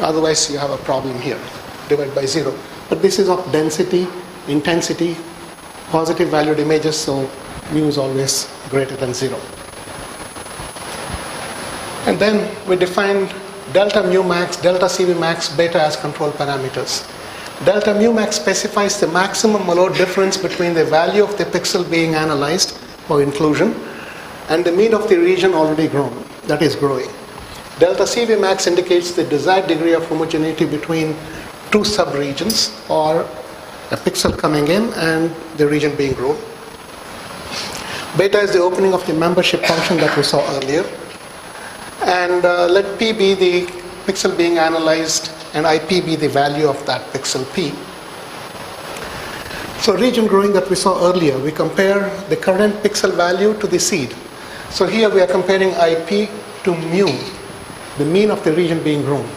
Otherwise, you have a problem here. Divide by 0. But this is of density, intensity, positive valued images, so mu is always greater than 0. And then we define delta mu max, delta CV max, beta as control parameters. Delta mu max specifies the maximum allowed difference between the value of the pixel being analyzed for inclusion and the mean of the region already grown, that is growing. Delta CV max indicates the desired degree of homogeneity between 2 subregions, or a pixel coming in and the region being grown. Beta is the opening of the membership function that we saw earlier. And let P be the pixel being analyzed and IP be the value of that pixel P. So region growing that we saw earlier, we compare the current pixel value to the seed. So here we are comparing IP to mu, the mean of the region being grown.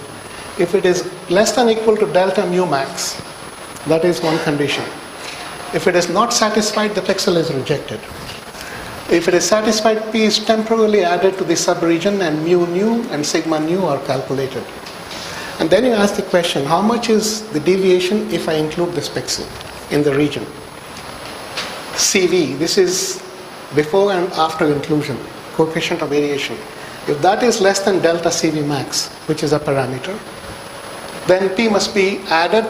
If it is less than or equal to delta mu max, that is one condition. If it is not satisfied, the pixel is rejected. If it is satisfied, P is temporarily added to the subregion and mu nu and sigma nu are calculated. And then you ask the question, how much is the deviation if I include this pixel in the region? CV, this is before and after inclusion, coefficient of variation. If that is less than delta CV max, which is a parameter, then P must be added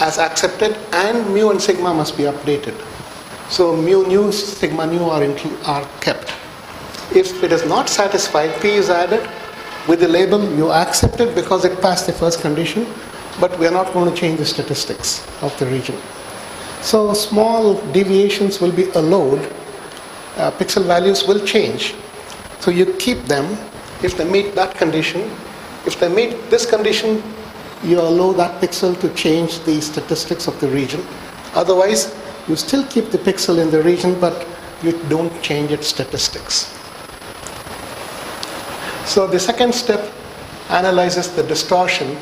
as accepted and mu and sigma must be updated. So mu nu, sigma nu are kept. If it is not satisfied, P is added with the label you accept it because it passed the first condition, but we are not going to change the statistics of the region. So small deviations will be allowed. Pixel values will change. So you keep them if they meet that condition. If they meet this condition, you allow that pixel to change the statistics of the region. Otherwise, you still keep the pixel in the region, but you don't change its statistics. So the second step analyzes the distortion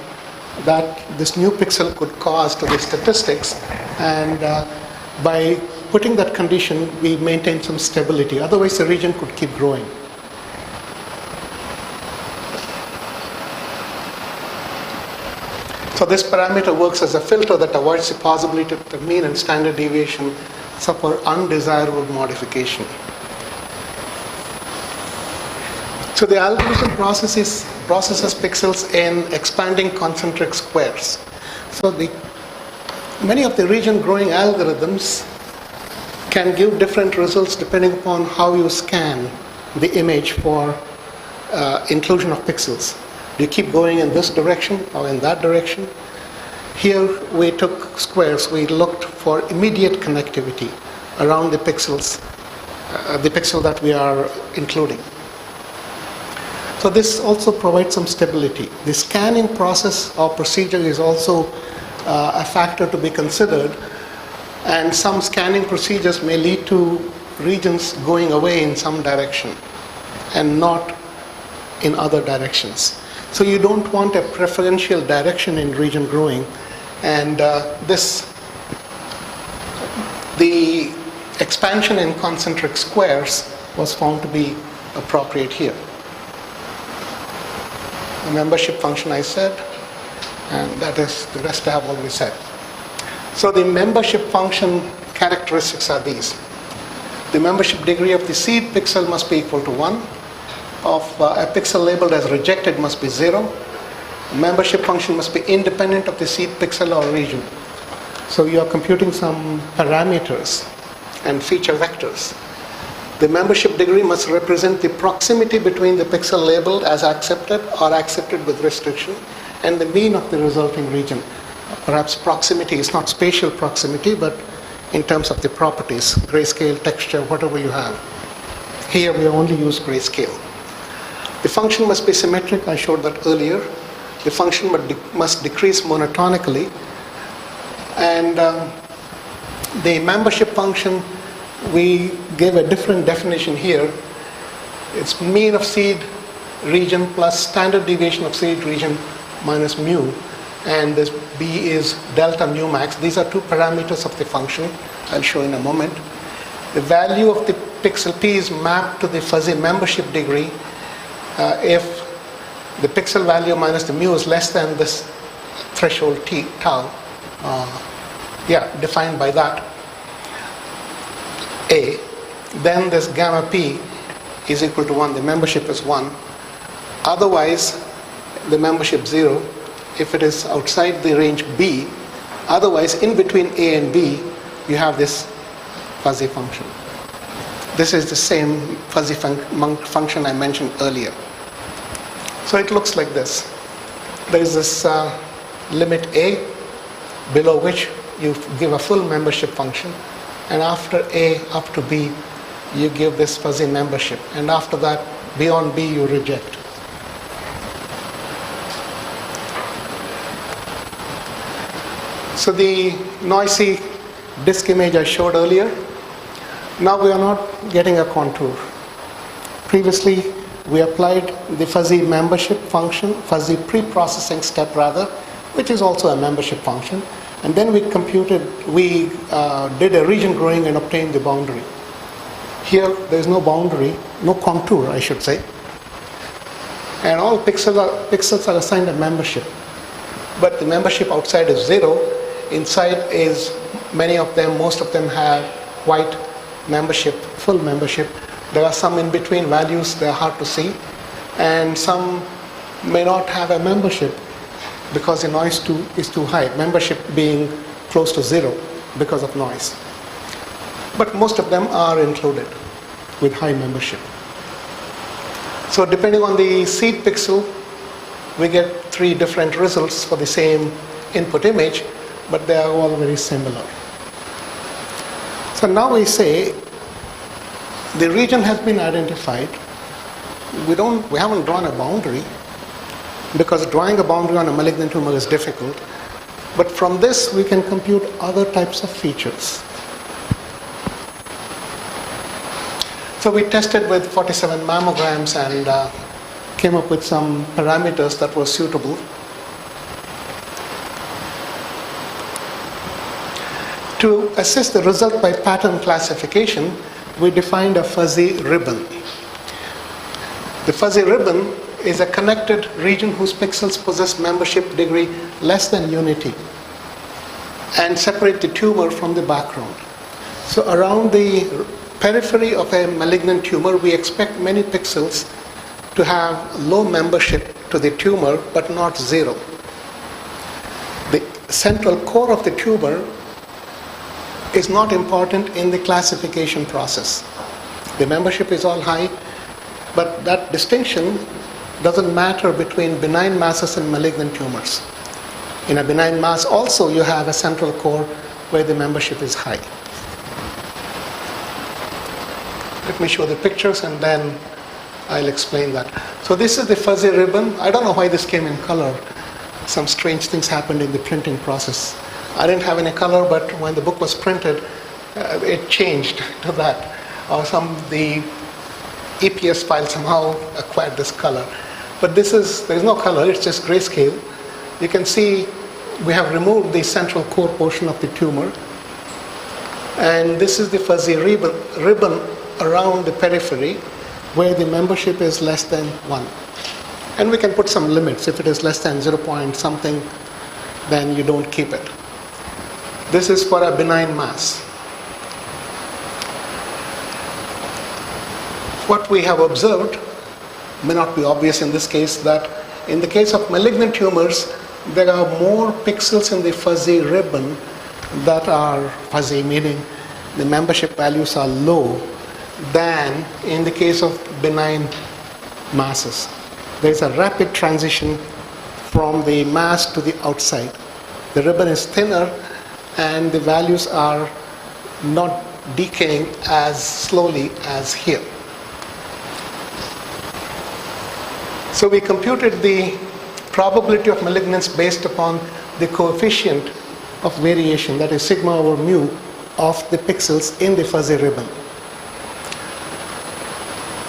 that this new pixel could cause to the statistics, and by putting that condition, we maintain some stability. Otherwise, the region could keep growing. So this parameter works as a filter that avoids the possibility that the mean and standard deviation suffer undesirable modification. So the algorithm processes pixels in expanding concentric squares. So many of the region growing algorithms can give different results depending upon how you scan the image for inclusion of pixels. Do you keep going in this direction or in that direction? Here we took squares. We looked for immediate connectivity around the pixels, the pixel that we are including. So this also provides some stability. The scanning process or procedure is also a factor to be considered. And some scanning procedures may lead to regions going away in some direction and not in other directions. So you don't want a preferential direction in region growing, and the expansion in concentric squares was found to be appropriate here. The membership function I said, and that is the rest I have already said. So the membership function characteristics are these. The membership degree of the seed pixel must be equal to 1. Of a pixel labeled as rejected must be 0. Membership function must be independent of the seed pixel or region. So you are computing some parameters and feature vectors. The membership degree must represent the proximity between the pixel labeled as accepted or accepted with restriction and the mean of the resulting region. Perhaps proximity is not spatial proximity, but in terms of the properties, grayscale, texture, whatever you have. Here we only use grayscale. The function must be symmetric, I showed that earlier. The function must decrease monotonically. And the membership function, we gave a different definition here. It's mean of seed region plus standard deviation of seed region minus mu. And this B is delta mu max. These are two parameters of the function. I'll show in a moment. The value of the pixel P is mapped to the fuzzy membership degree if the pixel value minus the mu is less than this threshold T, tau, defined by that A, then this gamma P is equal to 1. The membership is 1. Otherwise, the membership 0. If it is outside the range B, otherwise in between A and B, you have this fuzzy function. This is the same fuzzy function I mentioned earlier. So it looks like this. There is this limit A, below which you give a full membership function, and after A up to B, you give this fuzzy membership, and after that, beyond B, you reject. So the noisy disk image I showed earlier, now we are not getting a contour. Previously, we applied the fuzzy membership function, fuzzy pre-processing step rather, which is also a membership function. And then we did a region growing and obtained the boundary. Here, there is no boundary, no contour, I should say. And all pixels are assigned a membership. But the membership outside is 0. Inside is, most of them have white membership, full membership. There are some in between values, they are hard to see. And some may not have a membership because the noise is too high, membership being close to 0 because of noise. But most of them are included with high membership. So depending on the seed pixel, we get 3 different results for the same input image, but they are all very similar. So now we say the region has been identified. We haven't drawn a boundary because drawing a boundary on a malignant tumor is difficult. But from this we can compute other types of features. So we tested with 47 mammograms and came up with some parameters that were suitable. To assess the result by pattern classification, we defined a fuzzy ribbon. The fuzzy ribbon is a connected region whose pixels possess membership degree less than unity and separate the tumor from the background. So around the periphery of a malignant tumor, we expect many pixels to have low membership to the tumor, but not 0. The central core of the tumor is not important in the classification process. The membership is all high, but that distinction doesn't matter between benign masses and malignant tumors. In a benign mass also you have a central core where the membership is high. Let me show the pictures and then I'll explain that. So this is the fuzzy ribbon. I don't know why this came in color. Some strange things happened in the printing process. I didn't have any color, but when the book was printed, it changed to that. Or the EPS file somehow acquired this color. But there is no color, it's just grayscale. You can see we have removed the central core portion of the tumor. And this is the fuzzy ribbon around the periphery where the membership is less than 1. And we can put some limits. If it is less than 0 point something, then you don't keep it. This is for a benign mass. What we have observed may not be obvious in this case, that in the case of malignant tumors, there are more pixels in the fuzzy ribbon that are fuzzy, meaning the membership values are low, than in the case of benign masses. There is a rapid transition from the mass to the outside. The ribbon is thinner and the values are not decaying as slowly as here. So we computed the probability of malignance based upon the coefficient of variation, that is sigma over mu, of the pixels in the fuzzy ribbon.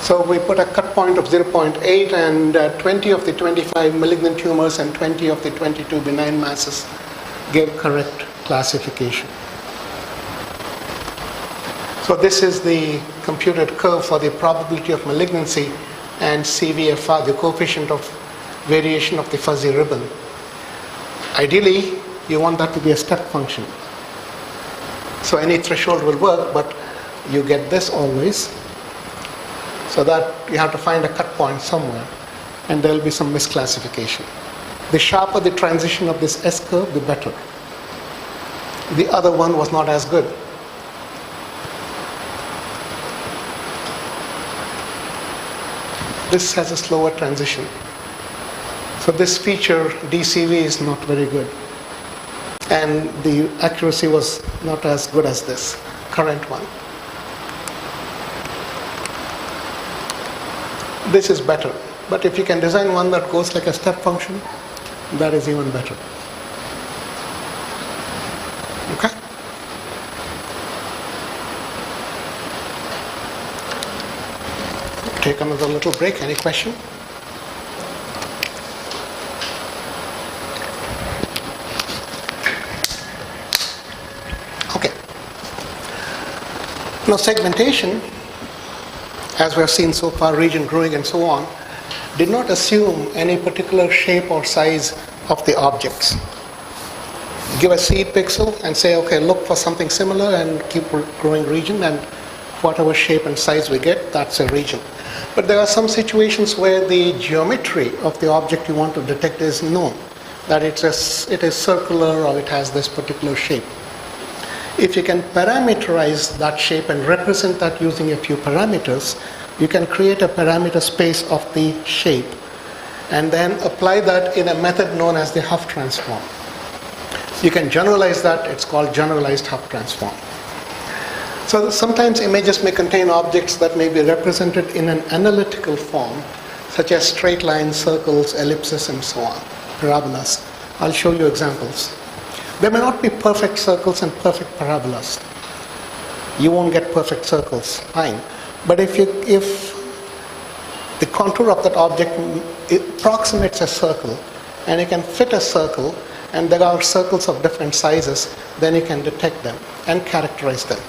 So we put a cut point of 0.8, and 20 of the 25 malignant tumors and 20 of the 22 benign masses gave correct classification. So this is the computed curve for the probability of malignancy and CVFR, the coefficient of variation of the fuzzy ribbon. Ideally, you want that to be a step function. So any threshold will work, but you get this always. So that you have to find a cut point somewhere, and there will be some misclassification. The sharper the transition of this S curve, the better. The other one was not as good. This has a slower transition. So this feature, DCV, is not very good. And the accuracy was not as good as this current one. This is better. But if you can design one that goes like a step function, that is even better. Okay? Take another little break. Any question? Okay. Now segmentation, as we have seen so far, region growing and so on, did not assume any particular shape or size of the objects. Give a seed pixel and say, okay, look for something similar and keep growing region, and whatever shape and size we get, that's a region. But there are some situations where the geometry of the object you want to detect is known, that it is circular or it has this particular shape. If you can parameterize that shape and represent that using a few parameters, you can create a parameter space of the shape and then apply that in a method known as the Huff transform. You can generalize that, it's called generalized Huff transform. So sometimes images may contain objects that may be represented in an analytical form, such as straight lines, circles, ellipses, and so on, parabolas. I'll show you examples. There may not be perfect circles and perfect parabolas. You won't get perfect circles, fine. But if the contour of that object approximates a circle, and you can fit a circle, and there are circles of different sizes, then you can detect them and characterize them.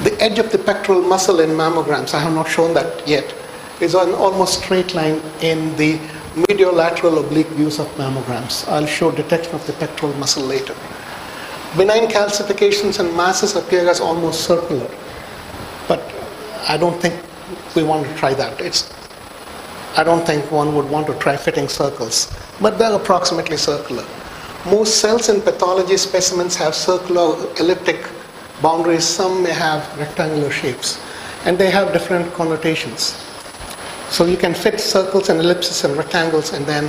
The edge of the pectoral muscle in mammograms, I have not shown that yet, is an almost straight line in the mediolateral oblique views of mammograms. I'll show detection of the pectoral muscle later. Benign calcifications and masses appear as almost circular, but I don't think we want to try that. I don't think one would want to try fitting circles, but they're approximately circular. Most cells in pathology specimens have circular elliptic boundaries. Some may have rectangular shapes, and they have different connotations. So you can fit circles and ellipses and rectangles and then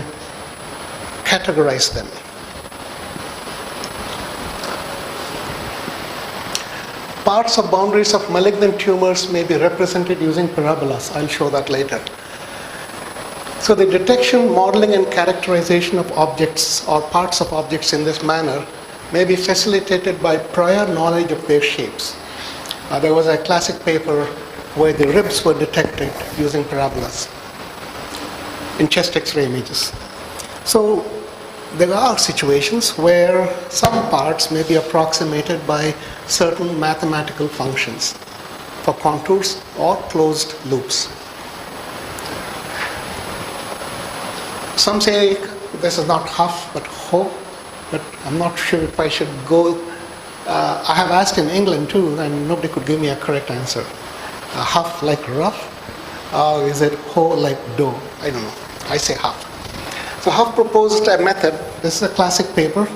categorize them. Parts of boundaries of malignant tumors may be represented using parabolas. I'll show that later. So the detection, modeling, and characterization of objects or parts of objects in this manner may be facilitated by prior knowledge of their shapes. There was a classic paper where the ribs were detected using parabolas in chest X-ray images. So there are situations where some parts may be approximated by certain mathematical functions for contours or closed loops. Some say this is not huff but ho, but I'm not sure if I should go. I have asked in England too, and nobody could give me a correct answer. Huff like rough, or is it ho like do? I don't know. I say huff. So Huff proposed a method. This is a classic paper.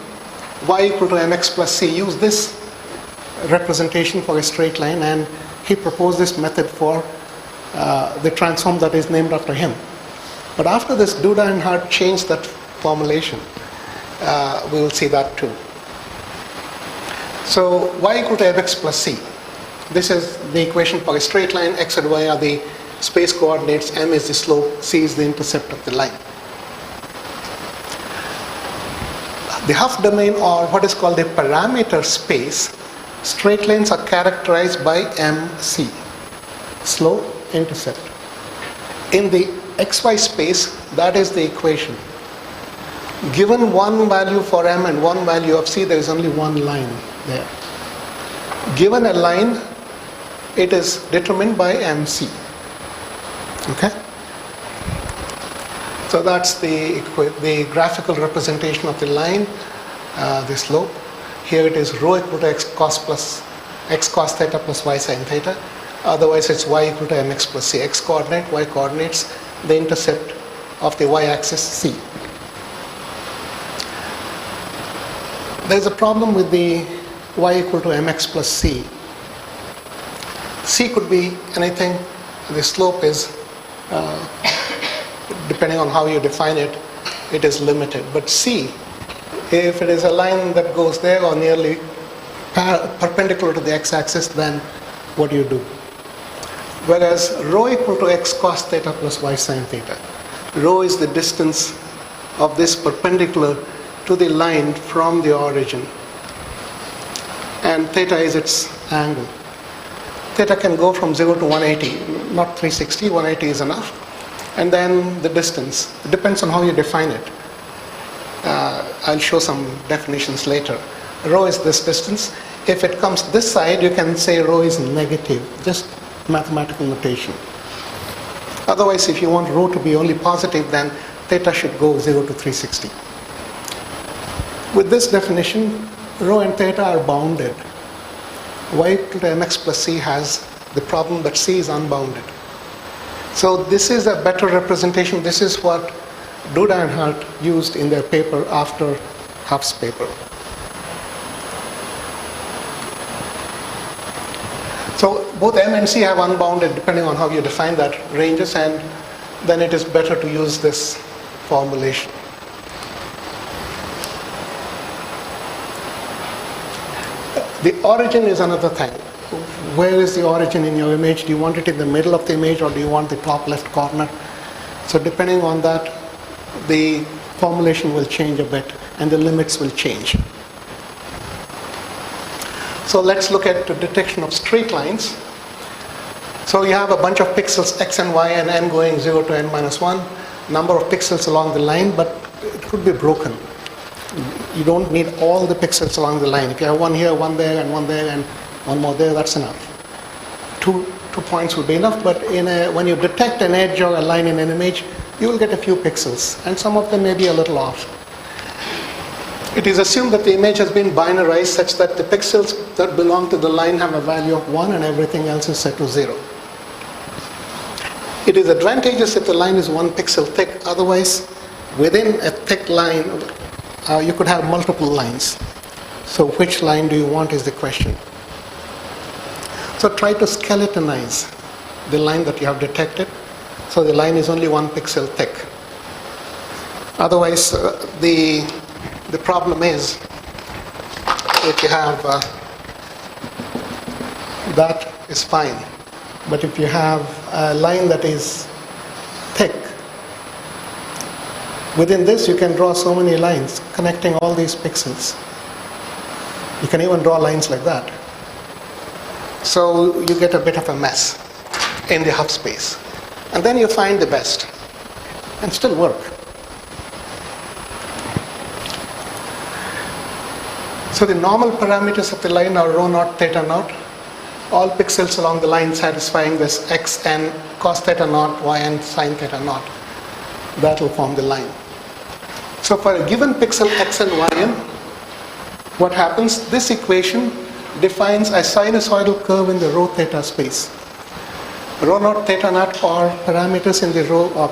Y equal to mx plus c. Use this representation for a straight line, and he proposed this method for the transform that is named after him. But after this, Duda and Hart changed that formulation. We will see that too. So y equal to mx plus c. This is the equation for a straight line. X and y are the space coordinates, m is the slope, c is the intercept of the line. The Huff domain, or what is called the parameter space, straight lines are characterized by mc, slope, intercept. In the xy space, that is the equation. Given one value for m and one value of c, there is only one line there. Given a line, it is determined by mc. Okay? So that's the graphical representation of the line, the slope. Here it is rho equal to x cos theta plus y sin theta. Otherwise it's y equal to mx plus c. X coordinate, y coordinates, the intercept of the y-axis c. There's a problem with the y equal to mx plus c. C could be anything. The slope is, depending on how you define it, it is limited. But c, if it is a line that goes there or nearly perpendicular to the x-axis, then what do you do? Whereas rho equal to x cos theta plus y sin theta. Rho is the distance of this perpendicular to the line from the origin, and theta is its angle. Theta can go from 0 to 180, not 360, 180 is enough. And then the distance, it depends on how you define it. I'll show some definitions later. Rho is this distance. If it comes this side, you can say rho is negative, just mathematical notation. Otherwise, if you want rho to be only positive, then theta should go 0 to 360. With this definition, rho and theta are bounded. Y equal to mx plus c has the problem that c is unbounded. So this is a better representation. This is what Duda and Hart used in their paper after Huff's paper. So both m and c have unbounded, depending on how you define that, ranges, and then it is better to use this formulation. The origin is another thing. Where is the origin in your image? Do you want it in the middle of the image, or do you want the top left corner? So depending on that, the formulation will change a bit and the limits will change. So let's look at the detection of straight lines. So you have a bunch of pixels x and y and n going 0 to n minus 1, number of pixels along the line, but it could be broken. You don't need all the pixels along the line. If you have one here, one there, and one more there, that's enough. Two points will be enough, but when you detect an edge or a line in an image, you will get a few pixels, and some of them may be a little off. It is assumed that the image has been binarized such that the pixels that belong to the line have a value of 1 and everything else is set to 0. It is advantageous if the line is 1 pixel thick. Otherwise, within a thick line, you could have multiple lines. So which line do you want is the question. So try to skeletonize the line that you have detected, so the line is only 1 pixel thick. Otherwise, the problem is, if you have that is fine, but if you have a line that is thick, Within this, you can draw so many lines connecting all these pixels. You can even draw lines like that. So you get a bit of a mess in the hub space. And then you find the best and still work. So the normal parameters of the line are rho naught, theta naught. All pixels along the line satisfying this xn cos theta naught, yn sin theta naught. That will form the line. So for a given pixel x and yn, what happens? This equation defines a sinusoidal curve in the rho theta space. Rho naught, theta naught are parameters in the rho of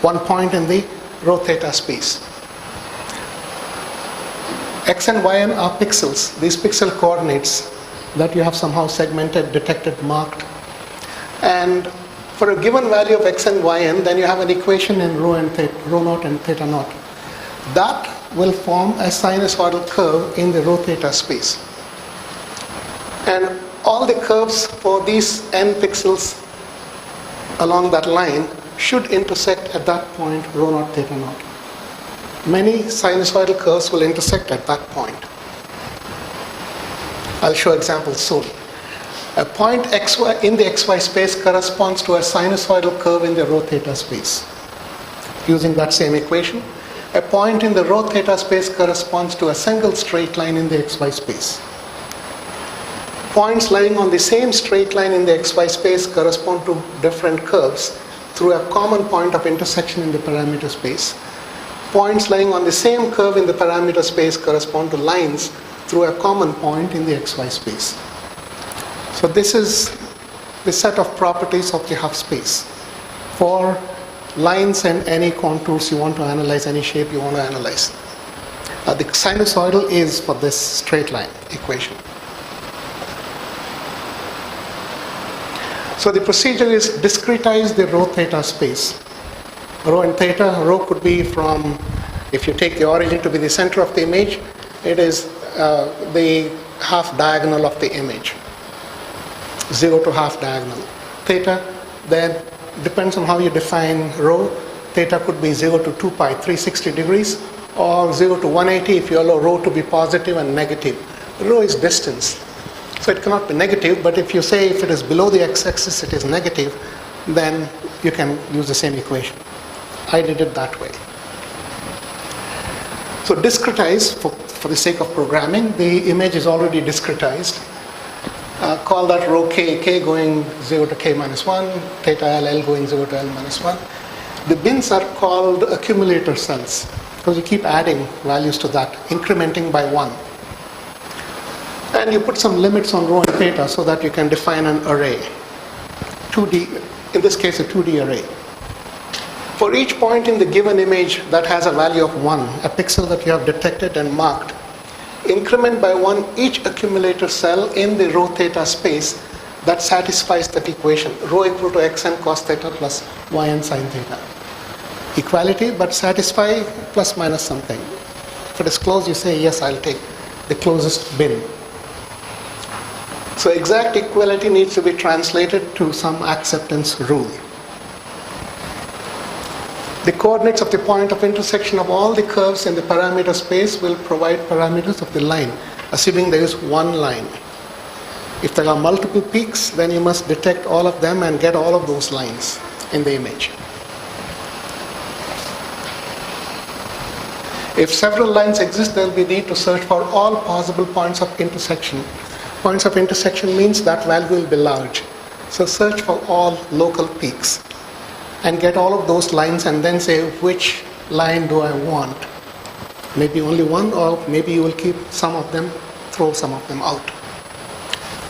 one point in the rho theta space. X and yn are pixels, these pixel coordinates that you have somehow segmented, detected, marked. And for a given value of x and yn, then you have an equation in rho naught and theta naught. That will form a sinusoidal curve in the rho theta space. And all the curves for these n pixels along that line should intersect at that point rho naught, theta naught. Many sinusoidal curves will intersect at that point. I'll show examples soon. A point xy in the xy space corresponds to a sinusoidal curve in the rho theta space. Using that same equation, a point in the rho theta space corresponds to a single straight line in the xy space. Points lying on the same straight line in the xy space correspond to different curves through a common point of intersection in the parameter space. Points lying on the same curve in the parameter space correspond to lines through a common point in the xy space. So this is the set of properties of the hub space for lines and any contours you want to analyze, any shape you want to analyze. The sinusoidal is for this straight line equation. So the procedure is discretize the rho theta space. Rho and theta, rho could be from, if you take the origin to be the center of the image, it is the half diagonal of the image. 0 to half diagonal. Theta, then depends on how you define rho. Theta could be 0 to 2 pi, 360 degrees, or 0 to 180 if you allow rho to be positive and negative. Rho is distance. So it cannot be negative, but if you say if it is below the x-axis it is negative, then you can use the same equation. I did it that way. So discretize, for the sake of programming, the image is already discretized. Call that rho k going 0 to k minus 1, theta l going 0 to l minus 1. The bins are called accumulator cells because you keep adding values to that, incrementing by 1. And you put some limits on rho and theta so that you can define an array. 2D, in this case a 2D array. For each point in the given image that has a value of 1, a pixel that you have detected and marked, increment by 1 each accumulator cell in the rho theta space that satisfies that equation. Rho equal to xn cos theta plus yn sin theta. Equality, but satisfy plus minus something. If it is closed, you say, yes, I'll take the closest bin. So exact equality needs to be translated to some acceptance rule. The coordinates of the point of intersection of all the curves in the parameter space will provide parameters of the line, assuming there is one line. If there are multiple peaks, then you must detect all of them and get all of those lines in the image. If several lines exist, there will be need to search for all possible points of intersection. Points of intersection means that value will be large. So search for all local peaks and get all of those lines and then say which line do I want. Maybe only one, or maybe you will keep some of them, throw some of them out.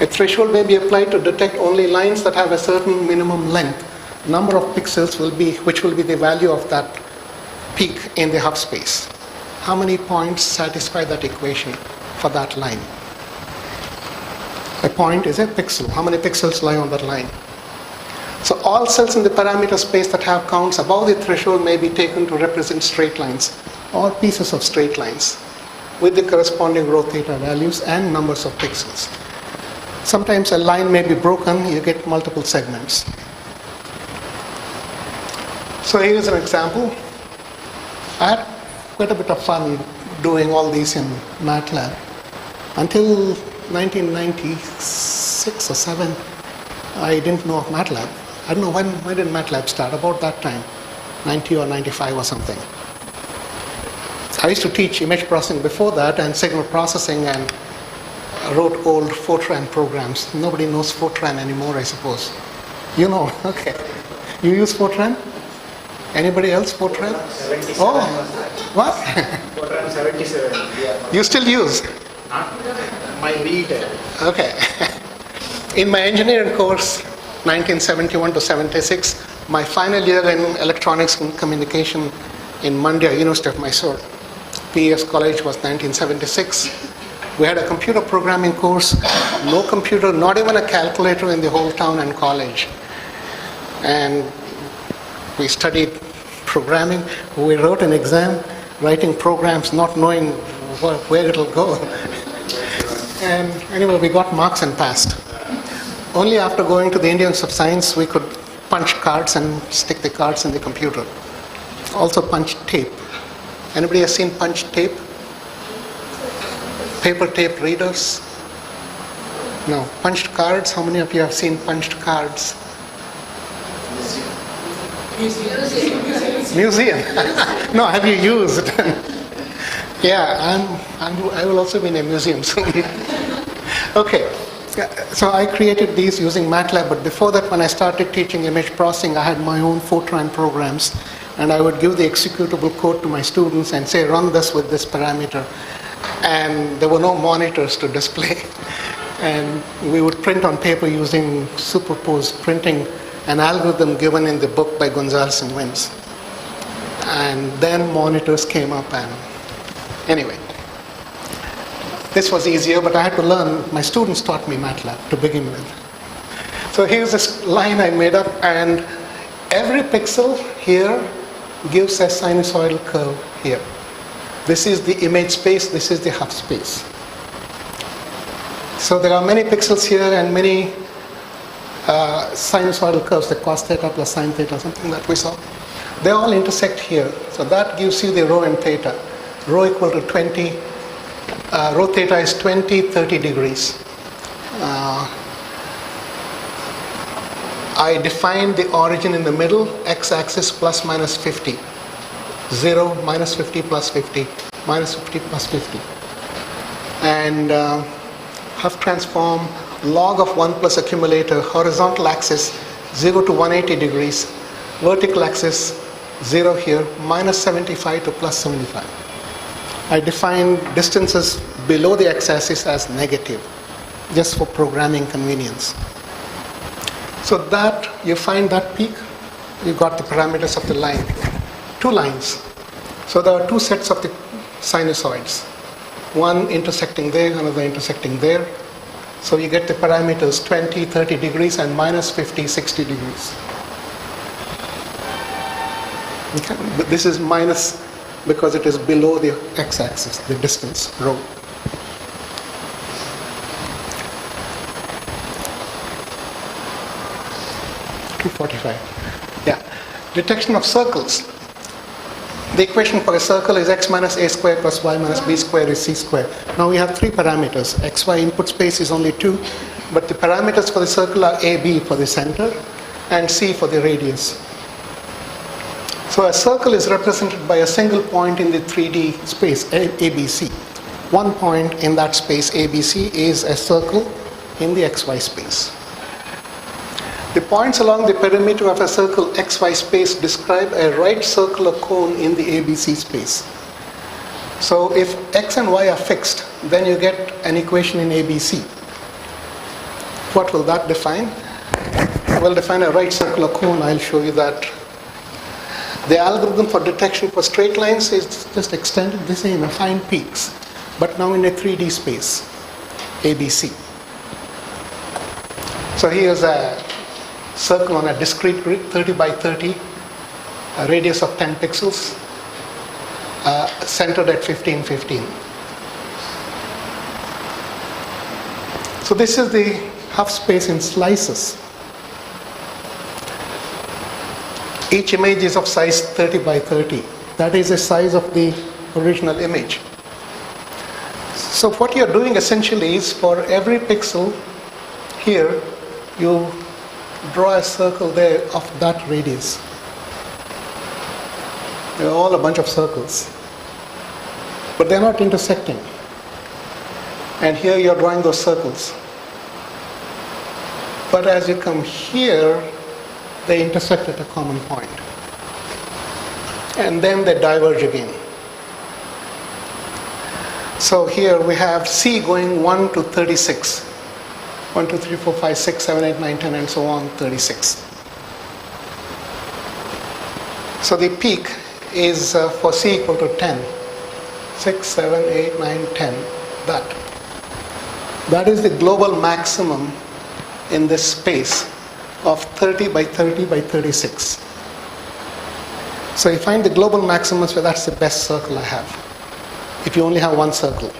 A threshold may be applied to detect only lines that have a certain minimum length. Number of pixels will be, which will be the value of that peak in the hub space. How many points satisfy that equation for that line? A point is a pixel. How many pixels lie on that line? So all cells in the parameter space that have counts above the threshold may be taken to represent straight lines or pieces of straight lines with the corresponding rho theta values and numbers of pixels. Sometimes a line may be broken, you get multiple segments. So here is an example. I had quite a bit of fun doing all these in MATLAB until 1996 or 7. I didn't know of MATLAB. I don't know when did MATLAB start, about that time, 90 or 95 or something. I used to teach image processing before that and signal processing, and wrote old Fortran programs. Nobody knows Fortran anymore, I suppose. You know, okay. You use Fortran? Anybody else Fortran? 77 Oh, was that. what? Fortran 77. Yeah. You still use? Not my lead. Okay. In my engineering course, 1971 to 76, my final year in electronics and communication in Mandya, University of Mysore, PES College, was 1976. We had a computer programming course, no computer, not even a calculator in the whole town and college. And we studied programming. We wrote an exam, writing programs, not knowing where it'll go. And anyway, we got marks and passed. Only after going to the Indians of Science, we could punch cards and stick the cards in the computer. Also punch tape. Anybody has seen punch tape? Paper tape readers? No. Punched cards? How many of you have seen punched cards? Museum. No, have you used? Yeah, I will also be in a museum soon. Okay. So I created these using MATLAB, but before that, when I started teaching image processing, I had my own Fortran programs, and I would give the executable code to my students and say, run this with this parameter. And there were no monitors to display. And we would print on paper using superposed printing, an algorithm given in the book by Gonzalez and Wins. And then monitors came up, and anyway. This was easier, but I had to learn. My students taught me MATLAB to begin with. So here's this line I made up, and every pixel here gives a sinusoidal curve here. This is the image space, this is the half space. So there are many pixels here and many sinusoidal curves, the cos theta plus sin theta, something that we saw. They all intersect here. So that gives you the rho and theta. Rho equal to 20. Rho theta is 20, 30 degrees. I defined the origin in the middle, x-axis plus minus 50. 0, minus 50 plus 50, minus 50 plus 50. And half transform, log of 1 plus accumulator, horizontal axis 0 to 180 degrees, vertical axis 0 here, minus 75 to plus 75. I define distances below the x-axis as negative, just for programming convenience. So that, you find that peak, you got the parameters of the line. 2 lines. So there are 2 sets of the sinusoids. One intersecting there, another intersecting there. So you get the parameters 20, 30 degrees and minus 50, 60 degrees. Okay. But this is minus because it is below the x-axis, the distance, rho. .245. Yeah. Detection of circles. The equation for a circle is x minus a squared plus y minus b squared is c squared. Now we have 3 parameters. xy input space is only 2, but the parameters for the circle are a, b for the center and c for the radius. So a circle is represented by a single point in the 3D space, ABC. One point in that space, ABC, is a circle in the xy space. The points along the perimeter of a circle xy space describe a right circular cone in the ABC space. So if x and y are fixed, then you get an equation in ABC. What will that define? We'll define a right circular cone. I'll show you that. The algorithm for detection for straight lines is just extended the same, find peaks, but now in a 3D space, ABC. So here's a circle on a discrete grid, 30 by 30, a radius of 10 pixels, centered at 15, 15. So this is the half space in slices. Each image is of size 30 by 30. That is the size of the original image. So what you're doing essentially is for every pixel here, you draw a circle there of that radius. They're all a bunch of circles, but they're not intersecting. And here you're drawing those circles. But as you come here, they intersect at a common point. And then they diverge again. So here we have C going 1 to 36. 1, 2, 3, 4, 5, 6, 7, 8, 9, 10, and so on, 36. So the peak is for C equal to 10. 6, 7, 8, 9, 10. That is the global maximum in this space of 30 by 30 by 36. So you find the global maximum, so that's the best circle I have. If you only have one circle.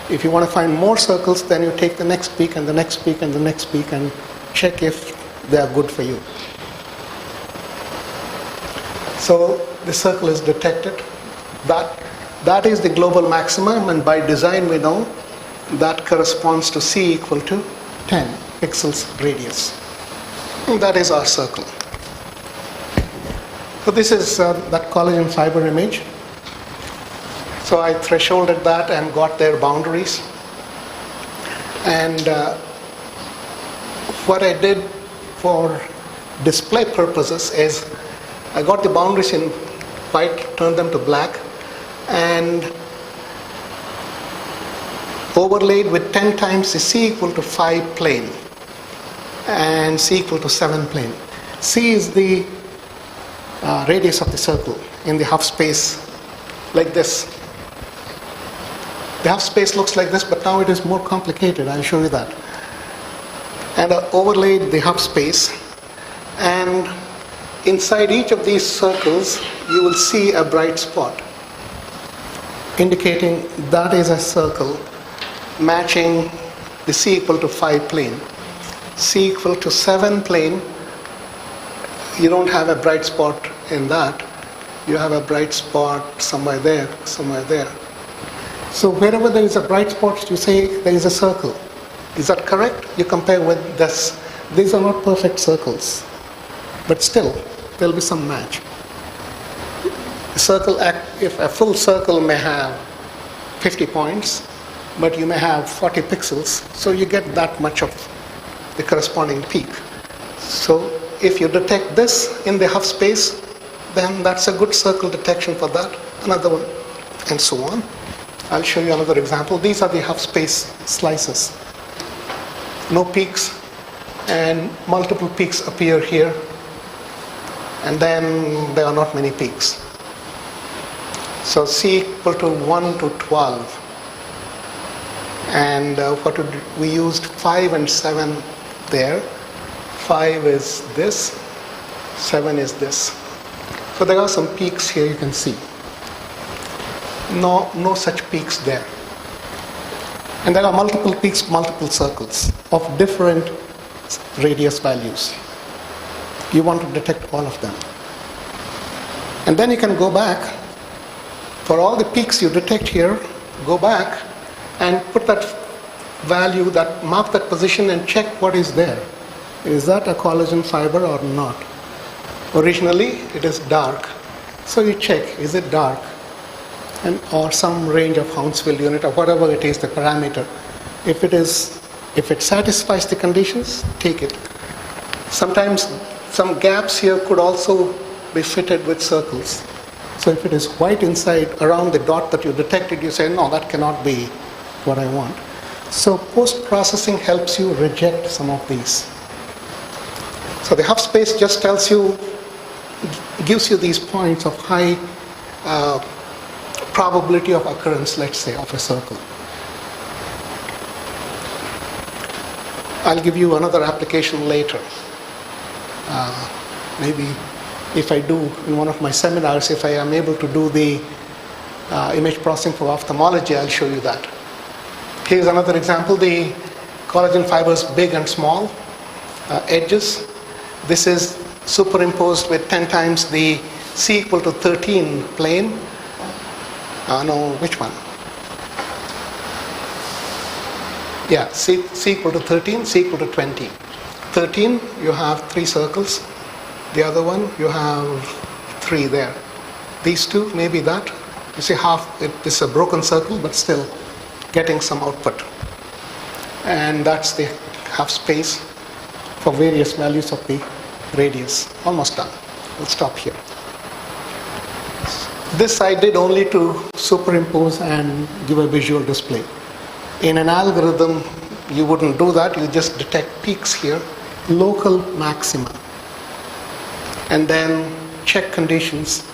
If you want to find more circles, then you take the next peak and the next peak and the next peak and check if they are good for you. So the circle is detected. That is the global maximum, and by design we know that corresponds to C equal to 10 pixels radius. And that is our circle. So this is that collagen fiber image. So I thresholded that and got their boundaries. And what I did for display purposes is I got the boundaries in white, turned them to black, and overlaid with 10 times the C equal to 5 plane and C equal to 7 plane. C is the radius of the circle in the half space, like this. The half space looks like this, but now it is more complicated. I'll show you that. And I overlaid the half space, and inside each of these circles you will see a bright spot indicating that is a circle matching the C equal to 5 plane. C equal to 7 plane, you don't have a bright spot in that. You have a bright spot somewhere there, somewhere there. So wherever there is a bright spot, you say there is a circle. Is that correct? You compare with this. These are not perfect circles, but still there will be some match. A circle, if a full circle may have 50 points, but you may have 40 pixels, so you get that much of the corresponding peak. So if you detect this in the half space, then that's a good circle detection for that. Another one, and so on. I'll show you another example. These are the half space slices. No peaks, and multiple peaks appear here, and then there are not many peaks. So C equal to 1 to 12. And we used 5 and 7 there. 5 is this, 7 is this. So there are some peaks here you can see. No such peaks there. And there are multiple peaks, multiple circles of different radius values. You want to detect all of them. And then you can go back. For all the peaks you detect here, go back and put that value, mark that position and check what is there. Is that a collagen fiber or not? Originally it is dark. So you check, is it dark? Or some range of Hounsfield unit or whatever it is, the parameter. If it satisfies the conditions, take it. Sometimes some gaps here could also be fitted with circles. So if it is white inside around the dot that you detected, you say, no, that cannot be what I want. So post-processing helps you reject some of these. So the half space just gives you these points of high probability of occurrence, let's say, of a circle. I'll give you another application later. Maybe if I do in one of my seminars, if I am able to do the image processing for ophthalmology, I'll show you that. Here's another example. The collagen fibers, big and small edges. This is superimposed with 10 times the C equal to 13 plane. No, which one? Yeah, C equal to 13, C equal to 20. 13, you have 3 circles. The other one, you have 3 there. These two, maybe that. You see half, it is a broken circle, but still getting some output. And that's the half space for various values of the radius. Almost done. We'll stop here. This I did only to superimpose and give a visual display. In an algorithm, you wouldn't do that. You just detect peaks here, local maxima, and then check conditions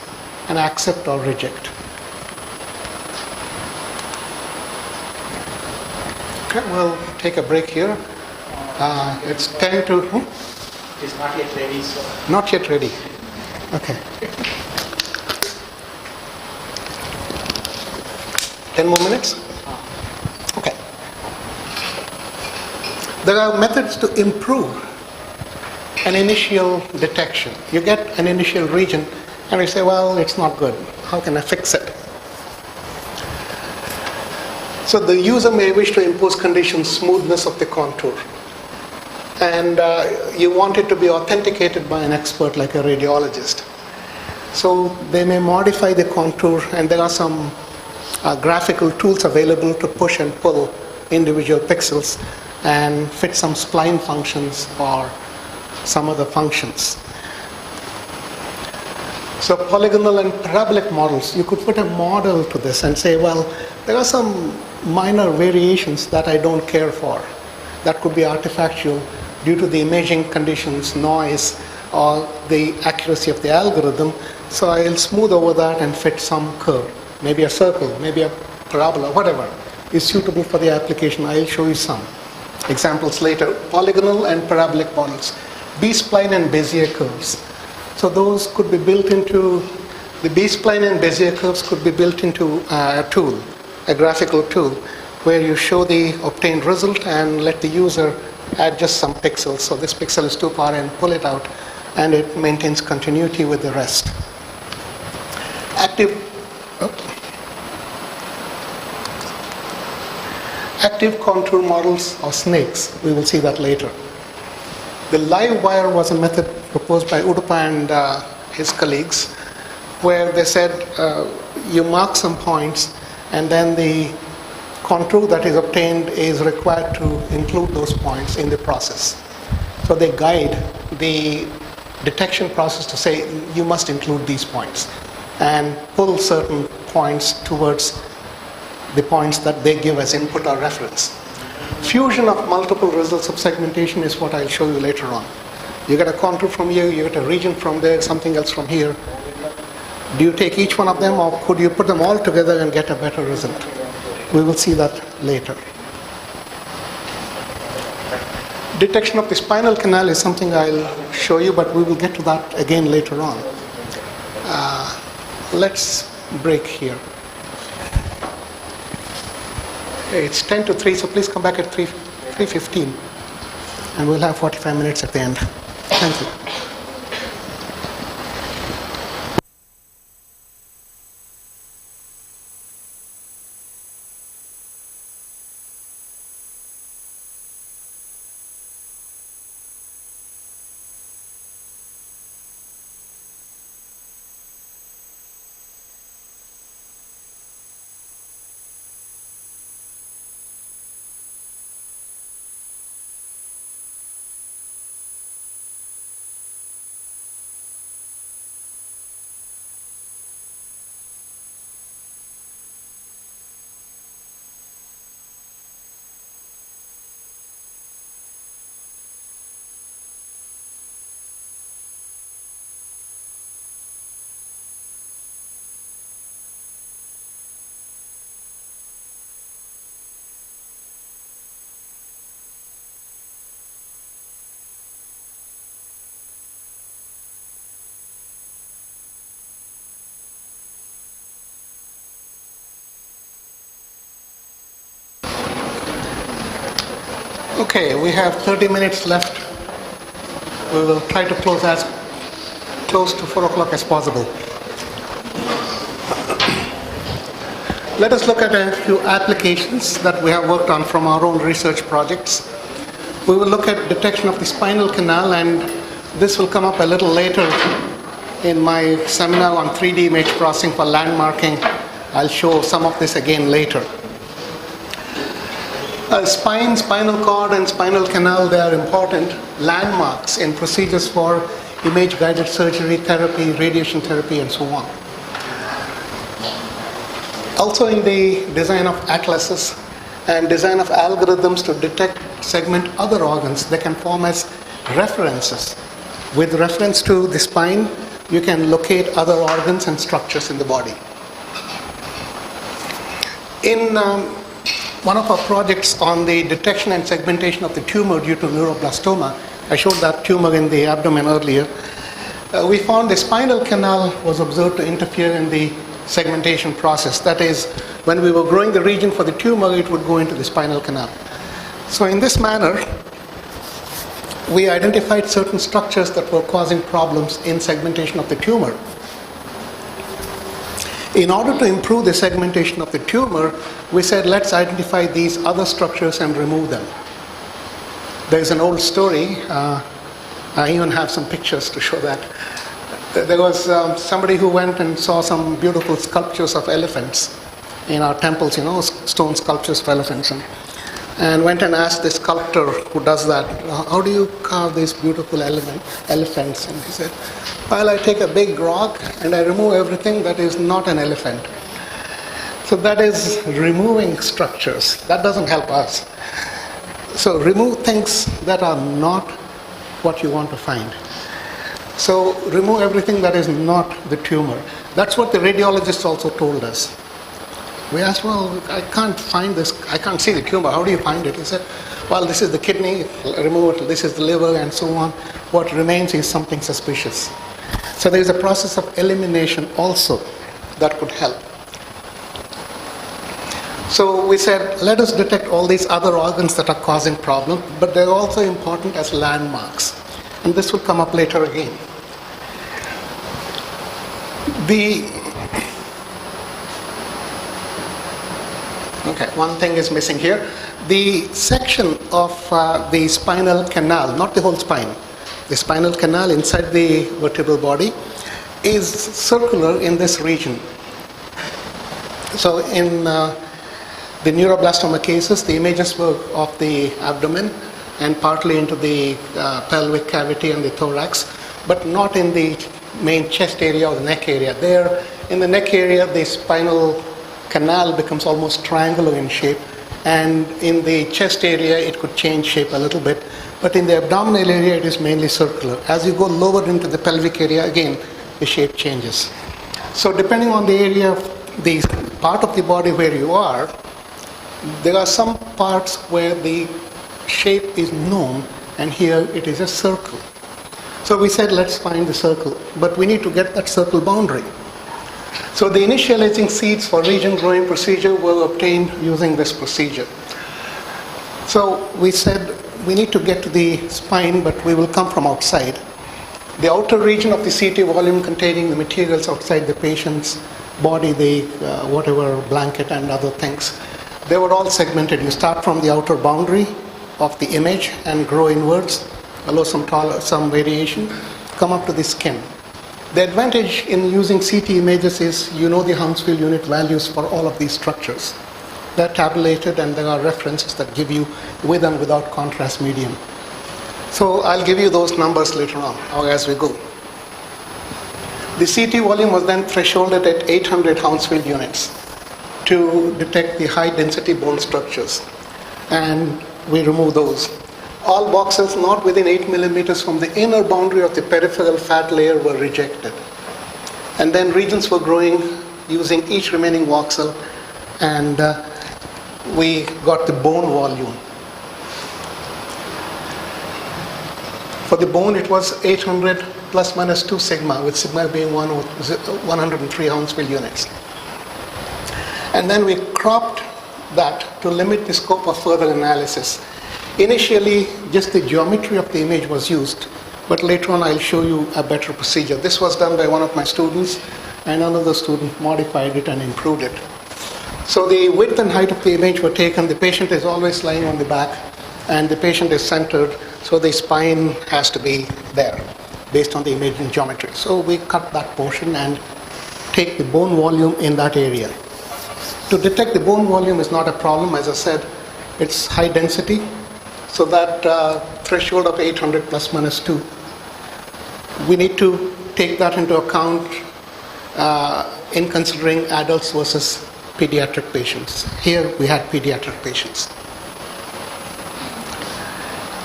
and accept or reject. Okay, we'll take a break here. It's 10 to... It is not yet ready, so. Not yet ready. Okay. 10 more minutes? Okay. There are methods to improve an initial detection. You get an initial region and you say, well, it's not good. How can I fix it? So the user may wish to impose conditions, smoothness of the contour. And you want it to be authenticated by an expert like a radiologist. So they may modify the contour, and there are some graphical tools available to push and pull individual pixels and fit some spline functions or some other functions. So polygonal and parabolic models, you could put a model to this and say, well, there are some minor variations that I don't care for. That could be artifactual due to the imaging conditions, noise, or the accuracy of the algorithm. So I'll smooth over that and fit some curve, maybe a circle, maybe a parabola, whatever is suitable for the application. I'll show you some examples later. Polygonal and parabolic models, B-spline and Bezier curves. So those could be built into, the B-spline and Bezier curves could be built into a tool, a graphical tool, where you show the obtained result and let the user add just some pixels. So this pixel is too far and pull it out, and it maintains continuity with the rest. Active contour models or snakes, we will see that later. The live wire was a method proposed by Udupa and his colleagues, where they said you mark some points and then the contour that is obtained is required to include those points in the process. So they guide the detection process to say you must include these points and pull certain points towards the points that they give as input or reference. Fusion of multiple results of segmentation is what I'll show you later on. You get a contour from here, you get a region from there, something else from here. Do you take each one of them, or could you put them all together and get a better result? We will see that later. Detection of the spinal canal is something I'll show you, but we will get to that again later on. Let's break here. Okay, it's 10 to 3, so please come back at 3:15, and we'll have 45 minutes at the end. Thank you. Okay, we have 30 minutes left. We will try to close as close to 4 o'clock as possible. Let us look at a few applications that we have worked on from our own research projects. We will look at detection of the spinal canal, and this will come up a little later in my seminar on 3D image processing for landmarking. I'll show some of this again later. Spine, spinal cord, and spinal canal, they are important landmarks in procedures for image-guided surgery, therapy, radiation therapy, and so on. Also in the design of atlases and design of algorithms to detect, segment other organs, they can form as references. With reference to the spine, you can locate other organs and structures in the body. In one of our projects on the detection and segmentation of the tumor due to neuroblastoma, I showed that tumor in the abdomen earlier, we found the spinal canal was observed to interfere in the segmentation process. That is, when we were growing the region for the tumor, it would go into the spinal canal. So in this manner, we identified certain structures that were causing problems in segmentation of the tumor. In order to improve the segmentation of the tumor, we said, let's identify these other structures and remove them. There's an old story. I even have some pictures to show that. There was somebody who went and saw some beautiful sculptures of elephants in our temples, stone sculptures of elephants, and went and asked the sculptor who does that, how do you carve these beautiful elephants? And he said, well, I take a big rock and I remove everything that is not an elephant. So that is removing structures. That doesn't help us. So remove things that are not what you want to find. So remove everything that is not the tumor. That's what the radiologist also told us. We asked, well, I can't find this, I can't see the tumor, how do you find it? He said, well, this is the kidney, remove it, this is the liver, and so on. What remains is something suspicious. So there is a process of elimination also that could help. So we said, let us detect all these other organs that are causing problems, but they're also important as landmarks. And this will come up later again. Okay, one thing is missing here. The section of the spinal canal, not the whole spine, the spinal canal inside the vertebral body is circular in this region. So in the neuroblastoma cases, the images were of the abdomen and partly into the pelvic cavity and the thorax, but not in the main chest area or the neck area. There, in the neck area, the spinal canal becomes almost triangular in shape, and in the chest area, it could change shape a little bit, but in the abdominal area, it is mainly circular. As you go lower into the pelvic area, again, the shape changes. So depending on the area of the part of the body where you are, there are some parts where the shape is known, and here it is a circle. So we said, let's find the circle, but we need to get that circle boundary. So the initializing seeds for region growing procedure were obtained using this procedure. So we said, we need to get to the spine, but we will come from outside. The outer region of the CT volume containing the materials outside the patient's body, the whatever blanket and other things, they were all segmented. You start from the outer boundary of the image and grow inwards, allow some variation, come up to the skin. The advantage in using CT images is you know the Hounsfield unit values for all of these structures. They're tabulated and there are references that give you with and without contrast medium. So I'll give you those numbers later on or as we go. The CT volume was then thresholded at 800 Hounsfield units to detect the high density bone structures, and we remove those. All boxes not within 8 millimeters from the inner boundary of the peripheral fat layer were rejected. And then regions were growing using each remaining voxel, and we got the bone volume. For the bone, it was 800 plus minus 2 sigma, with sigma being 103 Hounsfield units. And then we cropped that to limit the scope of further analysis. Initially, just the geometry of the image was used, but later on I'll show you a better procedure. This was done by one of my students, and another student modified it and improved it. So the width and height of the image were taken. The patient is always lying on the back, and the patient is centered, so the spine has to be there based on the imaging geometry. So we cut that portion and take the bone volume in that area. To detect the bone volume is not a problem. As I said, it's high density, so that threshold of 800 plus minus 2. We need to take that into account in considering adults versus pediatric patients. Here we had pediatric patients.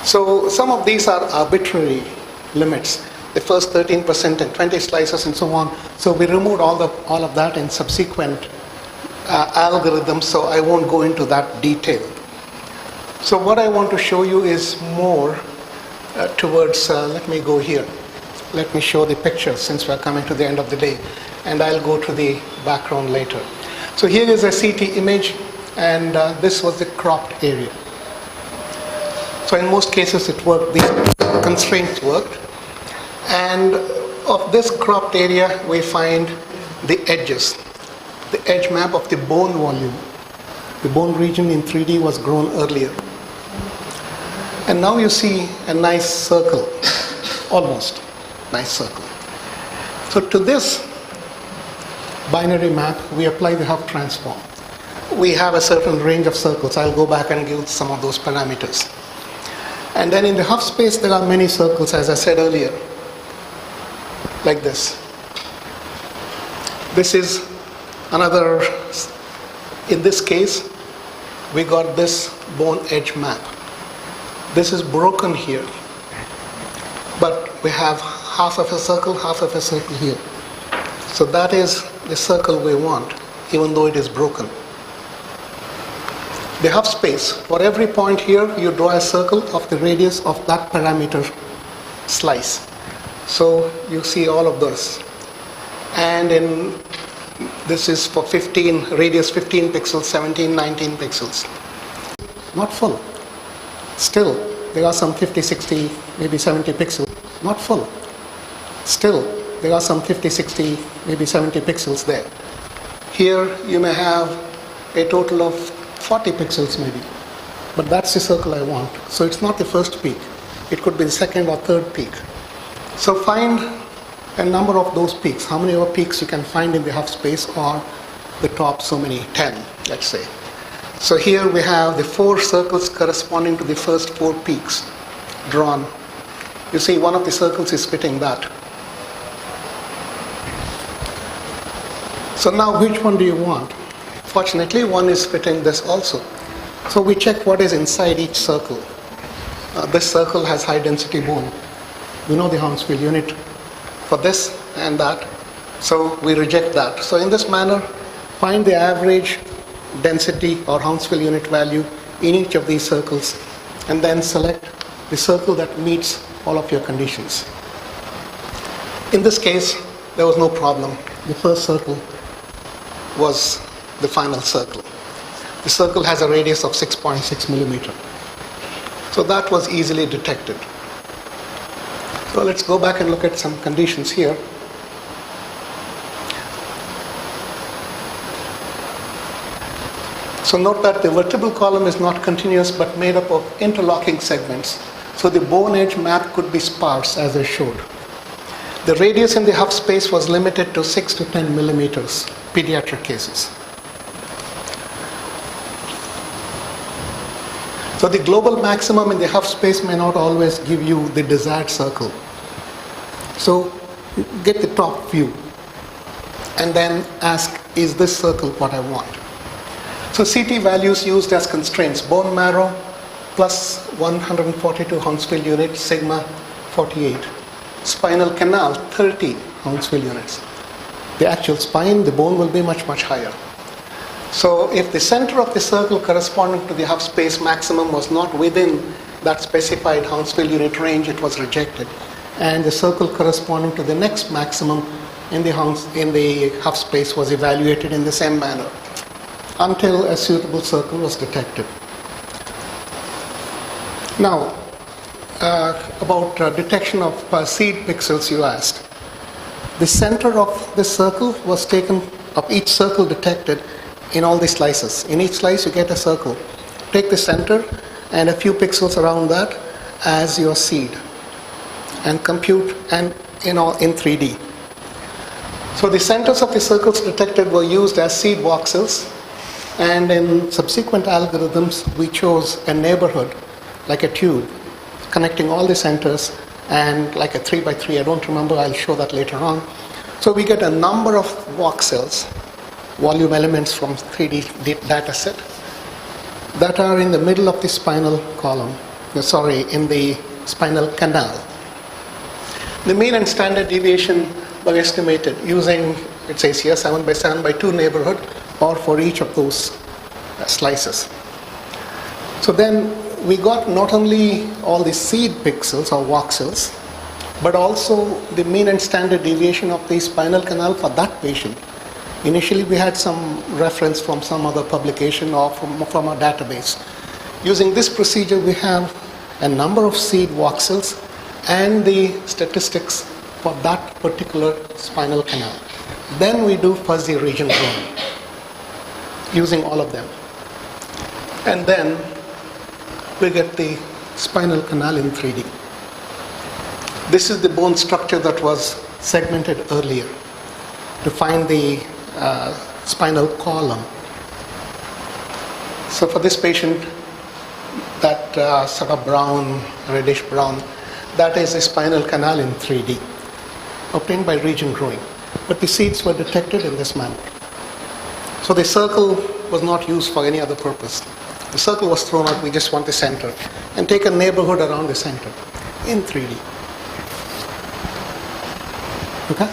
So some of these are arbitrary limits. The first 13% and 20 slices and so on. So we removed all of that in subsequent algorithms, so I won't go into that detail. So what I want to show you is more towards, let me go here. Let me show the picture since we're coming to the end of the day, and I'll go to the background later. So here is a CT image, and this was the cropped area. So in most cases it worked, these constraints worked. And of this cropped area, we find the edges, the edge map of the bone volume. The bone region in 3D was grown earlier. And now you see a nice circle, almost nice circle. So to this binary map, we apply the Huff transform. We have a certain range of circles. I'll go back and give some of those parameters. And then in the Huff space, there are many circles, as I said earlier, like this. This is another, in this case, we got this bone edge map. This is broken here, but we have half of a circle here. So that is the circle we want, even though it is broken. The Huff space, for every point here, you draw a circle of the radius of that parameter slice. So you see all of those. And this is for 15, radius 15 pixels, 17, 19 pixels. Not full. Still, there are some 50, 60, maybe 70 pixels. Not full. Still, there are some 50, 60, maybe 70 pixels there. Here you may have a total of 40 pixels maybe. But that's the circle I want. So it's not the first peak. It could be the second or third peak. So find a number of those peaks. How many other peaks you can find in the Huff space, or the top so many, 10, let's say. So here we have the 4 circles corresponding to the first 4 peaks drawn. You see one of the circles is fitting that. So now which one do you want? Fortunately, one is fitting this also. So we check what is inside each circle. This circle has high density bone. We know the Hounsfield unit for this and that. So we reject that. So in this manner, find the average density or Hounsfield unit value in each of these circles, and then select the circle that meets all of your conditions. In this case, there was no problem. The first circle was the final circle. The circle has a radius of 6.6 millimeter. So that was easily detected. So let's go back and look at some conditions here. So note that the vertebral column is not continuous but made up of interlocking segments. So the bone edge map could be sparse, as I showed. The radius in the Huff space was limited to 6 to 10 millimeters, pediatric cases. So the global maximum in the Huff space may not always give you the desired circle. So get the top view and then ask, is this circle what I want? So CT values used as constraints: bone marrow plus 142 Hounsfield units, sigma 48. Spinal canal 30 Hounsfield units. The actual spine, the bone will be much, much higher. So if the center of the circle corresponding to the Huff space maximum was not within that specified Hounsfield unit range, it was rejected. And the circle corresponding to the next maximum in the Huff space was evaluated in the same manner until a suitable circle was detected. Now, about detection of seed pixels, you asked. The center of this circle was taken, of each circle detected, in all these slices. In each slice you get a circle. Take the center and a few pixels around that as your seed and compute and in 3D. So the centers of the circles detected were used as seed voxels, and in subsequent algorithms we chose a neighborhood like a tube connecting all the centers and like a 3x3, I don't remember, I'll show that later on. So we get a number of voxels, volume elements from 3D data set that are in the middle of the spinal column, in the spinal canal. The mean and standard deviation were estimated using, it says here, 7 by 7 by 2 neighborhood, or for each of those slices. So then we got not only all the seed pixels or voxels, but also the mean and standard deviation of the spinal canal for that patient. Initially we had some reference from some other publication or from our database. Using this procedure we have a number of seed voxels and the statistics for that particular spinal canal. Then we do fuzzy region drawing using all of them. And then we get the spinal canal in 3D. This is the bone structure that was segmented earlier to find the spinal column. So for this patient, that sort of brown, reddish brown, that is a spinal canal in 3D, obtained by region growing. But the seeds were detected in this manner. So the circle was not used for any other purpose. The circle was thrown out, we just want the center, and take a neighborhood around the center in 3D. Okay?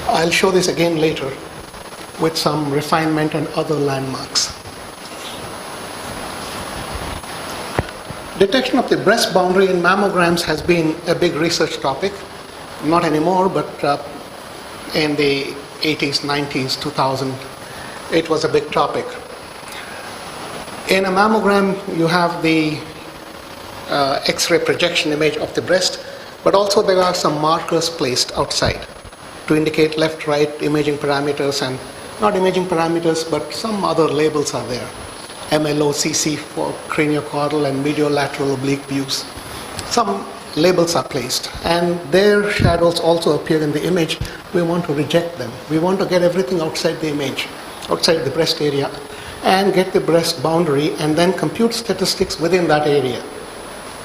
I'll show this again later with some refinement and other landmarks. Detection of the breast boundary in mammograms has been a big research topic. Not anymore, but in the 80s, 90s, 2000, it was a big topic. In a mammogram, you have the X-ray projection image of the breast, but also there are some markers placed outside to indicate left, right imaging parameters, and not imaging parameters, but some other labels are there. MLOCC for craniocaudal and mediolateral oblique views. Some labels are placed, and their shadows also appear in the image. We want to reject them. We want to get everything outside the image, outside the breast area, and get the breast boundary, and then compute statistics within that area.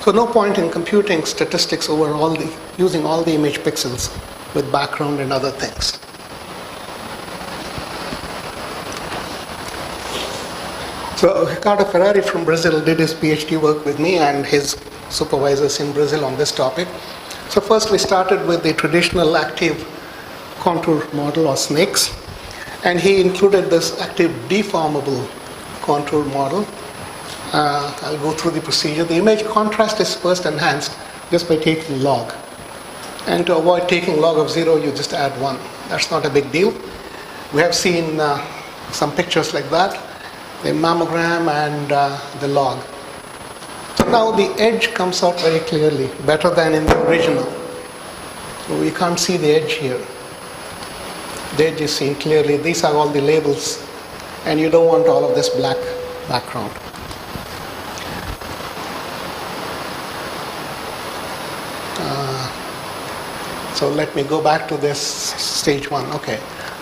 So no point in computing statistics over using all the image pixels with background and other things. So Ricardo Ferrari from Brazil did his PhD work with me and his supervisors in Brazil on this topic. So first we started with the traditional active contour model or snakes, and he included this active deformable contour model. I'll go through the procedure. The image contrast is first enhanced just by taking log. And to avoid taking log of 0, you just add 1. That's not a big deal. We have seen some pictures like that, the mammogram and the log. So now the edge comes out very clearly, better than in the original. So we can't see the edge here. The edge is seen clearly. These are all the labels, and you don't want all of this black background. So let me go back to this stage 1. Okay.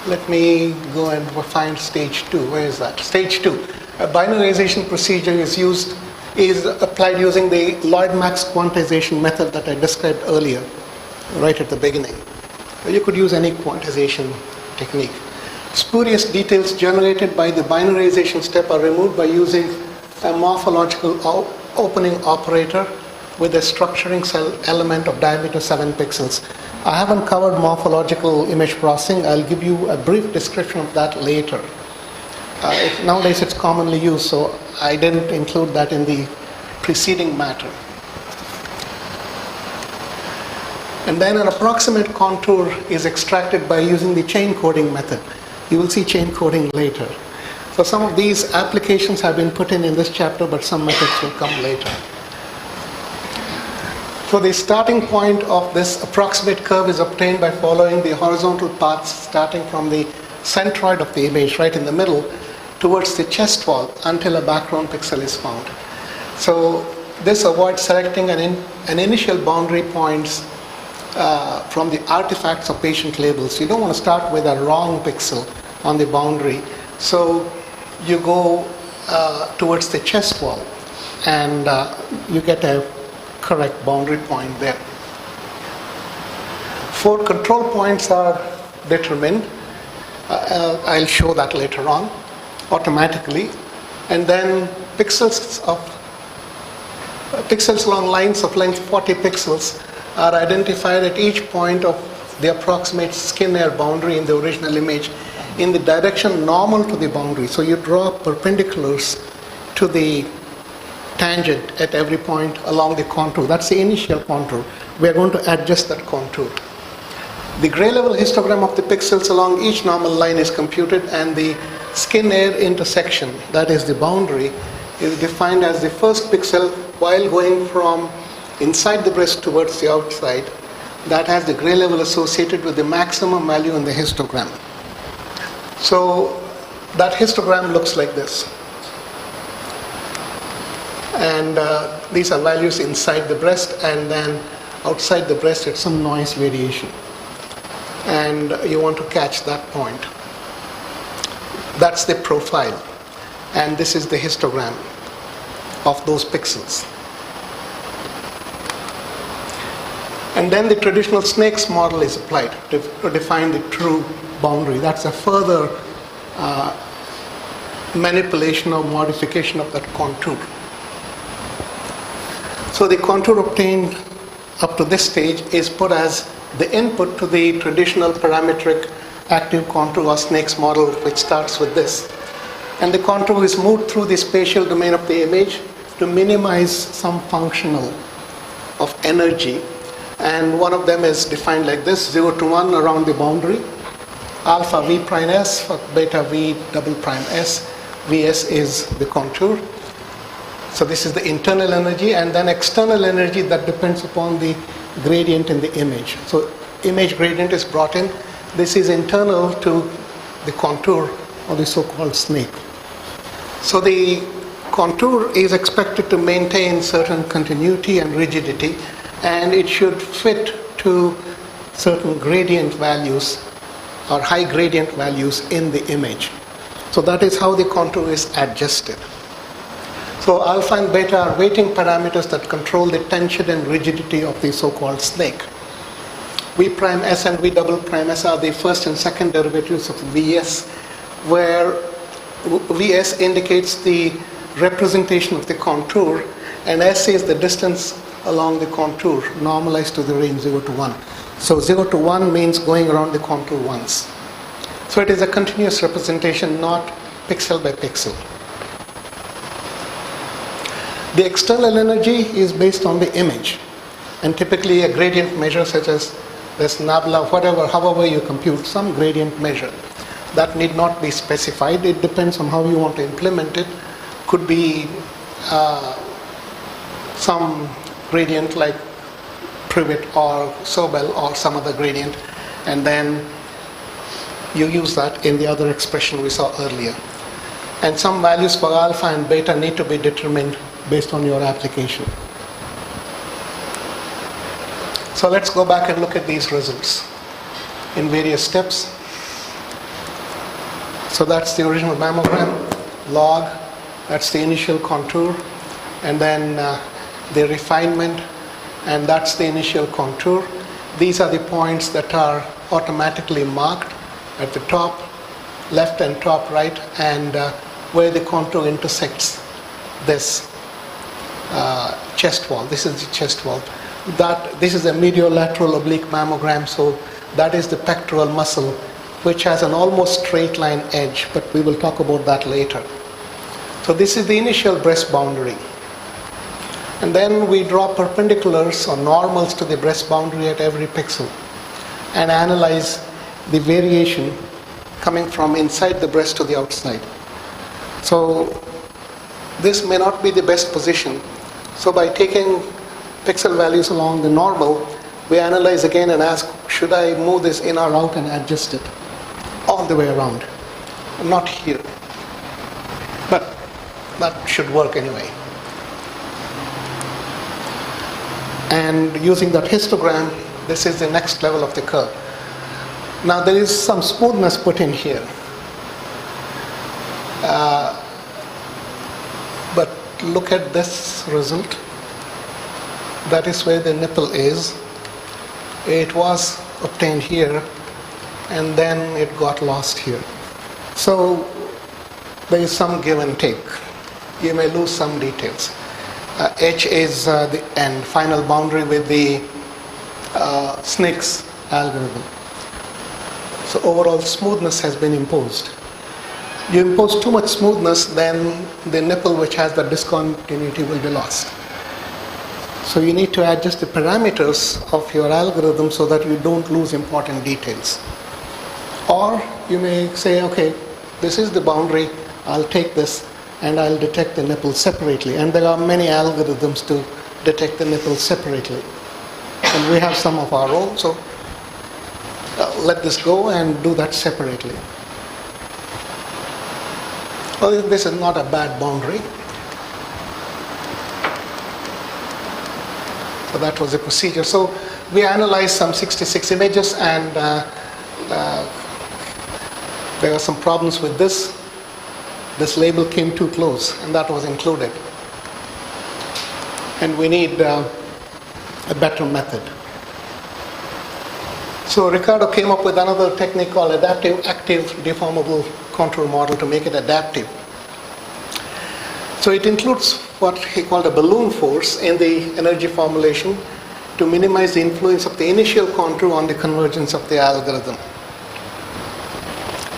Let me go and find stage 2. Where is that? Stage 2. A binarization procedure is applied using the Lloyd-Max quantization method that I described earlier, right at the beginning. You could use any quantization technique. Spurious details generated by the binarization step are removed by using a morphological opening operator with a structuring cell element of diameter 7 pixels. I haven't covered morphological image processing. I'll give you a brief description of that later. Nowadays it's commonly used, so I didn't include that in the preceding matter. And then an approximate contour is extracted by using the chain coding method. You will see chain coding later. So some of these applications have been put in this chapter, but some methods will come later. So the starting point of this approximate curve is obtained by following the horizontal paths starting from the centroid of the image, right in the middle, towards the chest wall until a background pixel is found. So this avoids selecting an initial boundary points from the artifacts of patient labels. You don't want to start with a wrong pixel on the boundary. So you go towards the chest wall and you get a correct boundary point there. 4 control points are determined. I'll show that later on automatically. And then pixels along lines of length 40 pixels are identified at each point of the approximate skin air boundary in the original image in the direction normal to the boundary. So you draw perpendiculars to the tangent at every point along the contour. That's the initial contour. We are going to adjust that contour. The gray level histogram of the pixels along each normal line is computed, and the skin air intersection, that is the boundary, is defined as the first pixel while going from inside the breast towards the outside. That has the gray level associated with the maximum value in the histogram. So that histogram looks like this. And these are values inside the breast, and then outside the breast it's some noise variation. And you want to catch that point. That's the profile. And this is the histogram of those pixels. And then the traditional snake's model is applied to define the true boundary. That's a further manipulation or modification of that contour. So the contour obtained up to this stage is put as the input to the traditional parametric active contour or snake's model, which starts with this. And the contour is moved through the spatial domain of the image to minimize some functional of energy. And one of them is defined like this: 0 to 1 around the boundary, alpha v prime s, beta v double prime s. Vs is the contour. So this is the internal energy, and then external energy that depends upon the gradient in the image. So image gradient is brought in. This is internal to the contour or the so-called snake. So the contour is expected to maintain certain continuity and rigidity, and it should fit to certain gradient values or high gradient values in the image. So that is how the contour is adjusted. So alpha and beta are weighting parameters that control the tension and rigidity of the so-called snake. V prime s and V double prime s are the first and second derivatives of Vs, where Vs indicates the representation of the contour, and S is the distance along the contour normalized to the range 0 to 1. So 0 to 1 means going around the contour once. So it is a continuous representation, not pixel by pixel. The external energy is based on the image, and typically a gradient measure such as this nabla, whatever, however you compute some gradient measure. That need not be specified. It depends on how you want to implement it. Could be some gradient like Privet or Sobel or some other gradient, and then you use that in the other expression we saw earlier. And some values for alpha and beta need to be determined based on your application. So let's go back and look at these results in various steps. So that's the original mammogram, log, that's the initial contour, and then the refinement, and that's the initial contour. These are the points that are automatically marked at the top, left and top right, and where the contour intersects this chest wall. This is the chest wall. This is a mediolateral oblique mammogram, so that is the pectoral muscle, which has an almost straight line edge, but we will talk about that later. So this is the initial breast boundary. And then we draw perpendiculars or normals to the breast boundary at every pixel and analyze the variation coming from inside the breast to the outside. So this may not be the best position. So by taking pixel values along the normal, we analyze again and ask, should I move this in or out and adjust it? All all the way around, not here. But that should work anyway. And using that histogram, this is the next level of the curve. Now there is some smoothness put in here. But look at this result. That is where the nipple is. It was obtained here, and then it got lost here. So there is some give and take. You may lose some details. H is the end, final boundary with the Nitck's algorithm. So overall smoothness has been imposed. You impose too much smoothness, then the nipple which has the discontinuity will be lost. So you need to adjust the parameters of your algorithm so that you don't lose important details. Or you may say, okay, this is the boundary, I'll take this and I'll detect the nipple separately. And there are many algorithms to detect the nipple separately. And we have some of our own, so let this go and do that separately. Well, this is not a bad boundary. So that was the procedure. So we analyzed some 66 images, and there are some problems with this. This label came too close, and that was included. And we need a better method. So Ricardo came up with another technique called adaptive active deformable contour model to make it adaptive. So it includes what he called a balloon force in the energy formulation to minimize the influence of the initial contour on the convergence of the algorithm.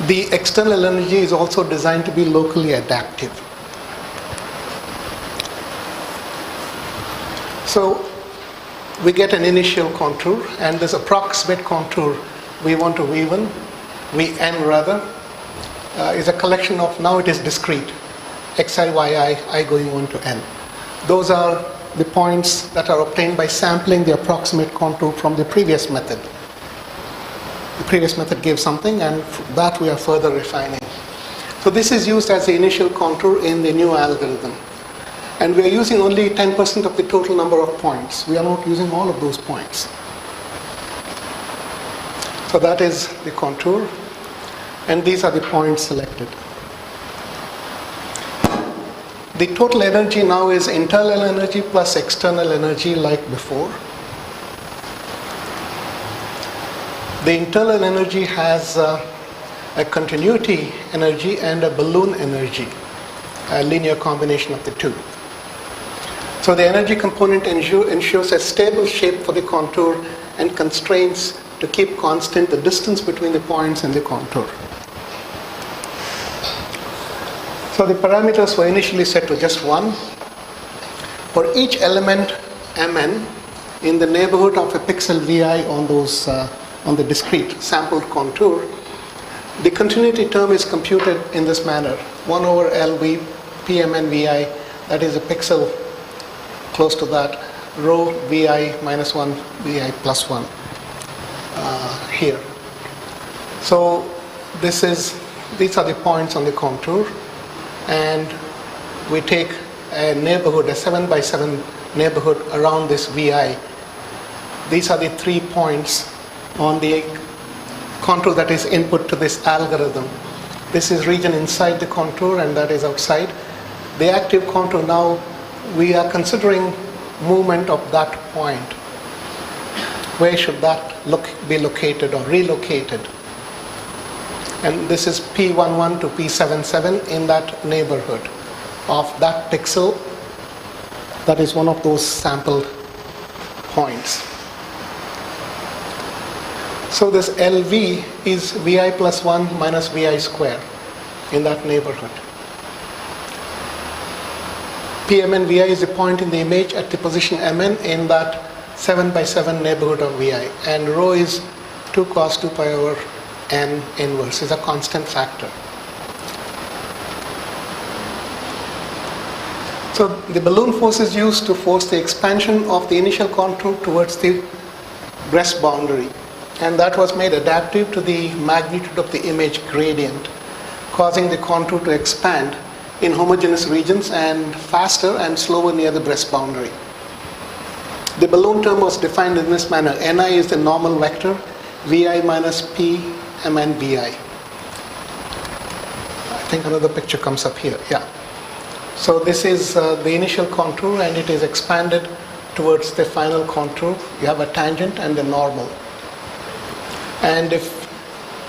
The external energy is also designed to be locally adaptive. So we get an initial contour, and this approximate contour we want to Vn is a collection of, now it is discrete, xi, yi, I going on to n. Those are the points that are obtained by sampling the approximate contour from the previous method. The previous method gave something, and that we are further refining. So this is used as the initial contour in the new algorithm. And we are using only 10% of the total number of points. We are not using all of those points. So that is the contour, and these are the points selected. The total energy now is internal energy plus external energy like before. The internal energy has a continuity energy and a balloon energy, a linear combination of the two. So the energy component ensures a stable shape for the contour and constraints to keep constant the distance between the points and the contour. So the parameters were initially set to just 1. For each element Mn in the neighborhood of a pixel Vi on the discrete sampled contour, the continuity term is computed in this manner: 1 over Lv Pmn Vi, that is a pixel close to that, rho Vi minus 1 Vi plus 1 here. So these are the points on the contour, and we take a neighborhood, a 7 by 7 neighborhood around this Vi. These are the 3 points on the contour that is input to this algorithm. This is region inside the contour, and that is outside. The active contour, now we are considering movement of that point. Where should that be located or relocated? And this is P11 to P77 in that neighborhood of that pixel. That is one of those sampled points. So this Lv is Vi plus 1 minus Vi square in that neighborhood. Pmn Vi is the point in the image at the position Mn in that 7 by 7 neighborhood of Vi, and rho is 2 cos 2 pi over n inverse, is a constant factor. So the balloon force is used to force the expansion of the initial contour towards the breast boundary. and that was made adaptive to the magnitude of the image gradient, causing the contour to expand in homogeneous regions and faster and slower near the breast boundary. The balloon term was defined in this manner. Ni is the normal vector, Vi minus P Mn Vi. I think another picture comes up here. Yeah. So this is the initial contour, and it is expanded towards the final contour. You have a tangent and a normal. And if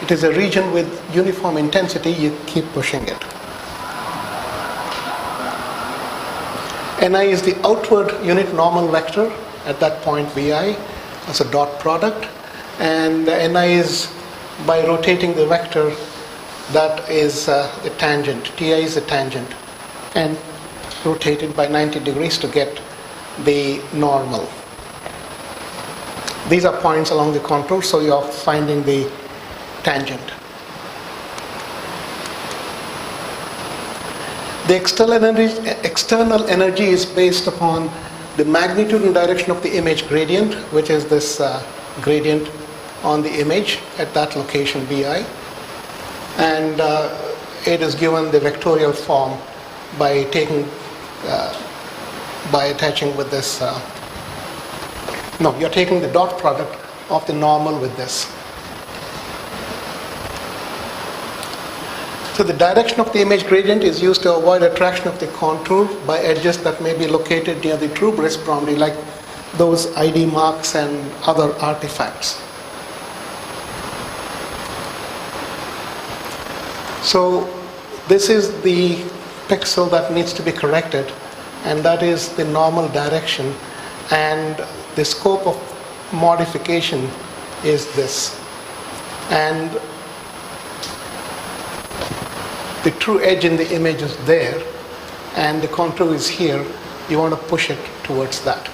it is a region with uniform intensity, you keep pushing it. Ni is the outward unit normal vector at that point Vi as a dot product, and Ni is by rotating the vector, that is the tangent. Ti is the tangent, and rotated by 90 degrees to get the normal. These are points along the contour, so you are finding the tangent. The external energy is based upon the magnitude and direction of the image gradient, which is this gradient on the image at that location Vi, and it is given the vectorial form by attaching with this. You're taking the dot product of the normal with this. So the direction of the image gradient is used to avoid attraction of the contour by edges that may be located near the true breast boundary, like those ID marks and other artifacts. So this is the pixel that needs to be corrected, and that is the normal direction, and the scope of modification is this. And the true edge in the image is there, and the contour is here. You want to push it towards that.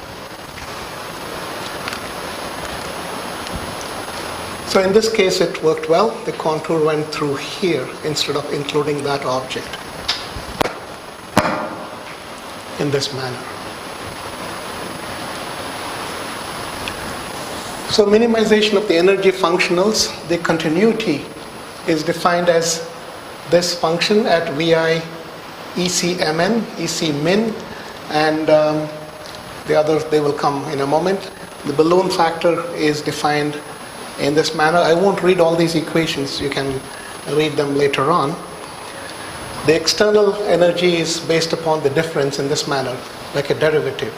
So in this case it worked well. The contour went through here instead of including that object in this manner. So minimization of the energy functionals, the continuity is defined as this function at Vi EC Mn, EC min, and the others, they will come in a moment. The balloon factor is defined in this manner. I won't read all these equations, you can read them later on. The external energy is based upon the difference in this manner, like a derivative.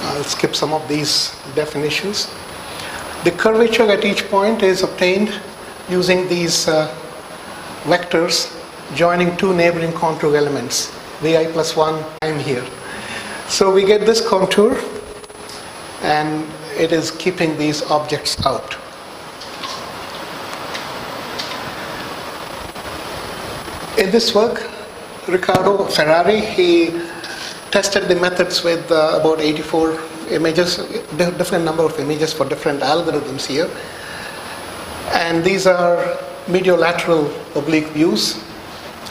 I'll skip some of these definitions. The curvature at each point is obtained using these vectors joining two neighboring contour elements, Vi plus 1 time here. So we get this contour, and it is keeping these objects out. In this work, Riccardo Ferrari, he tested the methods with about 84 images, different number of images for different algorithms here. And these are mediolateral oblique views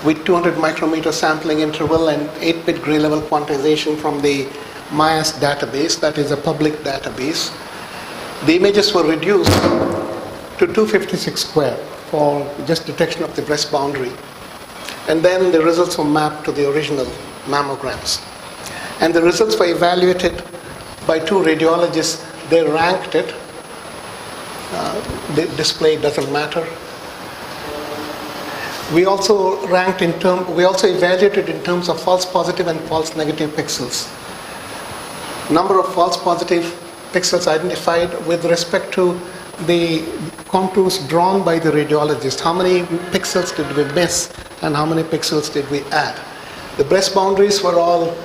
with 200 micrometer sampling interval and 8-bit gray level quantization from the MAIAS database, that is a public database. The images were reduced to 256 square for just detection of the breast boundary. And then the results were mapped to the original mammograms. And the results were evaluated by two radiologists. They ranked it. The display doesn't matter. We also evaluated in terms of false positive and false negative pixels. Number of false positive pixels identified with respect to the contours drawn by the radiologist. How many pixels did we miss and how many pixels did we add? The breast boundaries were all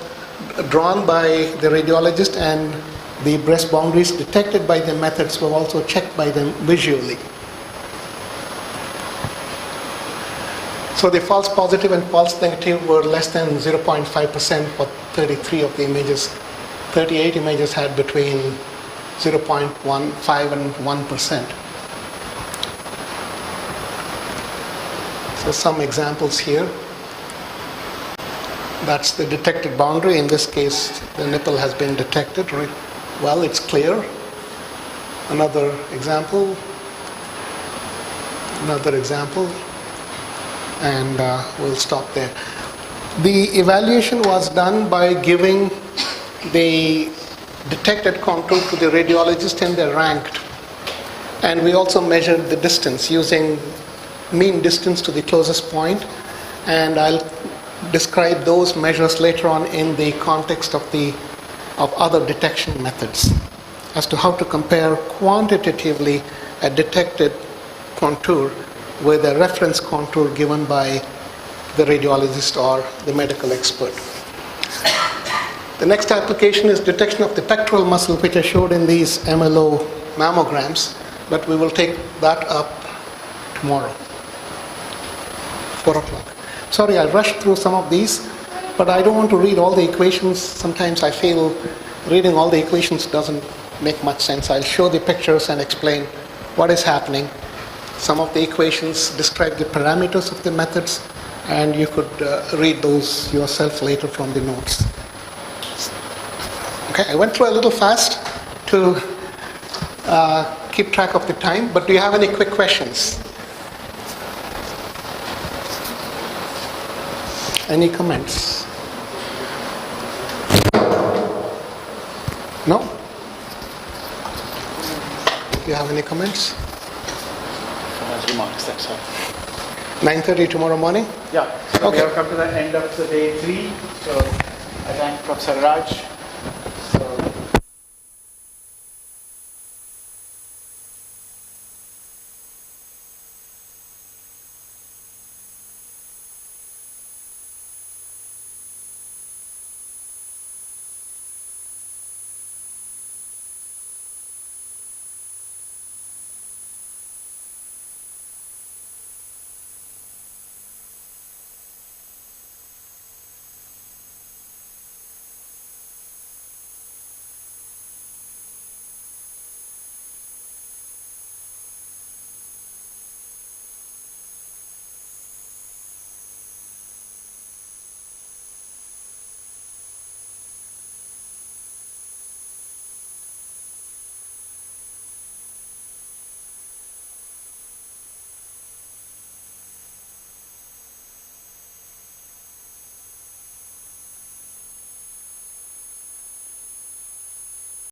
drawn by the radiologist, and the breast boundaries detected by the methods were also checked by them visually. So the false positive and false negative were less than 0.5% for 33 of the images. 38 images had between 0.15 and 1%. So some examples here. That's the detected boundary. In this case, the nipple has been detected. Well, it's clear. Another example. Another example. And we'll stop there. The evaluation was done by giving the detected contour to the radiologist, and they're ranked. And we also measured the distance using mean distance to the closest point. And I'll describe those measures later on in the context of other detection methods as to how to compare quantitatively a detected contour with a reference contour given by the radiologist or the medical expert. The next application is detection of the pectoral muscle, which I showed in these MLO mammograms, but we will take that up tomorrow, 4 o'clock. Sorry, I rushed through some of these, but I don't want to read all the equations. Sometimes I feel reading all the equations doesn't make much sense. I'll show the pictures and explain what is happening. Some of the equations describe the parameters of the methods, and you could read those yourself later from the notes. Okay, I went through a little fast to keep track of the time, but do you have any quick questions? Any comments? No? Do you have any comments? Remarks, that's all. 9:30 tomorrow morning? Yeah, so Okay. we have come to the end of the day 3. So I thank Professor Raj